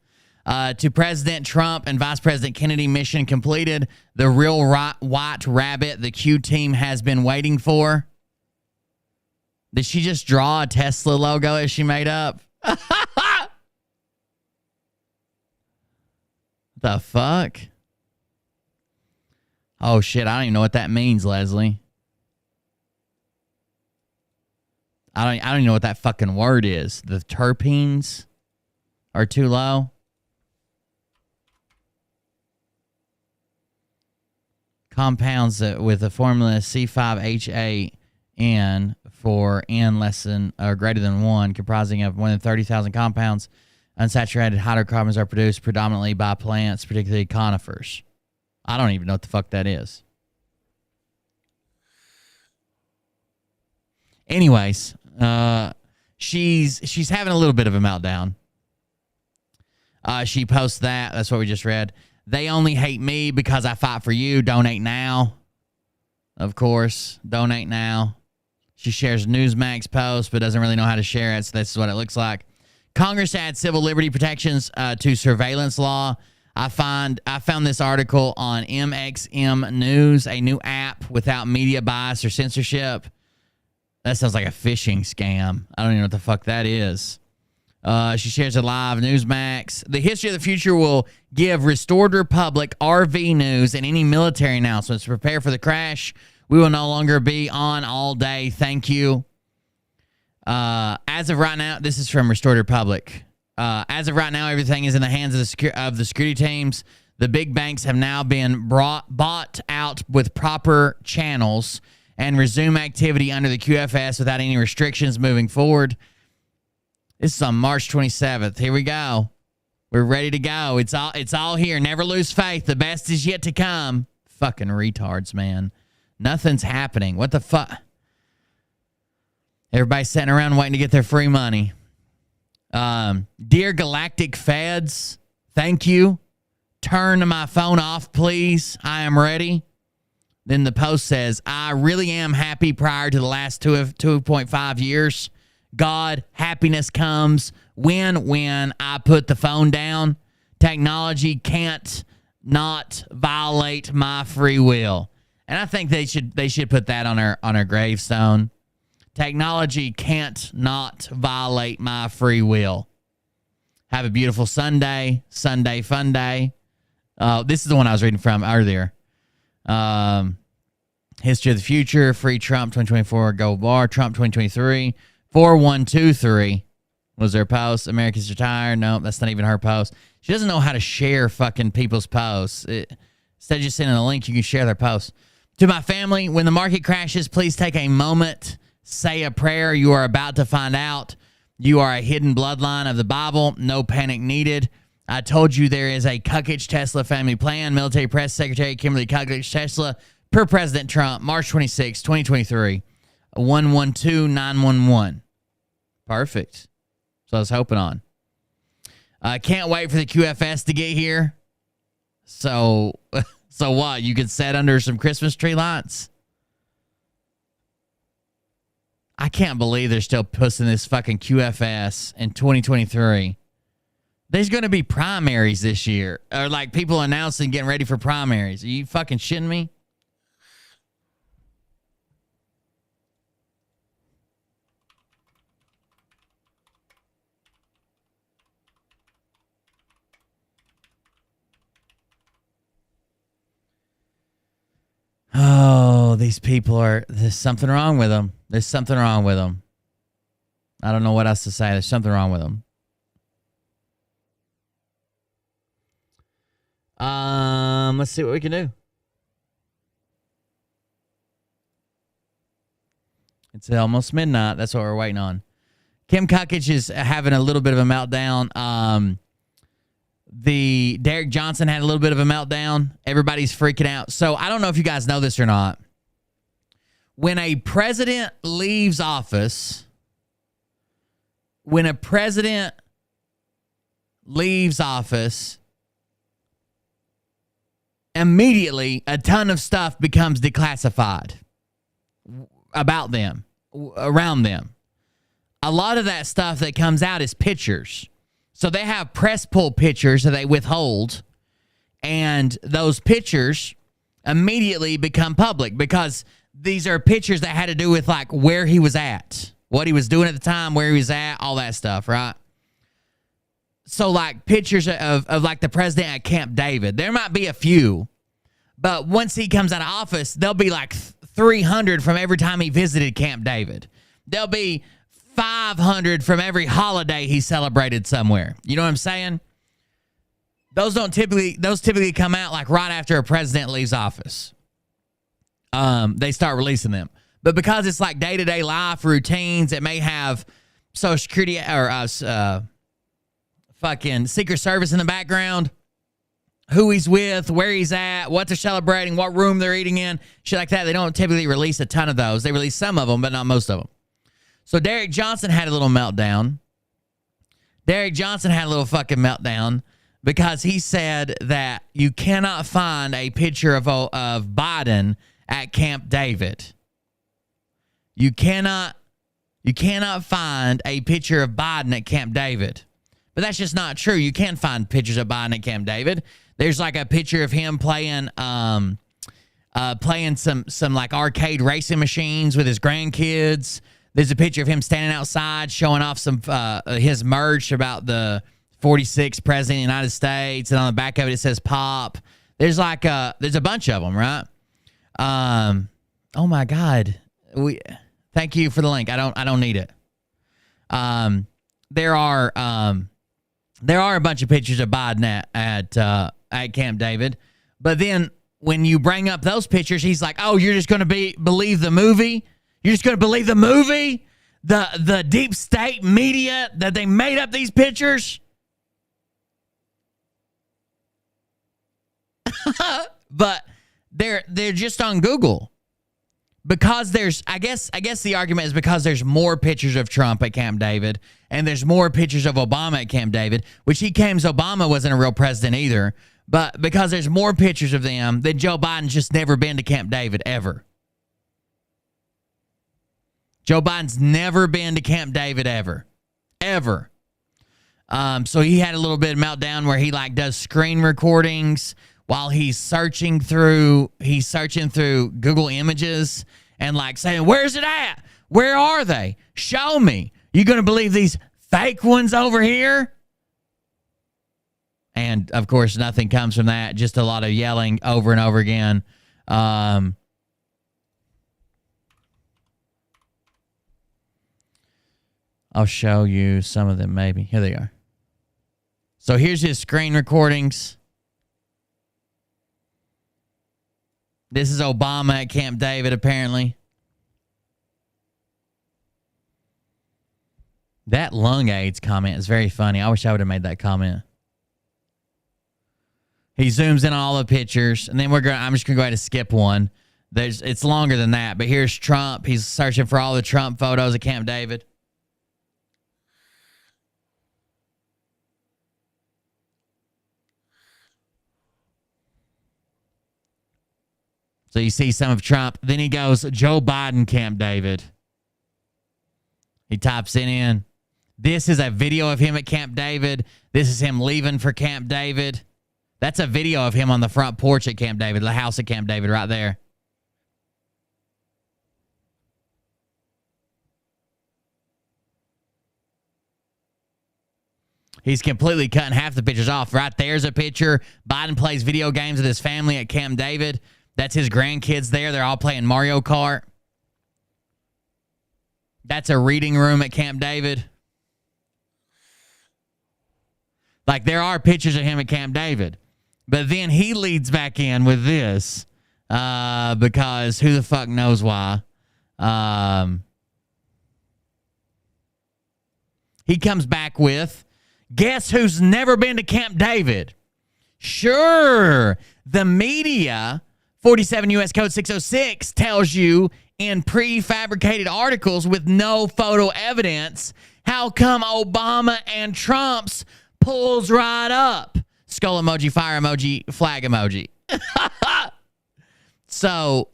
To President Trump and Vice President Kennedy, mission completed. The real white rabbit the Q team has been waiting for. Did she just draw a Tesla logo as she made up? The fuck? Oh, shit. I don't even know what that means, Leslie. I don't even know what that fucking word is. The terpenes are too low. Compounds with the formula C5H8N for N less than or greater than 1, comprising of more than 30,000 compounds. Unsaturated hydrocarbons are produced predominantly by plants, particularly conifers. I don't even know what the fuck that is. Anyways, she's having a little bit of a meltdown. She posts that. That's what we just read. They only hate me because I fight for you. Donate now. Of course, donate now. She shares Newsmax post, but doesn't really know how to share it, so this is what it looks like. Congress adds civil liberty protections to surveillance law. I found this article on MXM News, a new app without media bias or censorship. That sounds like a phishing scam. I don't even know what the fuck that is. She shares it live. Newsmax. The history of the future will give Restored Republic, RV News, and any military announcements. Prepare for the crash. We will no longer be on all day. Thank you. As of right now, this is from Restored Republic. As of right now, everything is in the hands of the security teams. The big banks have now been bought out with proper channels and resume activity under the QFS without any restrictions moving forward. This is on March 27th. Here we go. We're ready to go. It's all here. Never lose faith. The best is yet to come. Fucking retards, man. Nothing's happening. What the fuck? Everybody's sitting around waiting to get their free money. Dear Galactic Feds, thank you. Turn my phone off, please. I am ready. Then the post says, I really am happy prior to the last 2.5 years. God, happiness comes when I put the phone down. Technology can't not violate my free will. And I think they should put that on her gravestone. Technology can't not violate my free will. Have a beautiful Sunday. Sunday fun day. This is the one I was reading from earlier. History of the future. Free Trump 2024. Gold bar. Trump 2023. 4123 was her post. Americans are tired. No, that's not even her post. She doesn't know how to share fucking people's posts. Instead of just sending a link, you can share their post. To my family, when the market crashes, please take a moment, say a prayer. You are about to find out you are a hidden bloodline of the Bible. No panic needed. I told you there is a Kukich Tesla family plan. Military Press Secretary Kimberly Kukich Tesla per President Trump, March 26, 2023, 112911. Perfect. So I was hoping on. Can't wait for the QFS to get here. So what? You could set under some Christmas tree lights? I can't believe they're still pushing this fucking QFS in 2023. There's going to be primaries this year. Or like people announcing getting ready for primaries. Are you fucking shitting me? Oh, these people there's something wrong with them. There's something wrong with them. I don't know what else to say. There's something wrong with them. Let's see what we can do. It's almost midnight. That's what we're waiting on. Kim Kukich is having a little bit of a meltdown. The Derek Johnson had a little bit of a meltdown. Everybody's freaking out. So I don't know if you guys know this or not. When a president leaves office, immediately a ton of stuff becomes declassified about them, around them. A lot of that stuff that comes out is pictures. So they have press pull pictures that they withhold, and those pictures immediately become public because these are pictures that had to do with like where he was at, what he was doing at the time, where he was at, all that stuff, right? So like pictures of like the president at Camp David. There might be a few, but once he comes out of office, there'll be like 300 from every time he visited Camp David. There'll be 500 from every holiday he celebrated somewhere. You know what I'm saying? Those typically come out like right after a president leaves office. They start releasing them. But because it's like day-to-day life routines, it may have Social Security or fucking Secret Service in the background, who he's with, where he's at, what they're celebrating, what room they're eating in, shit like that. They don't typically release a ton of those. They release some of them, but not most of them. So Derek Johnson had a little meltdown. Derek Johnson had a little fucking meltdown because he said that you cannot find a picture of Biden at Camp David. You cannot find a picture of Biden at Camp David. But that's just not true. You can find pictures of Biden at Camp David. There's like a picture of him playing some like arcade racing machines with his grandkids. There's a picture of him standing outside showing off some his merch about the 46th president of the United States, and on the back of it says "Pop." There's like there's a bunch of them, right? Oh my God, thank you for the link. I don't need it. There are a bunch of pictures of Biden at Camp David, but then when you bring up those pictures, he's like, "Oh, you're just going to believe the movie? You're just going to believe the movie? The deep state media that they made up these pictures?" But they're just on Google because I guess the argument is because there's more pictures of Trump at Camp David and there's more pictures of Obama at Camp David, which he claims Obama wasn't a real president either. But because there's more pictures of them, then Joe Biden's just never been to Camp David ever. Joe Biden's never been to Camp David ever. So he had a little bit of meltdown where he like does screen recordings while he's searching through Google Images and like saying, "Where's it at? Where are they? Show me. You gonna believe these fake ones over here?" And of course, nothing comes from that. Just a lot of yelling over and over again. I'll show you some of them maybe. Here they are. So here's his screen recordings. This is Obama at Camp David, apparently. That lung aids comment is very funny. I wish I would have made that comment. He zooms in on all the pictures, and then I'm just gonna go ahead and skip one. It's longer than that, but here's Trump. He's searching for all the Trump photos at Camp David. So you see some of Trump. Then he goes, Joe Biden, Camp David. He types it in. This is a video of him at Camp David. This is him leaving for Camp David. That's a video of him on the front porch at Camp David, the house at Camp David right there. He's completely cutting half the pictures off. Right there's a picture. Biden plays video games with his family at Camp David. That's his grandkids there. They're all playing Mario Kart. That's a reading room at Camp David. Like, there are pictures of him at Camp David. But then he leads back in with this because who the fuck knows why. He comes back with, guess who's never been to Camp David? Sure, the media, 47 U.S. Code 606, tells you in prefabricated articles with no photo evidence. How come Obama and Trump's pulls right up? Skull emoji, fire emoji, flag emoji. So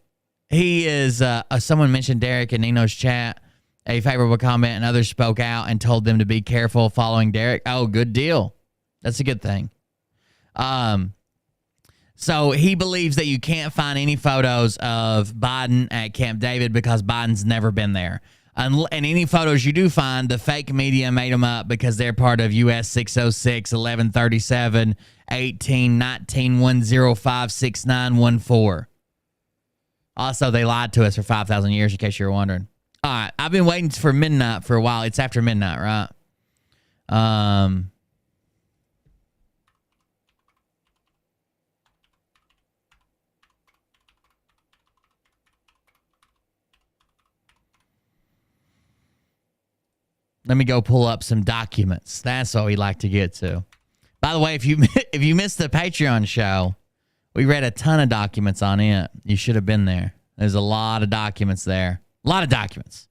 he is, someone mentioned Derek in Nino's chat, a favorable comment, and others spoke out and told them to be careful following Derek. Oh, good deal. That's a good thing. So he believes that you can't find any photos of Biden at Camp David because Biden's never been there. And any photos you do find, the fake media made them up because they're part of US 606, 1137, 18, 19, 105, 6914. Also, they lied to us for 5,000 years, in case you were wondering. All right, I've been waiting for midnight for a while. It's after midnight, right? Let me go pull up some documents. That's what we like to get to. By the way, if you missed the Patreon show, we read a ton of documents on it. You should have been there. There's a lot of documents there. A lot of documents.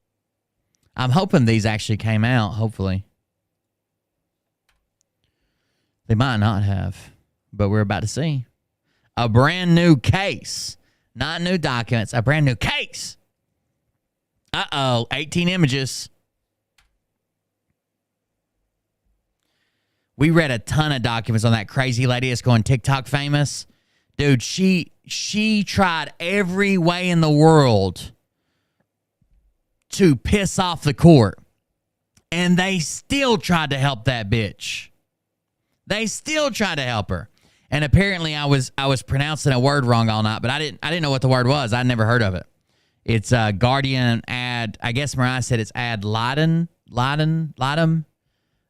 I'm hoping these actually came out, hopefully. They might not have, but we're about to see. A brand new case. Not new documents, a brand new case. Uh-oh, 18 images. We read a ton of documents on that crazy lady that's going TikTok famous. Dude, she tried every way in the world to piss off the court. And they still tried to help that bitch. They still tried to help her. And apparently I was pronouncing a word wrong all night, but I didn't know what the word was. I'd never heard of it. It's Guardian ad. I guess Mariah said it's ad litem. I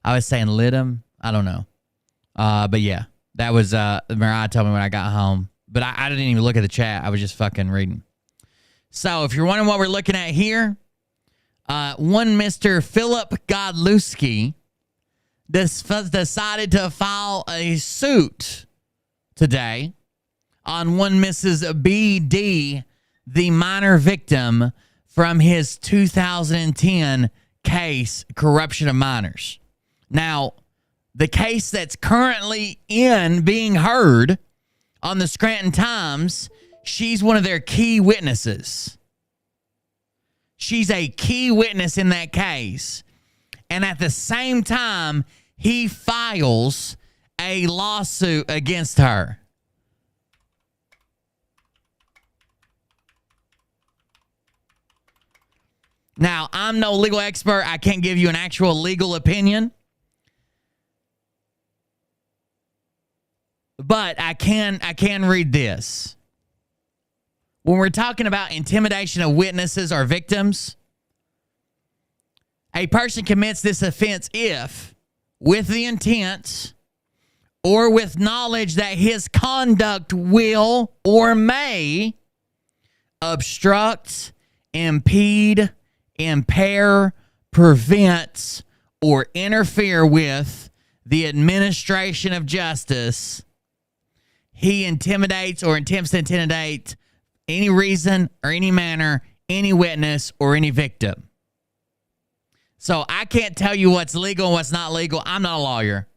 was saying litem. I don't know. But yeah, that was Mariah told me when I got home. But I didn't even look at the chat. I was just fucking reading. So if you're wondering what we're looking at here, one Mr. Philip GODLEWSKI decided to file a suit today on one Mrs. B.D., the minor victim from his 2010 case, corruption of minors. Now, the case that's currently being heard on the Scranton Times, she's one of their key witnesses. She's a key witness in that case. And at the same time, he files a lawsuit against her. Now, I'm no legal expert. I can't give you an actual legal opinion. But I can read this. When we're talking about intimidation of witnesses or victims, a person commits this offense if, with the intent or with knowledge that his conduct will or may obstruct, impede, impair, prevents, or interfere with the administration of justice. He intimidates or attempts to intimidate any reason or any manner, any witness or any victim. So I can't tell you what's legal and what's not legal. I'm not a lawyer,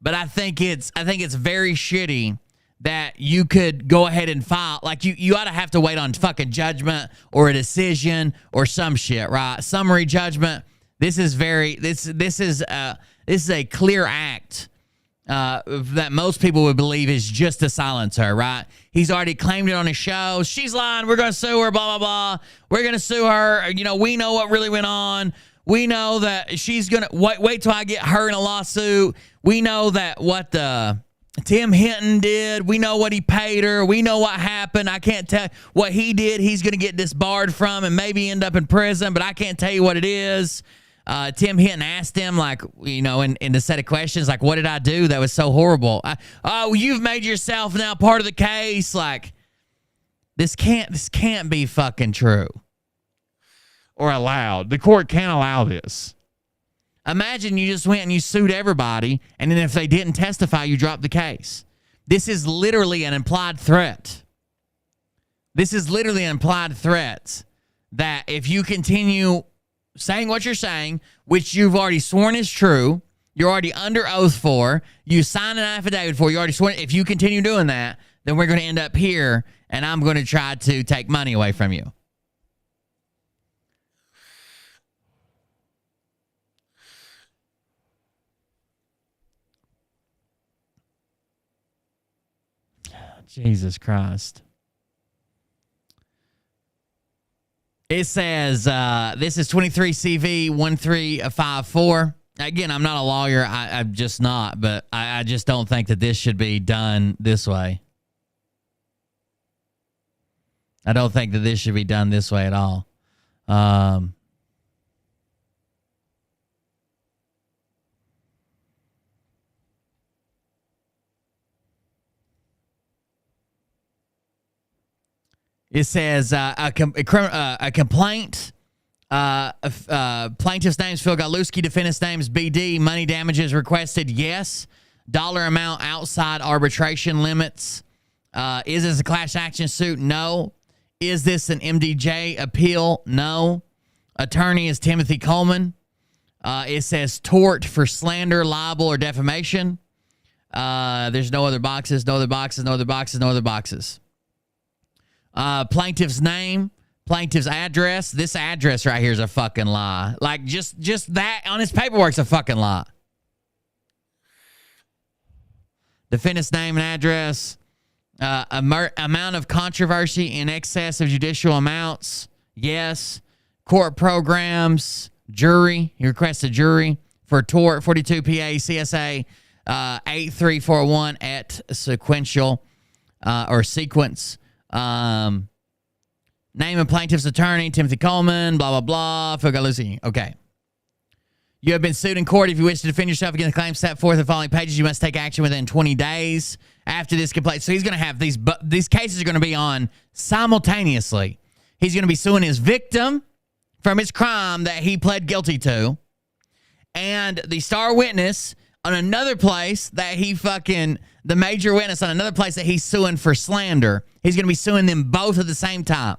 but I think it's very shitty that you could go ahead and file. Like you ought to have to wait on fucking judgment or a decision or some shit, right? Summary judgment. This is a clear act that most people would believe is just to silence her, right? He's already claimed it on his show. She's lying. We're going to sue her, blah, blah, blah. We're going to sue her. You know, we know what really went on. We know that she's going to wait till I get her in a lawsuit. We know that what Tim Hinton did. We know what he paid her. We know what happened. I can't tell what he did. He's going to get disbarred from and maybe end up in prison, but I can't tell you what it is. Tim Hinton asked him, like, you know, in the set of questions, like, what did I do that was so horrible? You've made yourself now part of the case. Like, this can't be fucking true. Or allowed. The court can't allow this. Imagine you just went and you sued everybody, and then if they didn't testify, you dropped the case. This is literally an implied threat. This is literally an implied threat that if you continue saying what you're saying, which you've already sworn is true, you're already under oath for, you signed an affidavit for, you already sworn, if you continue doing that, then we're going to end up here, and I'm going to try to take money away from you. Jesus Christ. It says, this is 23CV1354. Again, I'm not a lawyer. I'm just not, but I just don't think that this should be done this way. I don't think that this should be done this way at all. It says a complaint. Plaintiff's name's Phil GODLEWSKI. Defendant's name's BD. Money damages requested, yes. Dollar amount outside arbitration limits. Is this a class action suit? No. Is this an MDJ appeal? No. Attorney is Timothy Coleman. It says tort for slander, libel, or defamation. There's no other boxes, no other boxes, no other boxes, no other boxes. Plaintiff's name, plaintiff's address. This address right here is a fucking lie. Like, just that on his paperwork's a fucking lie. Defendant's name and address. Amount of controversy in excess of judicial amounts. Yes. Court programs. Jury. He requests a jury for tort. 42 PA CSA 8341 at sequential or sequence. Name of plaintiff's attorney, Timothy Coleman, blah, blah, blah. Phil GODLEWSKI. Okay. You have been sued in court. If you wish to defend yourself against the claims set forth in the following pages, you must take action within 20 days after this complaint. So he's going to have these cases are going to be on simultaneously. He's going to be suing his victim from his crime that he pled guilty to, and the star witness on another place that the major witness on another place that he's suing for slander. He's going to be suing them both at the same time.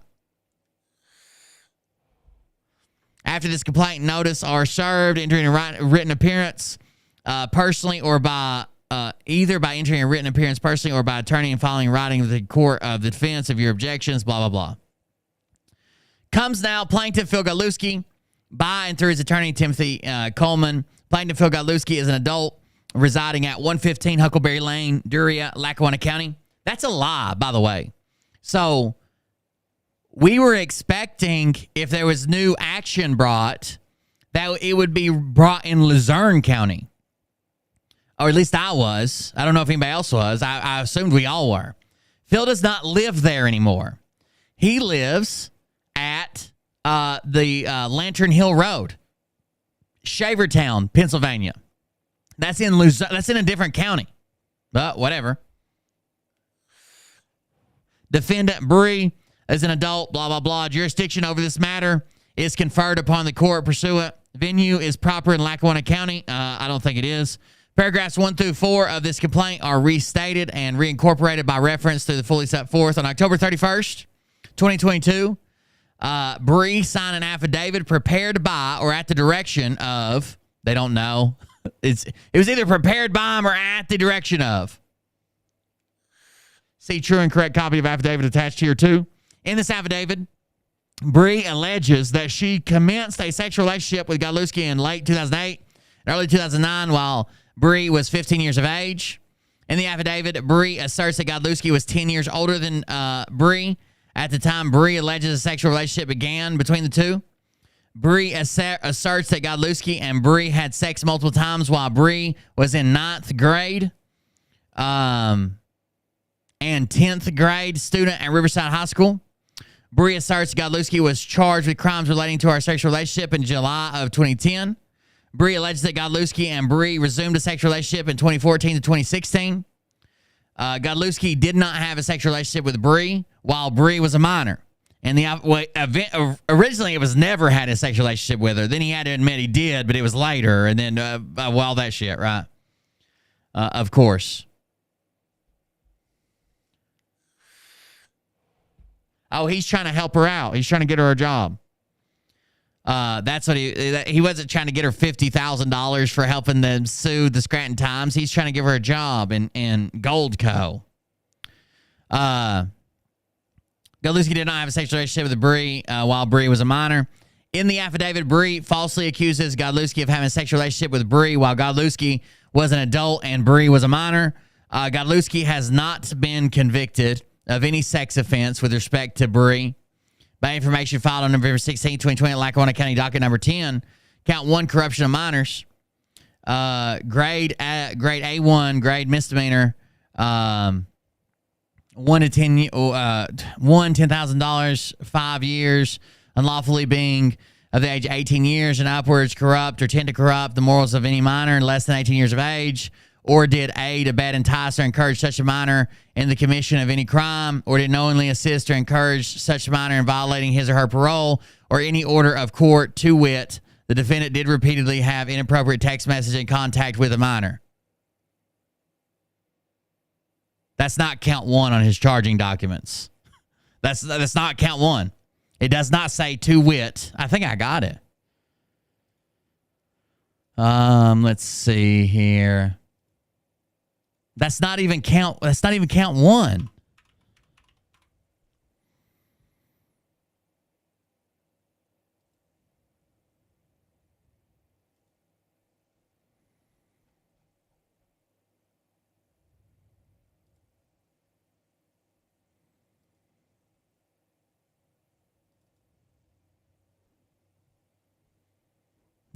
After this complaint, notice are served, entering a written appearance personally or by either by entering a written appearance personally or by attorney and filing writing of the court of the defense of your objections, blah, blah, blah. Comes now plaintiff Phil GODLEWSKI by and through his attorney Timothy Coleman. Plaintiff Phil GODLEWSKI is an adult residing at 115 Huckleberry Lane, Duria, Lackawanna County. That's a lie, by the way. So we were expecting, if there was new action brought, that it would be brought in Luzerne County. Or at least I was. I don't know if anybody else was. I assumed we all were. Phil does not live there anymore. He lives at the Lantern Hill Road, Shavertown, Pennsylvania. That's in Luzerne. That's in a different county. But whatever. Defendant Bree, as an adult, blah, blah, blah. Jurisdiction over this matter is conferred upon the court pursuant. Venue is proper in Lackawanna County. I don't think it is. Paragraphs 1 through 4 of this complaint are restated and reincorporated by reference to the fully set forth on October 31st, 2022. Bree signed an affidavit prepared by or at the direction of, they don't know. It was either prepared by him or at the direction of. See true and correct copy of affidavit attached here too. In this affidavit, Bree alleges that she commenced a sexual relationship with Godlewski in late 2008 and early 2009 while Bree was 15 years of age. In the affidavit, Bree asserts that Godlewski was 10 years older than Bree at the time Bree alleges a sexual relationship began between the two. Bree asserts that Godlewski and Bree had sex multiple times while Bree was in 9th grade and 10th grade student at Riverside High School. Bree asserts Godlewski was charged with crimes relating to our sexual relationship in July of 2010. Bree alleges that Godlewski and Bree resumed a sexual relationship in 2014 to 2016. Godlewski did not have a sexual relationship with Bree while Bree was a minor. And originally it was never had a sexual relationship with her. Then he had to admit he did, but it was later. And then, all that shit, right? Of course. Oh, he's trying to help her out. He's trying to get her a job. That's what he wasn't trying to get her $50,000 for helping them sue the Scranton Times. He's trying to give her a job in Goldco. Godlewski did not have a sexual relationship with Bree while Bree was a minor. In the affidavit, Bree falsely accuses Godlewski of having a sexual relationship with Bree while Godlewski was an adult and Bree was a minor. Godlewski has not been convicted of any sex offense with respect to Bree. By information filed on November 16, 2020 at Lackawanna County docket number 10, count 1, corruption of minors, grade A1, grade misdemeanor, $1 to $10,000, 5 years, unlawfully being of the age of 18 years and upwards, corrupt or tend to corrupt the morals of any minor less than 18 years of age, or did aid, abet, entice, or encourage such a minor in the commission of any crime, or did knowingly assist or encourage such a minor in violating his or her parole or any order of court, to wit, the defendant did repeatedly have inappropriate text messaging contact with a minor. That's not count 1 on his charging documents. That's not count 1. It does not say to wit. I think I got it. Let's see here. That's not even count 1.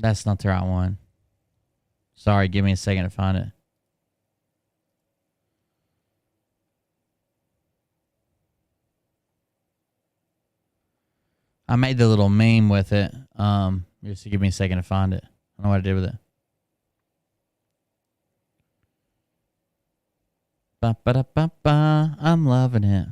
That's not the right one. Sorry, give me a second to find it. I made the little meme with it. Just give me a second to find it. I don't know what I did with it. Ba-ba-da-ba-ba. I'm loving it.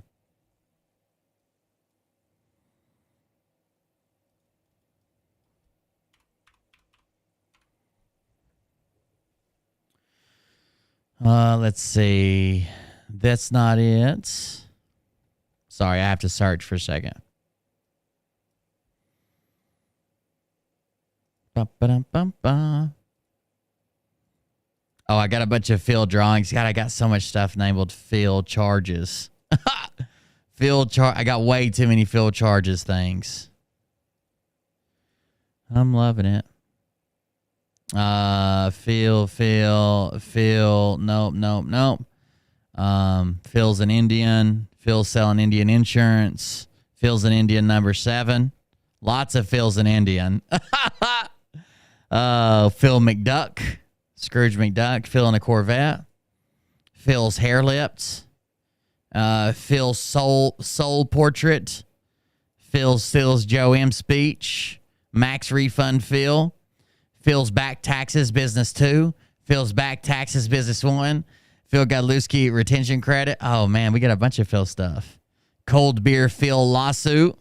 Let's see. That's not it. Sorry, I have to search for a second. Ba-ba-dum-bum-ba. Oh, I got a bunch of field drawings. God, I got so much stuff labeled field charges. I got way too many field charges things. I'm loving it. Phil. Nope. Phil's an Indian. Phil's selling Indian insurance. Phil's an Indian number 7. Lots of Phil's an Indian. Phil McDuck. Scrooge McDuck. Phil in a Corvette. Phil's hair lips. Phil's soul portrait. Phil's Joe M speech. Max refund Phil. Phil's back taxes business 2. Phil's back taxes business 1. Phil Godlewski retention credit. Oh man, we got a bunch of Phil stuff. Cold beer Phil lawsuit.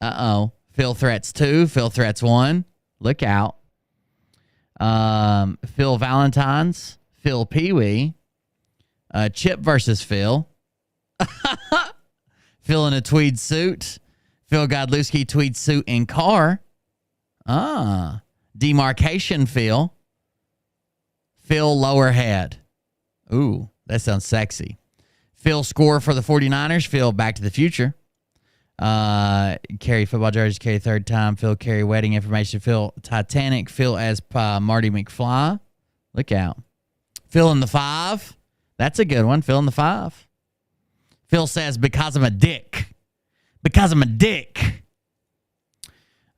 Uh-oh. Phil threats 2. Phil threats 1. Look out. Phil Valentine's. Phil Pee-wee. Chip versus Phil. Phil in a tweed suit. Phil Godlewski tweed suit in car. Demarcation Phil. Phil lower head. Ooh, that sounds sexy. Phil score for the 49ers. Phil Back to the Future. Carry football jerseys. Carry third time. Phil carry wedding information. Phil Titanic. Phil as Marty McFly. Look out. Phil in the 5. That's a good one. Phil in the 5. Phil says, because I'm a dick. Because I'm a dick.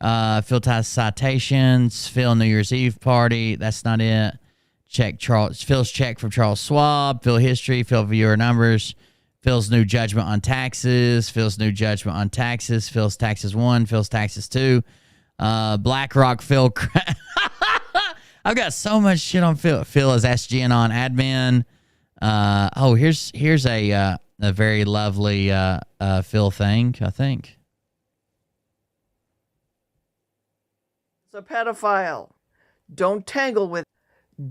Phil ties citations. Phil New Year's Eve party. That's not it. Phil's check from Charles Schwab. Phil history. Phil viewer numbers. Phil's new judgment on taxes. Phil's new judgment on taxes. Phil's taxes 1. Phil's taxes 2. BlackRock Phil. I've got so much shit on Phil. Phil is SGN on admin. Here's a very lovely Phil thing, I think. It's a pedophile. Don't tangle with.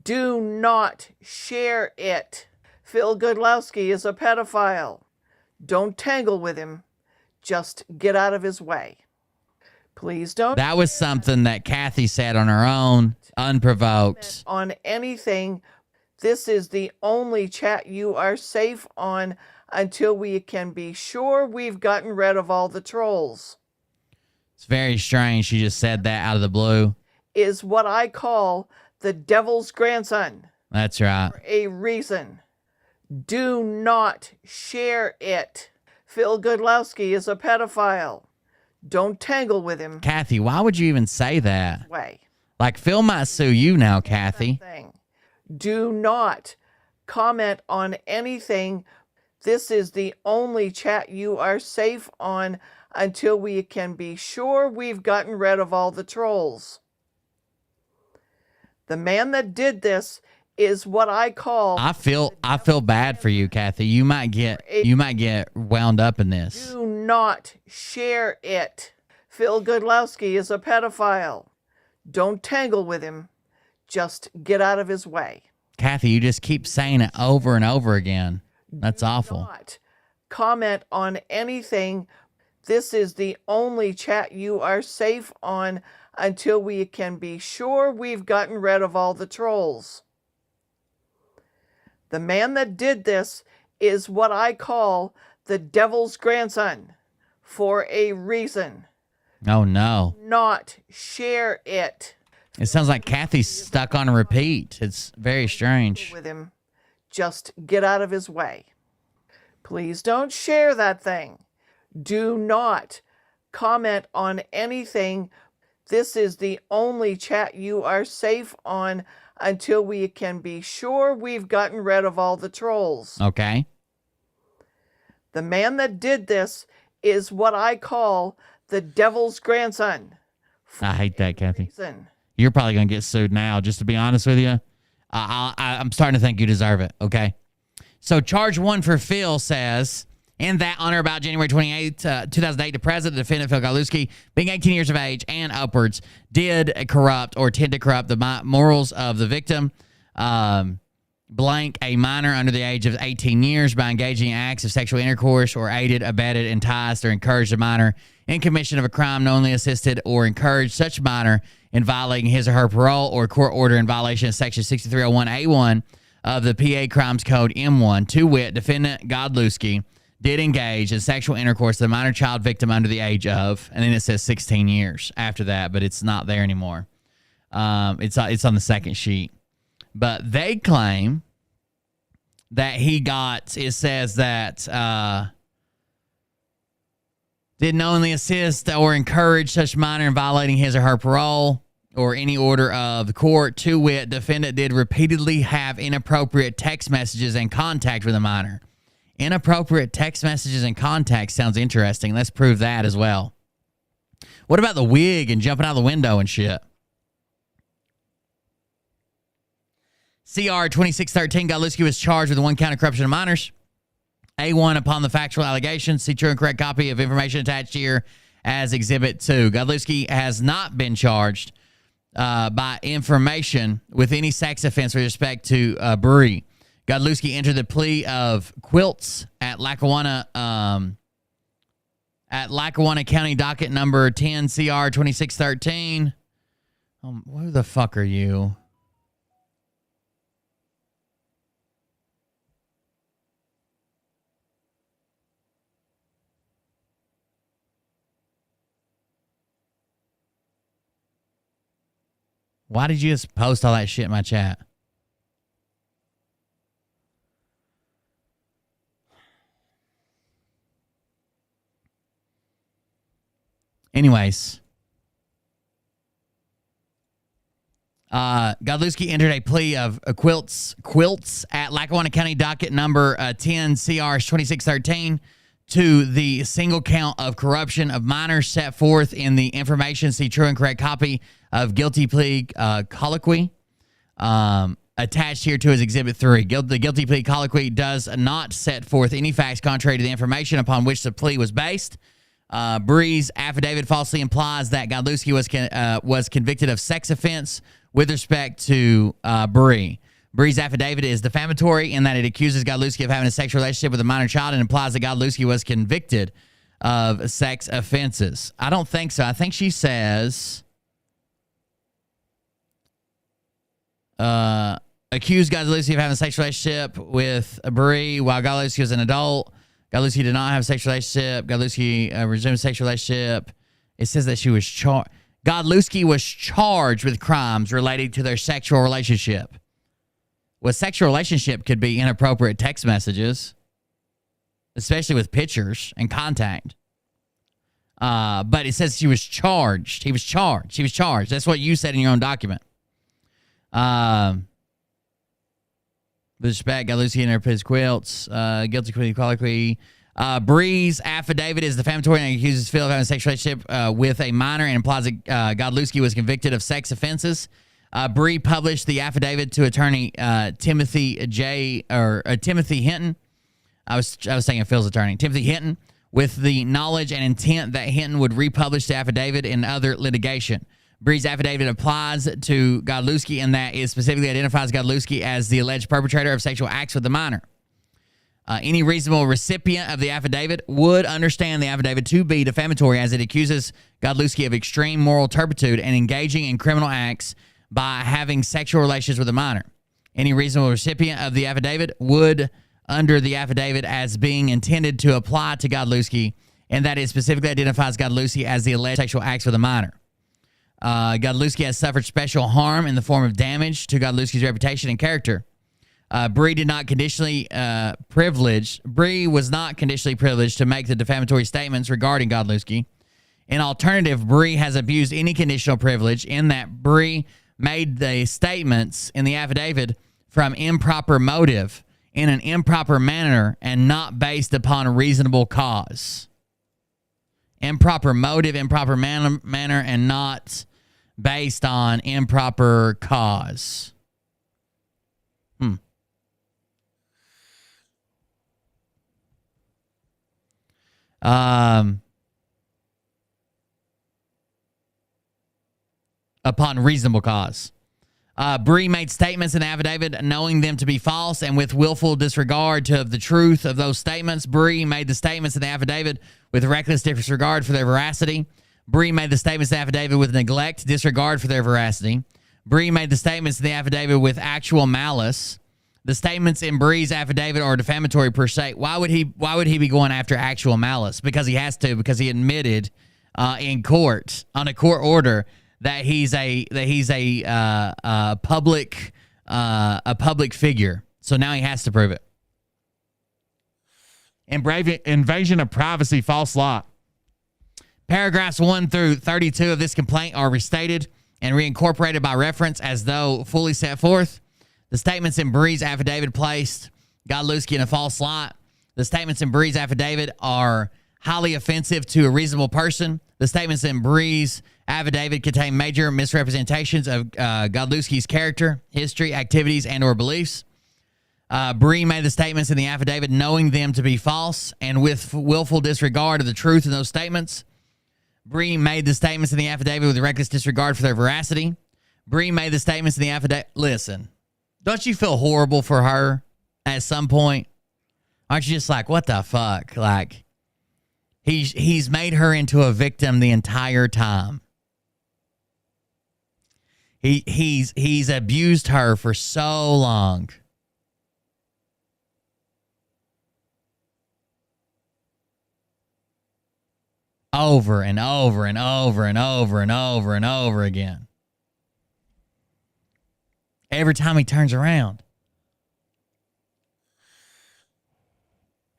Do not share it. Phil Godlewski is a pedophile. Don't tangle with him. Just get out of his way. Please don't. That was something that Kathy said on her own, unprovoked. On anything. This is the only chat you are safe on until we can be sure we've gotten rid of all the trolls. It's very strange. She just said that out of the blue. Is what I call the devil's grandson. That's right. For a reason. Do not share it. Phil Godlewski is a pedophile. Don't tangle with him. Kathy, why would you even say that? Way. Like, Phil might sue you now, Kathy. Do not comment on anything. This is the only chat you are safe on until we can be sure we've gotten rid of all the trolls. The man that did this is what I call. I feel bad for you, Kathy. You might get wound up in this. Do not share it. Phil Godlewski is a pedophile. Don't tangle with him. Just get out of his way. Kathy, you just keep saying it over and over again. That's awful. Not comment on anything. This is the only chat you are safe on until we can be sure we've gotten rid of all the trolls. The man that did this is what I call the devil's grandson for a reason. Oh, no. Not share it. It sounds like Kathy's stuck on a repeat. It's very strange. With him. Just get out of his way. Please don't share that thing. Do not comment on anything. This is the only chat you are safe on until we can be sure we've gotten rid of all the trolls. Okay. The man that did this is what I call the devil's grandson. I hate that, Kathy. Reason. You're probably going to get sued now, just to be honest with you. I'm starting to think you deserve it, okay? So charge 1 for Phil says, in that on or about January 28, 2008, the president, the defendant, Phil Godlewski, being 18 years of age and upwards, did corrupt or tend to corrupt the morals of the victim, blank, a minor under the age of 18 years by engaging in acts of sexual intercourse or aided, abetted, enticed, or encouraged a minor in commission of a crime, knowingly assisted or encouraged such minor in violating his or her parole or court order in violation of Section 6301A1 of the PA Crimes Code M1, to wit, defendant Godlewski did engage in sexual intercourse with a minor child victim under the age of, and then it says 16 years after that, but it's not there anymore. It's on the second sheet. But they claim that he got, it says that did knowingly assist or encourage such minor in violating his or her parole or any order of the court. To wit, defendant did repeatedly have inappropriate text messages and contact with a minor. Inappropriate text messages and contact sounds interesting. Let's prove that as well. What about the wig and jumping out the window and shit? CR 2613, Godlewski was charged with 1 count of corruption of minors. A1 upon the factual allegations. See true and correct copy of information attached here as Exhibit 2. Godlewski has not been charged by information with any sex offense with respect to Bree. Godlewski entered the plea of quilts at Lackawanna County docket number 10 CR 2613. Who the fuck are you? Why did you just post all that shit in my chat? Anyways, Godlewski entered a plea of quilts at Lackawanna County docket number 10 CR 2613 to the single count of corruption of minors set forth in the information. See true and correct copy of guilty plea colloquy attached here to as Exhibit 3. The guilty plea colloquy does not set forth any facts contrary to the information upon which the plea was based. Bree's affidavit falsely implies that Godlewski was convicted of sex offense with respect to Bree. Bree's affidavit is defamatory in that it accuses Godlewski of having a sexual relationship with a minor child and implies that Godlewski was convicted of sex offenses. I don't think so. I think she says accused Godlewski of having a sexual relationship with Bree while Godlewski was an adult. Godlewski did not have a sexual relationship. Godlewski resumed a sexual relationship. It says that she was charged. Godlewski was charged with crimes related to their sexual relationship. Well, sexual relationship could be inappropriate text messages, especially with pictures and contact. But it says she was charged. He was charged. She was charged. That's what you said in your own document. With respect, Godlewski entered his quilts. Guilty plea colloquy. Bree's affidavit is defamatory and accuses Phil of having a sexual relationship with a minor and implies that Godlewski was convicted of sex offenses. Bree published the affidavit to attorney Timothy Hinton. I was saying Phil's attorney, Timothy Hinton, with the knowledge and intent that Hinton would republish the affidavit in other litigation. Bree's affidavit applies to Godlewski in that it specifically identifies Godlewski as the alleged perpetrator of sexual acts with the minor. Any reasonable recipient of the affidavit would understand the affidavit to be defamatory as it accuses Godlewski of extreme moral turpitude and engaging in criminal acts by having sexual relations with a minor. Any reasonable recipient of the affidavit would under the affidavit as being intended to apply to Godlewski, and that it specifically identifies Godlewski as the alleged sexual acts with a minor. Godlewski has suffered special harm in the form of damage to Godlewski's reputation and character. Bree was not conditionally privileged to make the defamatory statements regarding Godlewski. In alternative, Bree has abused any conditional privilege in that Bree made the statements in the affidavit from improper motive in an improper manner and not based upon a reasonable cause. Improper motive, improper manner, and not based on improper cause. Upon reasonable cause. Bree made statements in the affidavit knowing them to be false and with willful disregard to the truth of those statements. Bree made the statements in the affidavit with reckless disregard for their veracity. Bree made the statements in the affidavit with neglect, disregard for their veracity. Bree made the statements in the affidavit with actual malice. The statements in Bree's affidavit are defamatory per se. Why would he be going after actual malice? Because he has to, because he admitted in court on a court order that he's a public figure. So now he has to prove it. Invasion of privacy, false lie. Paragraphs 1 through 32 of this complaint are restated and reincorporated by reference as though fully set forth. The statements in Bree's affidavit placed Godlewski in a false light. The statements in Bree's affidavit are highly offensive to a reasonable person. The statements in Bree's affidavit contain major misrepresentations of Godlewski's character, history, activities, and or beliefs. Bree made the statements in the affidavit knowing them to be false and with willful disregard of the truth in those statements. Bree made the statements in the affidavit with reckless disregard for their veracity. Bree made the statements in the affidavit. Listen, don't you feel horrible for her at some point? Aren't you just like, what the fuck? Like, he's made her into a victim the entire time. He's abused her for so long. Over and over and over and over and over and over again. Every time he turns around.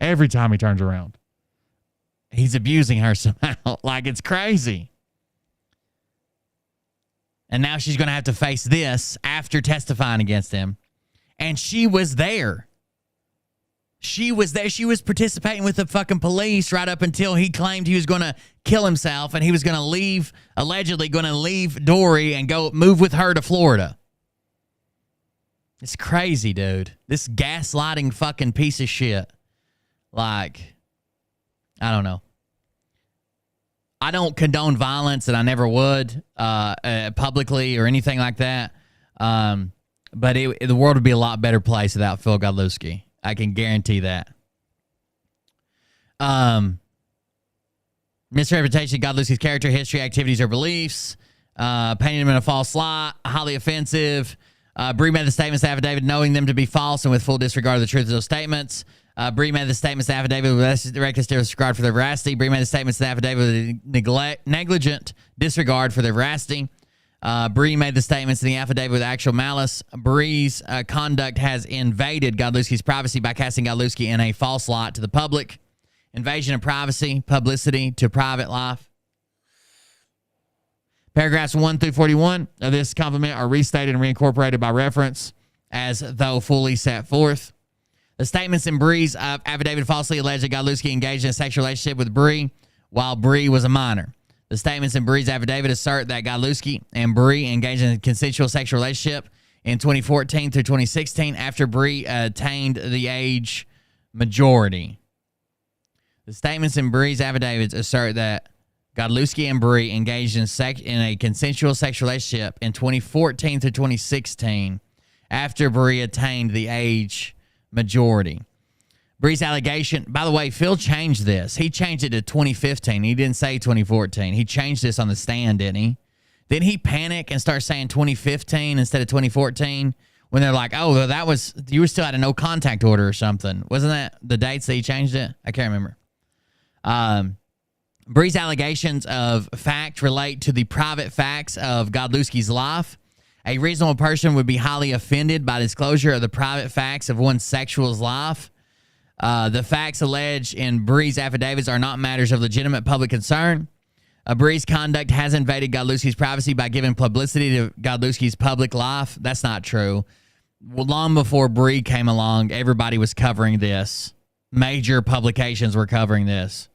Every time he turns around. He's abusing her somehow. Like, it's crazy. And now she's going to have to face this after testifying against him. And she was there. She was there. She was participating with the fucking police right up until he claimed he was going to kill himself and he was going to leave, allegedly going to leave Dory and go move with her to Florida. It's crazy, dude. This gaslighting fucking piece of shit. Like, I don't know. I don't condone violence, and I never would publicly or anything like that. But the world would be a lot better place without Phil Godlewski. I can guarantee that. Misrepresentation of Godlewski's character, history, activities, or beliefs. Painting him in a false light. Highly offensive. Bree made the statements affidavit knowing them to be false and with full disregard of the truth of those statements. Bree made the statements affidavit with reckless disregard for their veracity. Bree made the statements affidavit with negligent disregard for their veracity. Bree made the statements in the affidavit with actual malice. Bree's conduct has invaded Godlewski's privacy by casting Godlewski in a false light to the public. Invasion of privacy, publicity to private life. Paragraphs 1 through 41 of this compliment are restated and reincorporated by reference as though fully set forth. The statements in Bree's affidavit falsely allege that Godlewski engaged in a sexual relationship with Bree while Bree was a minor. The statements in Bree's affidavit assert that Godlewski and Bree engaged in a consensual sexual relationship in 2014 through 2016 after Bree attained the age majority. The statements in Bree's affidavits assert that Godlewski and Bree engaged in a consensual sexual relationship in 2014 through 2016 after Bree attained the age majority. Bree's allegation, by the way, Phil changed this. He changed it to 2015. He didn't say 2014. He changed this on the stand, didn't he? Didn't he panic and start saying 2015 instead of 2014 when they're like, oh, that was, you were still at a no contact order or something. Wasn't that the dates that he changed it? I can't remember. Bree's allegations of fact relate to the private facts of Godlewski's life. A reasonable person would be highly offended by disclosure of the private facts of one's sexual life. The facts alleged in Bree's affidavits are not matters of legitimate public concern. Bree's conduct has invaded Godlewski's privacy by giving publicity to Godlewski's public life. That's not true. Well, long before Bree came along, everybody was covering this. Major publications were covering this.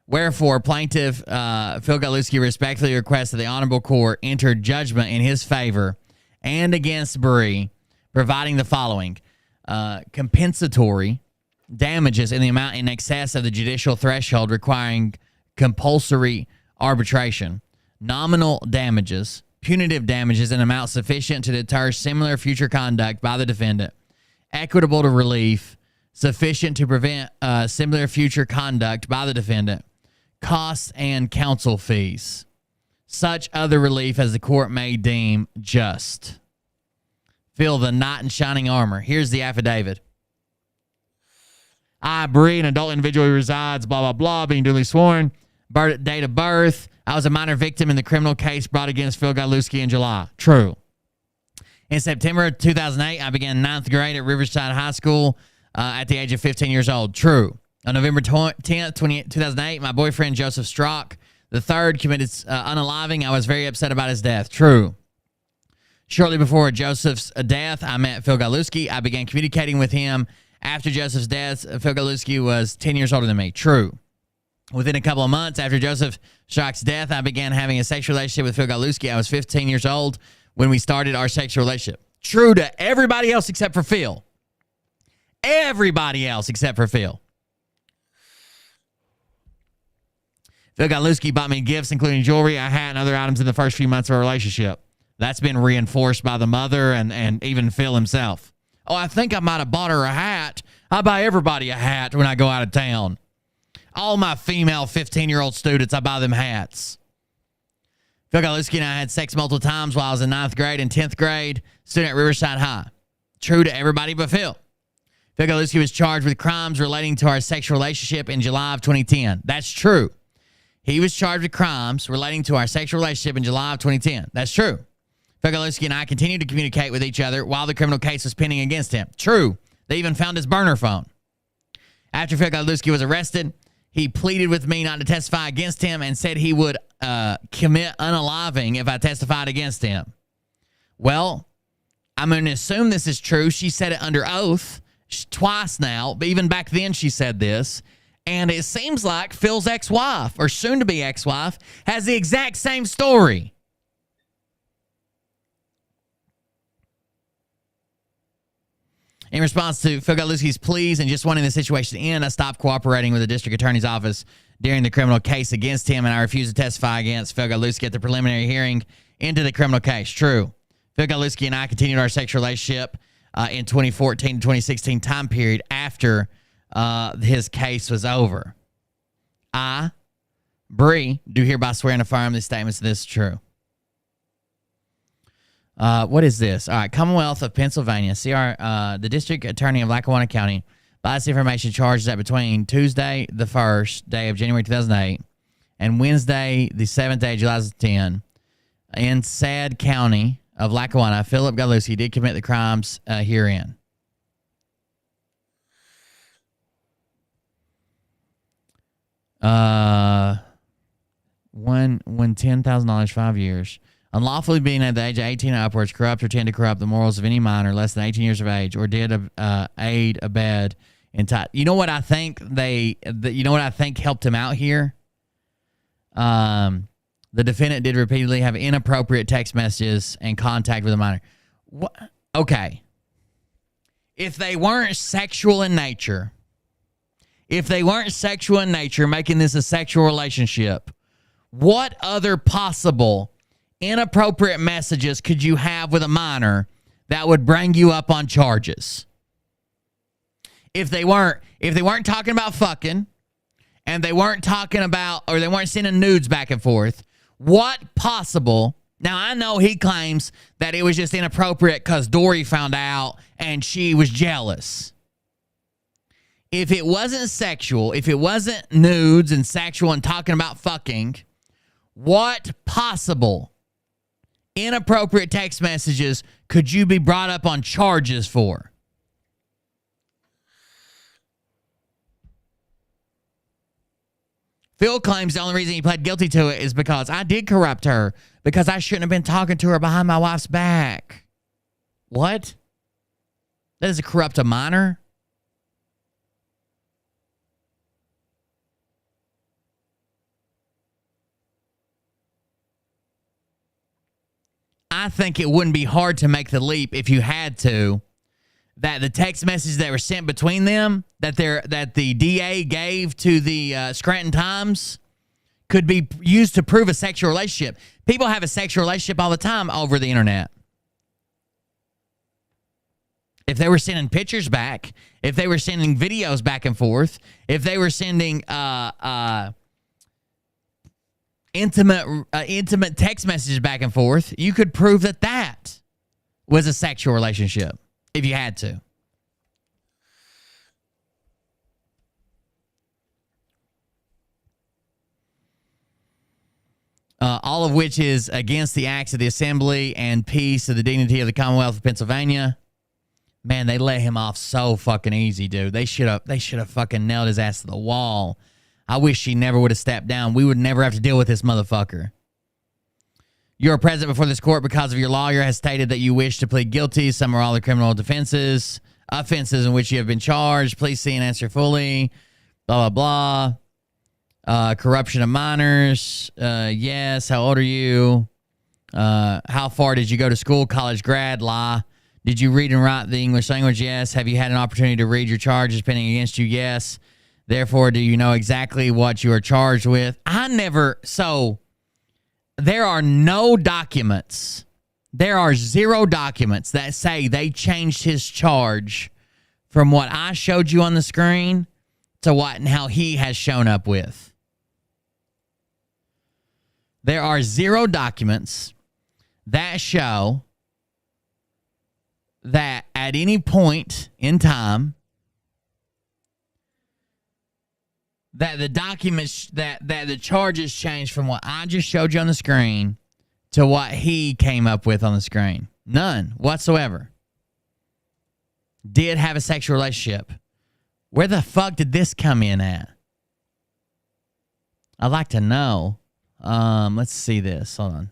Wherefore, plaintiff Phil Godlewski respectfully requests that the Honorable Court enter judgment in his favor and against Bree, providing the following. Compensatory damages in the amount in excess of the judicial threshold requiring compulsory arbitration, nominal damages, punitive damages in amount sufficient to deter similar future conduct by the defendant, equitable to relief, sufficient to prevent similar future conduct by the defendant, costs and counsel fees, such other relief as the court may deem just. Feel the knight in shining armor. Here's the affidavit. I, Bree, an adult individual who resides, blah, blah, blah, being duly sworn. Date of birth. I was a minor victim in the criminal case brought against Phil Godlewski in July. True. In September 2008, I began ninth grade at Riverside High School at the age of 15 years old. True. On November 10th, 2008, my boyfriend, Joseph Strock III, committed unaliving. I was very upset about his death. True. Shortly before Joseph's death, I met Phil Godlewski. I began communicating with him. After Joseph's death, Phil Godlewski was 10 years older than me. True. Within a couple of months after Joseph Strock's death, I began having a sexual relationship with Phil Godlewski. I was 15 years old when we started our sexual relationship. True to everybody else except for Phil. Everybody else except for Phil. Phil Godlewski bought me gifts, including jewelry, a hat, and other items in the first few months of our relationship. That's been reinforced by the mother and even Phil himself. Oh, I think I might have bought her a hat. I buy everybody a hat when I go out of town. All my female 15-year-old students, I buy them hats. Phil Godlewski and I had sex multiple times while I was in 9th grade and 10th grade, student at Riverside High. True to everybody but Phil. Phil Godlewski was charged with crimes relating to our sexual relationship in July of 2010. That's true. He was charged with crimes relating to our sexual relationship in July of 2010. That's true. Phil Godlewski and I continued to communicate with each other while the criminal case was pending against him. True. They even found his burner phone. After Phil Godlewski was arrested, he pleaded with me not to testify against him and said he would commit unaliving if I testified against him. Well, I'm going to assume this is true. She said it under oath twice now, but even back then she said this. And it seems like Phil's ex-wife, or soon-to-be ex-wife, has the exact same story. In response to Phil Godlewski's pleas and just wanting the situation to end, I stopped cooperating with the district attorney's office during the criminal case against him, and I refused to testify against Phil Godlewski at the preliminary hearing into the criminal case. True. Phil Godlewski and I continued our sexual relationship in 2014 to 2016 time period after his case was over. I, Bree, do hereby swear and affirm these statements. This is true. What is this? All right, Commonwealth of Pennsylvania. The district attorney of Lackawanna County, by this information, charges that between Tuesday, the 1st day of January 2008, and Wednesday, the 7th day of July 2010, in said county of Lackawanna, Philip Godlewski did commit the crimes herein. When $10,000, 5 years. Unlawfully being at the age of 18 or upwards, corrupt or tend to corrupt the morals of any minor less than 18 years of age, or did aid, abet, entice. You know what I think you know what I think helped him out here? The defendant did repeatedly have inappropriate text messages and contact with a minor. What? Okay. If they weren't sexual in nature, making this a sexual relationship, what other possible inappropriate messages could you have with a minor that would bring you up on charges? If they weren't talking about fucking, and they weren't talking about, or they weren't sending nudes back and forth, what possible? Now, I know he claims that it was just inappropriate because Dory found out and she was jealous. If it wasn't sexual, if it wasn't nudes and sexual and talking about fucking, what possible inappropriate text messages could you be brought up on charges for? Phil claims the only reason he pled guilty to it is because I did corrupt her because I shouldn't have been talking to her behind my wife's back. What? That is a corrupt a minor? I think it wouldn't be hard to make the leap if you had to, that the text messages that were sent between them, that the DA gave to the Scranton Times, could be used to prove a sexual relationship. People have a sexual relationship all the time over the internet. If they were sending pictures back, if they were sending videos back and forth, if they were sending intimate text messages back and forth, you could prove that was a sexual relationship if you had to. All of which is against the acts of the assembly and peace of the dignity of the Commonwealth of Pennsylvania. Man, they let him off so fucking easy, dude. They should have fucking nailed his ass to the wall. I wish he never would have stepped down. We would never have to deal with this motherfucker. You are present before this court because of your lawyer has stated that you wish to plead guilty. Some or all the criminal offenses in which you have been charged. Please see and answer fully. Blah, blah, blah. Corruption of minors. Yes. How old are you? How far did you go to school? College grad. Lie. Did you read and write the English language? Yes. Have you had an opportunity to read your charges pending against you? Yes. Therefore, do you know exactly what you are charged with? So there are no documents. There are 0 documents that say they changed his charge from what I showed you on the screen to what and how he has shown up with. There are 0 documents that show that at any point in time that the documents that the charges changed from what I just showed you on the screen to what he came up with on the screen. None whatsoever. Did have a sexual relationship. Where the fuck did this come in at? I'd like to know. Let's see this. Hold on.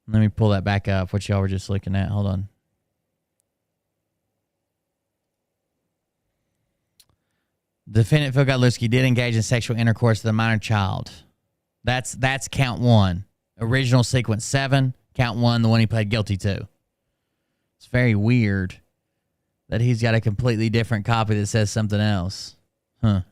Let me pull that back up, what y'all were just looking at. Hold on. Defendant Phil Godlewski did engage in sexual intercourse with a minor child. That's count 1. Original sequence 7. Count 1, the one he pled guilty to. It's very weird that he's got a completely different copy that says something else. Huh.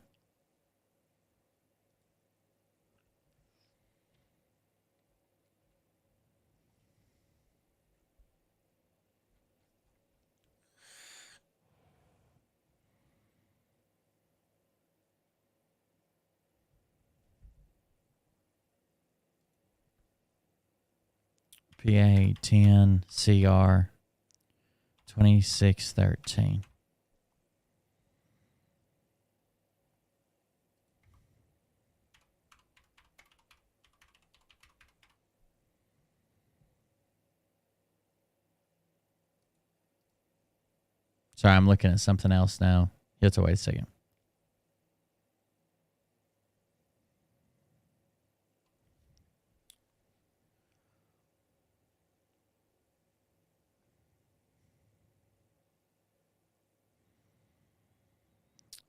PA 10 CR 2613. Sorry, I'm looking at something else now. You have to wait a second.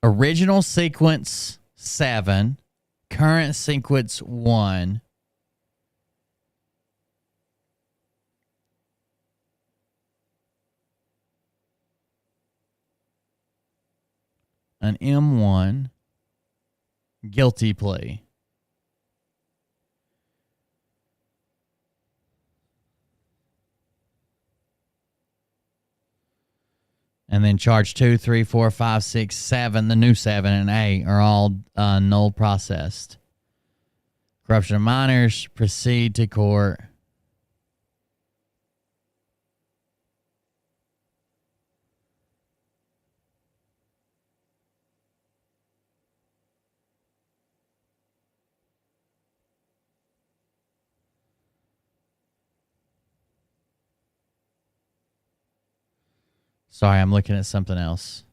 Original sequence 7, current sequence 1. An M1 guilty plea. And then charge 2, 3, 4, 5, 6, 7, the new 7 and 8 are all null processed. Corruption of minors, proceed to court. Sorry, I'm looking at something else.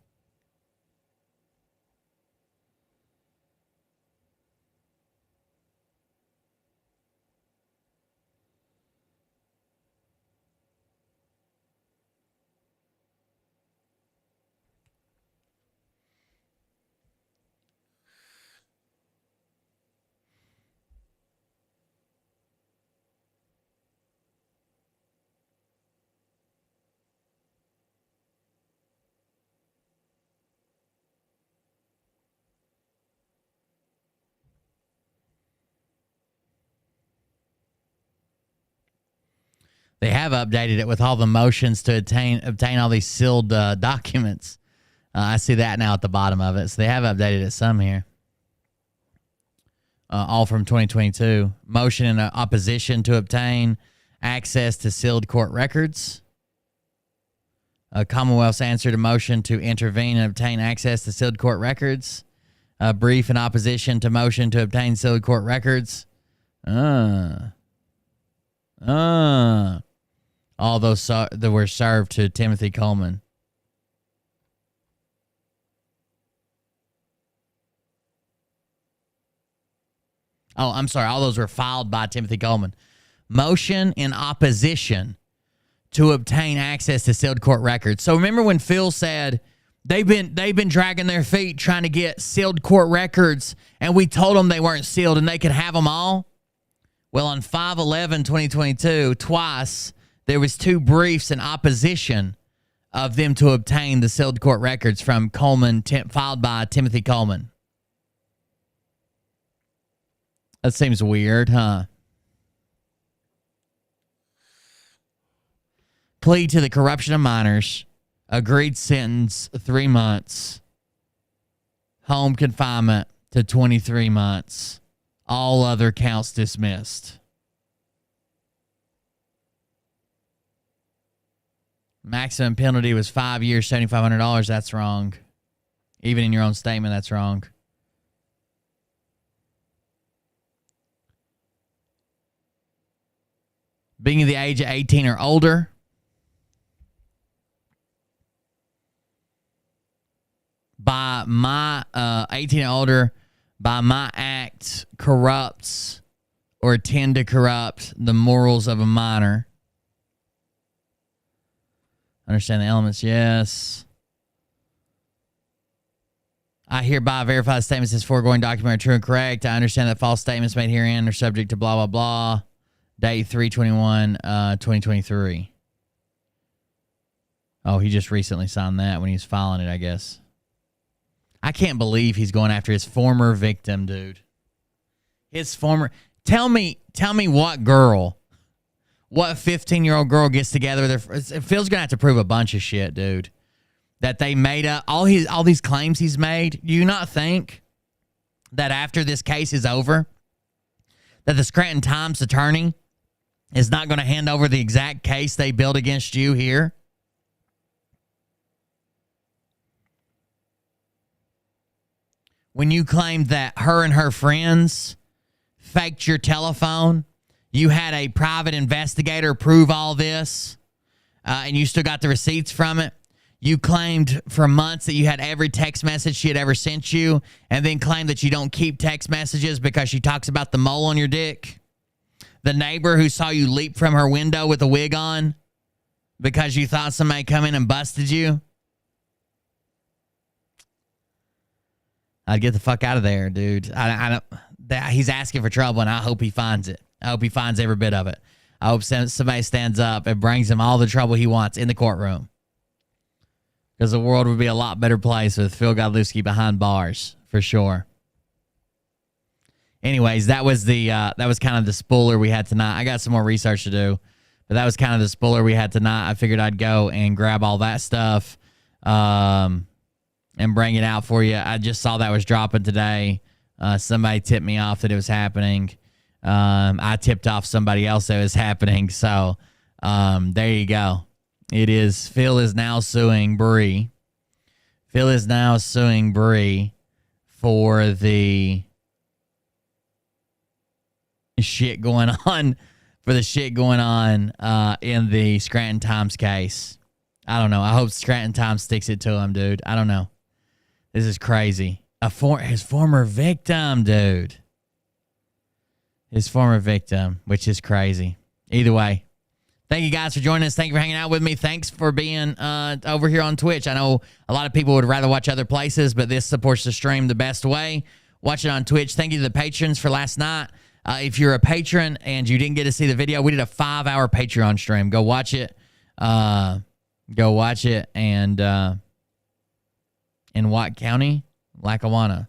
They have updated it with all the motions to obtain all these sealed documents. I see that now at the bottom of it. So they have updated it some here. All from 2022. Motion in opposition to obtain access to sealed court records. Commonwealth's answer to motion to intervene and obtain access to sealed court records. Brief in opposition to motion to obtain sealed court records. All those that were served to Timothy Coleman. Oh, I'm sorry. All those were filed by Timothy Coleman. Motion in opposition to obtain access to sealed court records. So remember when Phil said They've been dragging their feet trying to get sealed court records, and we told them they weren't sealed and they could have them all. Well, on 5/11/2022, twice there was 2 briefs in opposition of them to obtain the sealed court records from Coleman, filed by Timothy Coleman. That seems weird, huh? Plea to the corruption of minors. Agreed sentence 3 months. Home confinement to 23 months. All other counts dismissed. Maximum penalty was 5 years, $7,500. That's wrong. Even in your own statement, that's wrong. Being the age of 18 or older. By my 18 or older, by my act, corrupts or tend to corrupt the morals of a minor. Understand the elements, yes. I hereby verify the statements as foregoing document are true and correct. I understand that false statements made herein are subject to blah, blah, blah. Date 3/21/2023. Oh, he just recently signed that when he was filing it, I guess. I can't believe he's going after his former victim, dude. His former... Tell me what girl, what 15-year-old girl gets together with her... Phil's going to have to prove a bunch of shit, dude. That they made up... All these claims he's made, do you not think that after this case is over, that the Scranton Times attorney is not going to hand over the exact case they built against you here? When you claimed that her and her friends faked your telephone, you had a private investigator prove all this, and you still got the receipts from it. You claimed for months that you had every text message she had ever sent you, and then claimed that you don't keep text messages because she talks about the mole on your dick. The neighbor who saw you leap from her window with a wig on because you thought somebody come in and busted you. I'd get the fuck out of there, dude. He's asking for trouble, and I hope he finds it. I hope he finds every bit of it. I hope somebody stands up and brings him all the trouble he wants in the courtroom. Because the world would be a lot better place with Phil Godlewski behind bars, for sure. Anyways, that was kind of the spooler we had tonight. I got some more research to do, but that was kind of the spooler we had tonight. I figured I'd go and grab all that stuff. And bring it out for you. I just saw that was dropping today. Somebody tipped me off that it was happening. I tipped off somebody else that it was happening. So there you go. It is. Phil is now suing Bree. Phil is now suing Bree for the shit going on. For the shit going on in the Scranton Times case. I don't know. I hope Scranton Times sticks it to him, dude. I don't know. This is crazy. His former victim, dude. His former victim, which is crazy. Either way, thank you guys for joining us. Thank you for hanging out with me. Thanks for being over here on Twitch. I know a lot of people would rather watch other places, but this supports the stream the best way. Watch it on Twitch. Thank you to the patrons for last night. If you're a patron and you didn't get to see the video, we did a 5-hour Patreon stream. Go watch it. Go watch it. And in what county? Lackawanna.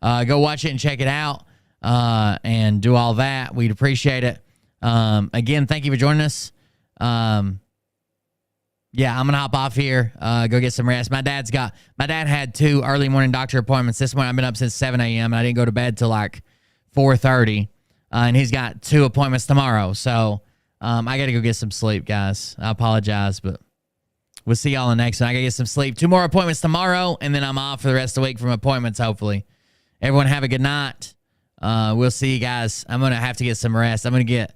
Go watch it and check it out and do all that. We'd appreciate it. Again, thank you for joining us. Yeah, I'm going to hop off here, go get some rest. My dad had 2 early morning doctor appointments. This morning I've been up since 7 a.m. and I didn't go to bed till like 4:30. And he's got 2 appointments tomorrow. So I got to go get some sleep, guys. I apologize, but we'll see y'all in the next one. I got to get some sleep. 2 more appointments tomorrow, and then I'm off for the rest of the week from appointments, hopefully. Everyone have a good night. We'll see you guys. I'm going to have to get some rest. I'm going to get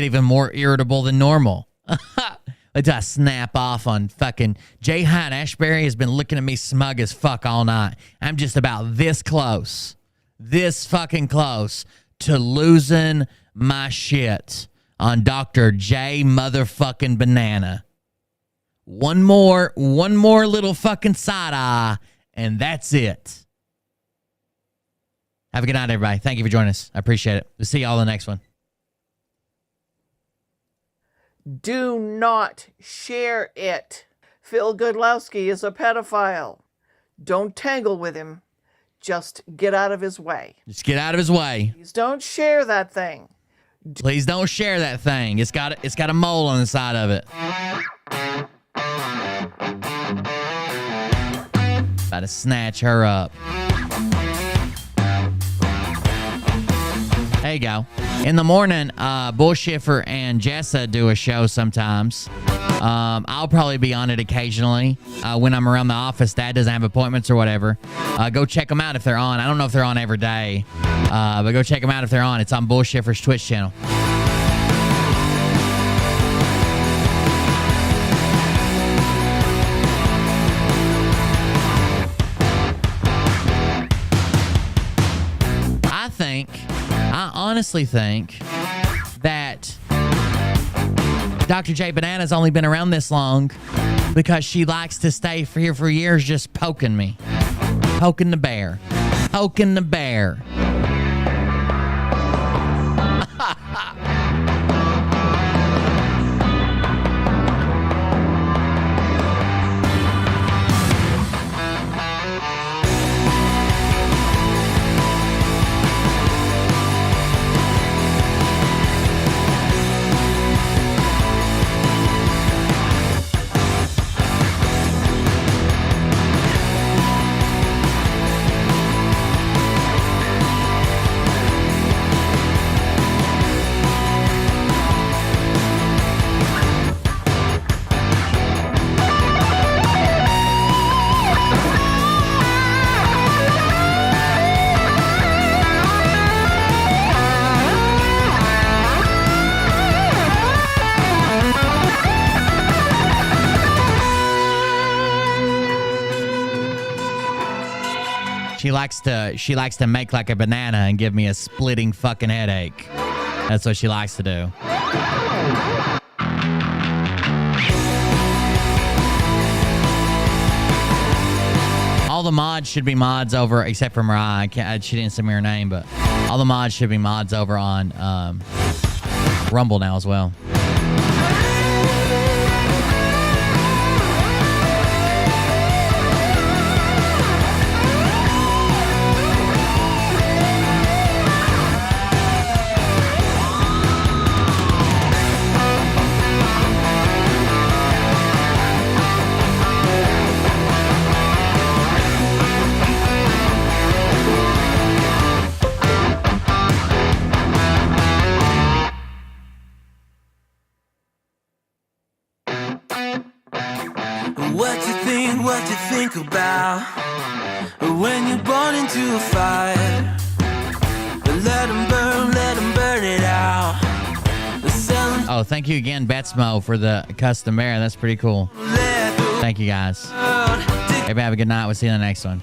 even more irritable than normal. Until I snap off on fucking Jay Hyde Ashbury has been looking at me smug as fuck all night. I'm just about this fucking close to losing my shit on Dr. J motherfucking Banana. One more little fucking side eye, and that's it. Have a good night, everybody. Thank you for joining us. I appreciate it. We'll see y'all in the next one. Do not share it. Phil Godlewski is a pedophile. Don't tangle with him. Just get out of his way. Just get out of his way. Please don't share that thing. Please don't share that thing. It's got a mole on the side of it. About to snatch her up. There you go. In the morning, Bullshiffer and Jessa do a show sometimes. I'll probably be on it occasionally when I'm around the office. Dad doesn't have appointments or whatever. Go check them out if they're on. I don't know if they're on every day, but go check them out if they're on. It's on Bullshiffer's Twitch channel. I honestly think that Dr. J Banana's only been around this long because she likes to stay here for years just poking me. Poking the bear. Poking the bear. She likes to make like a banana and give me a splitting fucking headache. That's what she likes to do. All the mods should be mods over, except for Mariah. She didn't send me her name, but all the mods should be mods over on Rumble now as well. What to think about when you're born into a fire. Let them burn it out. Oh, thank you again, Betsmo, for the custom bear. That's pretty cool. Thank you, guys. Everybody have a good night. We'll see you in the next one.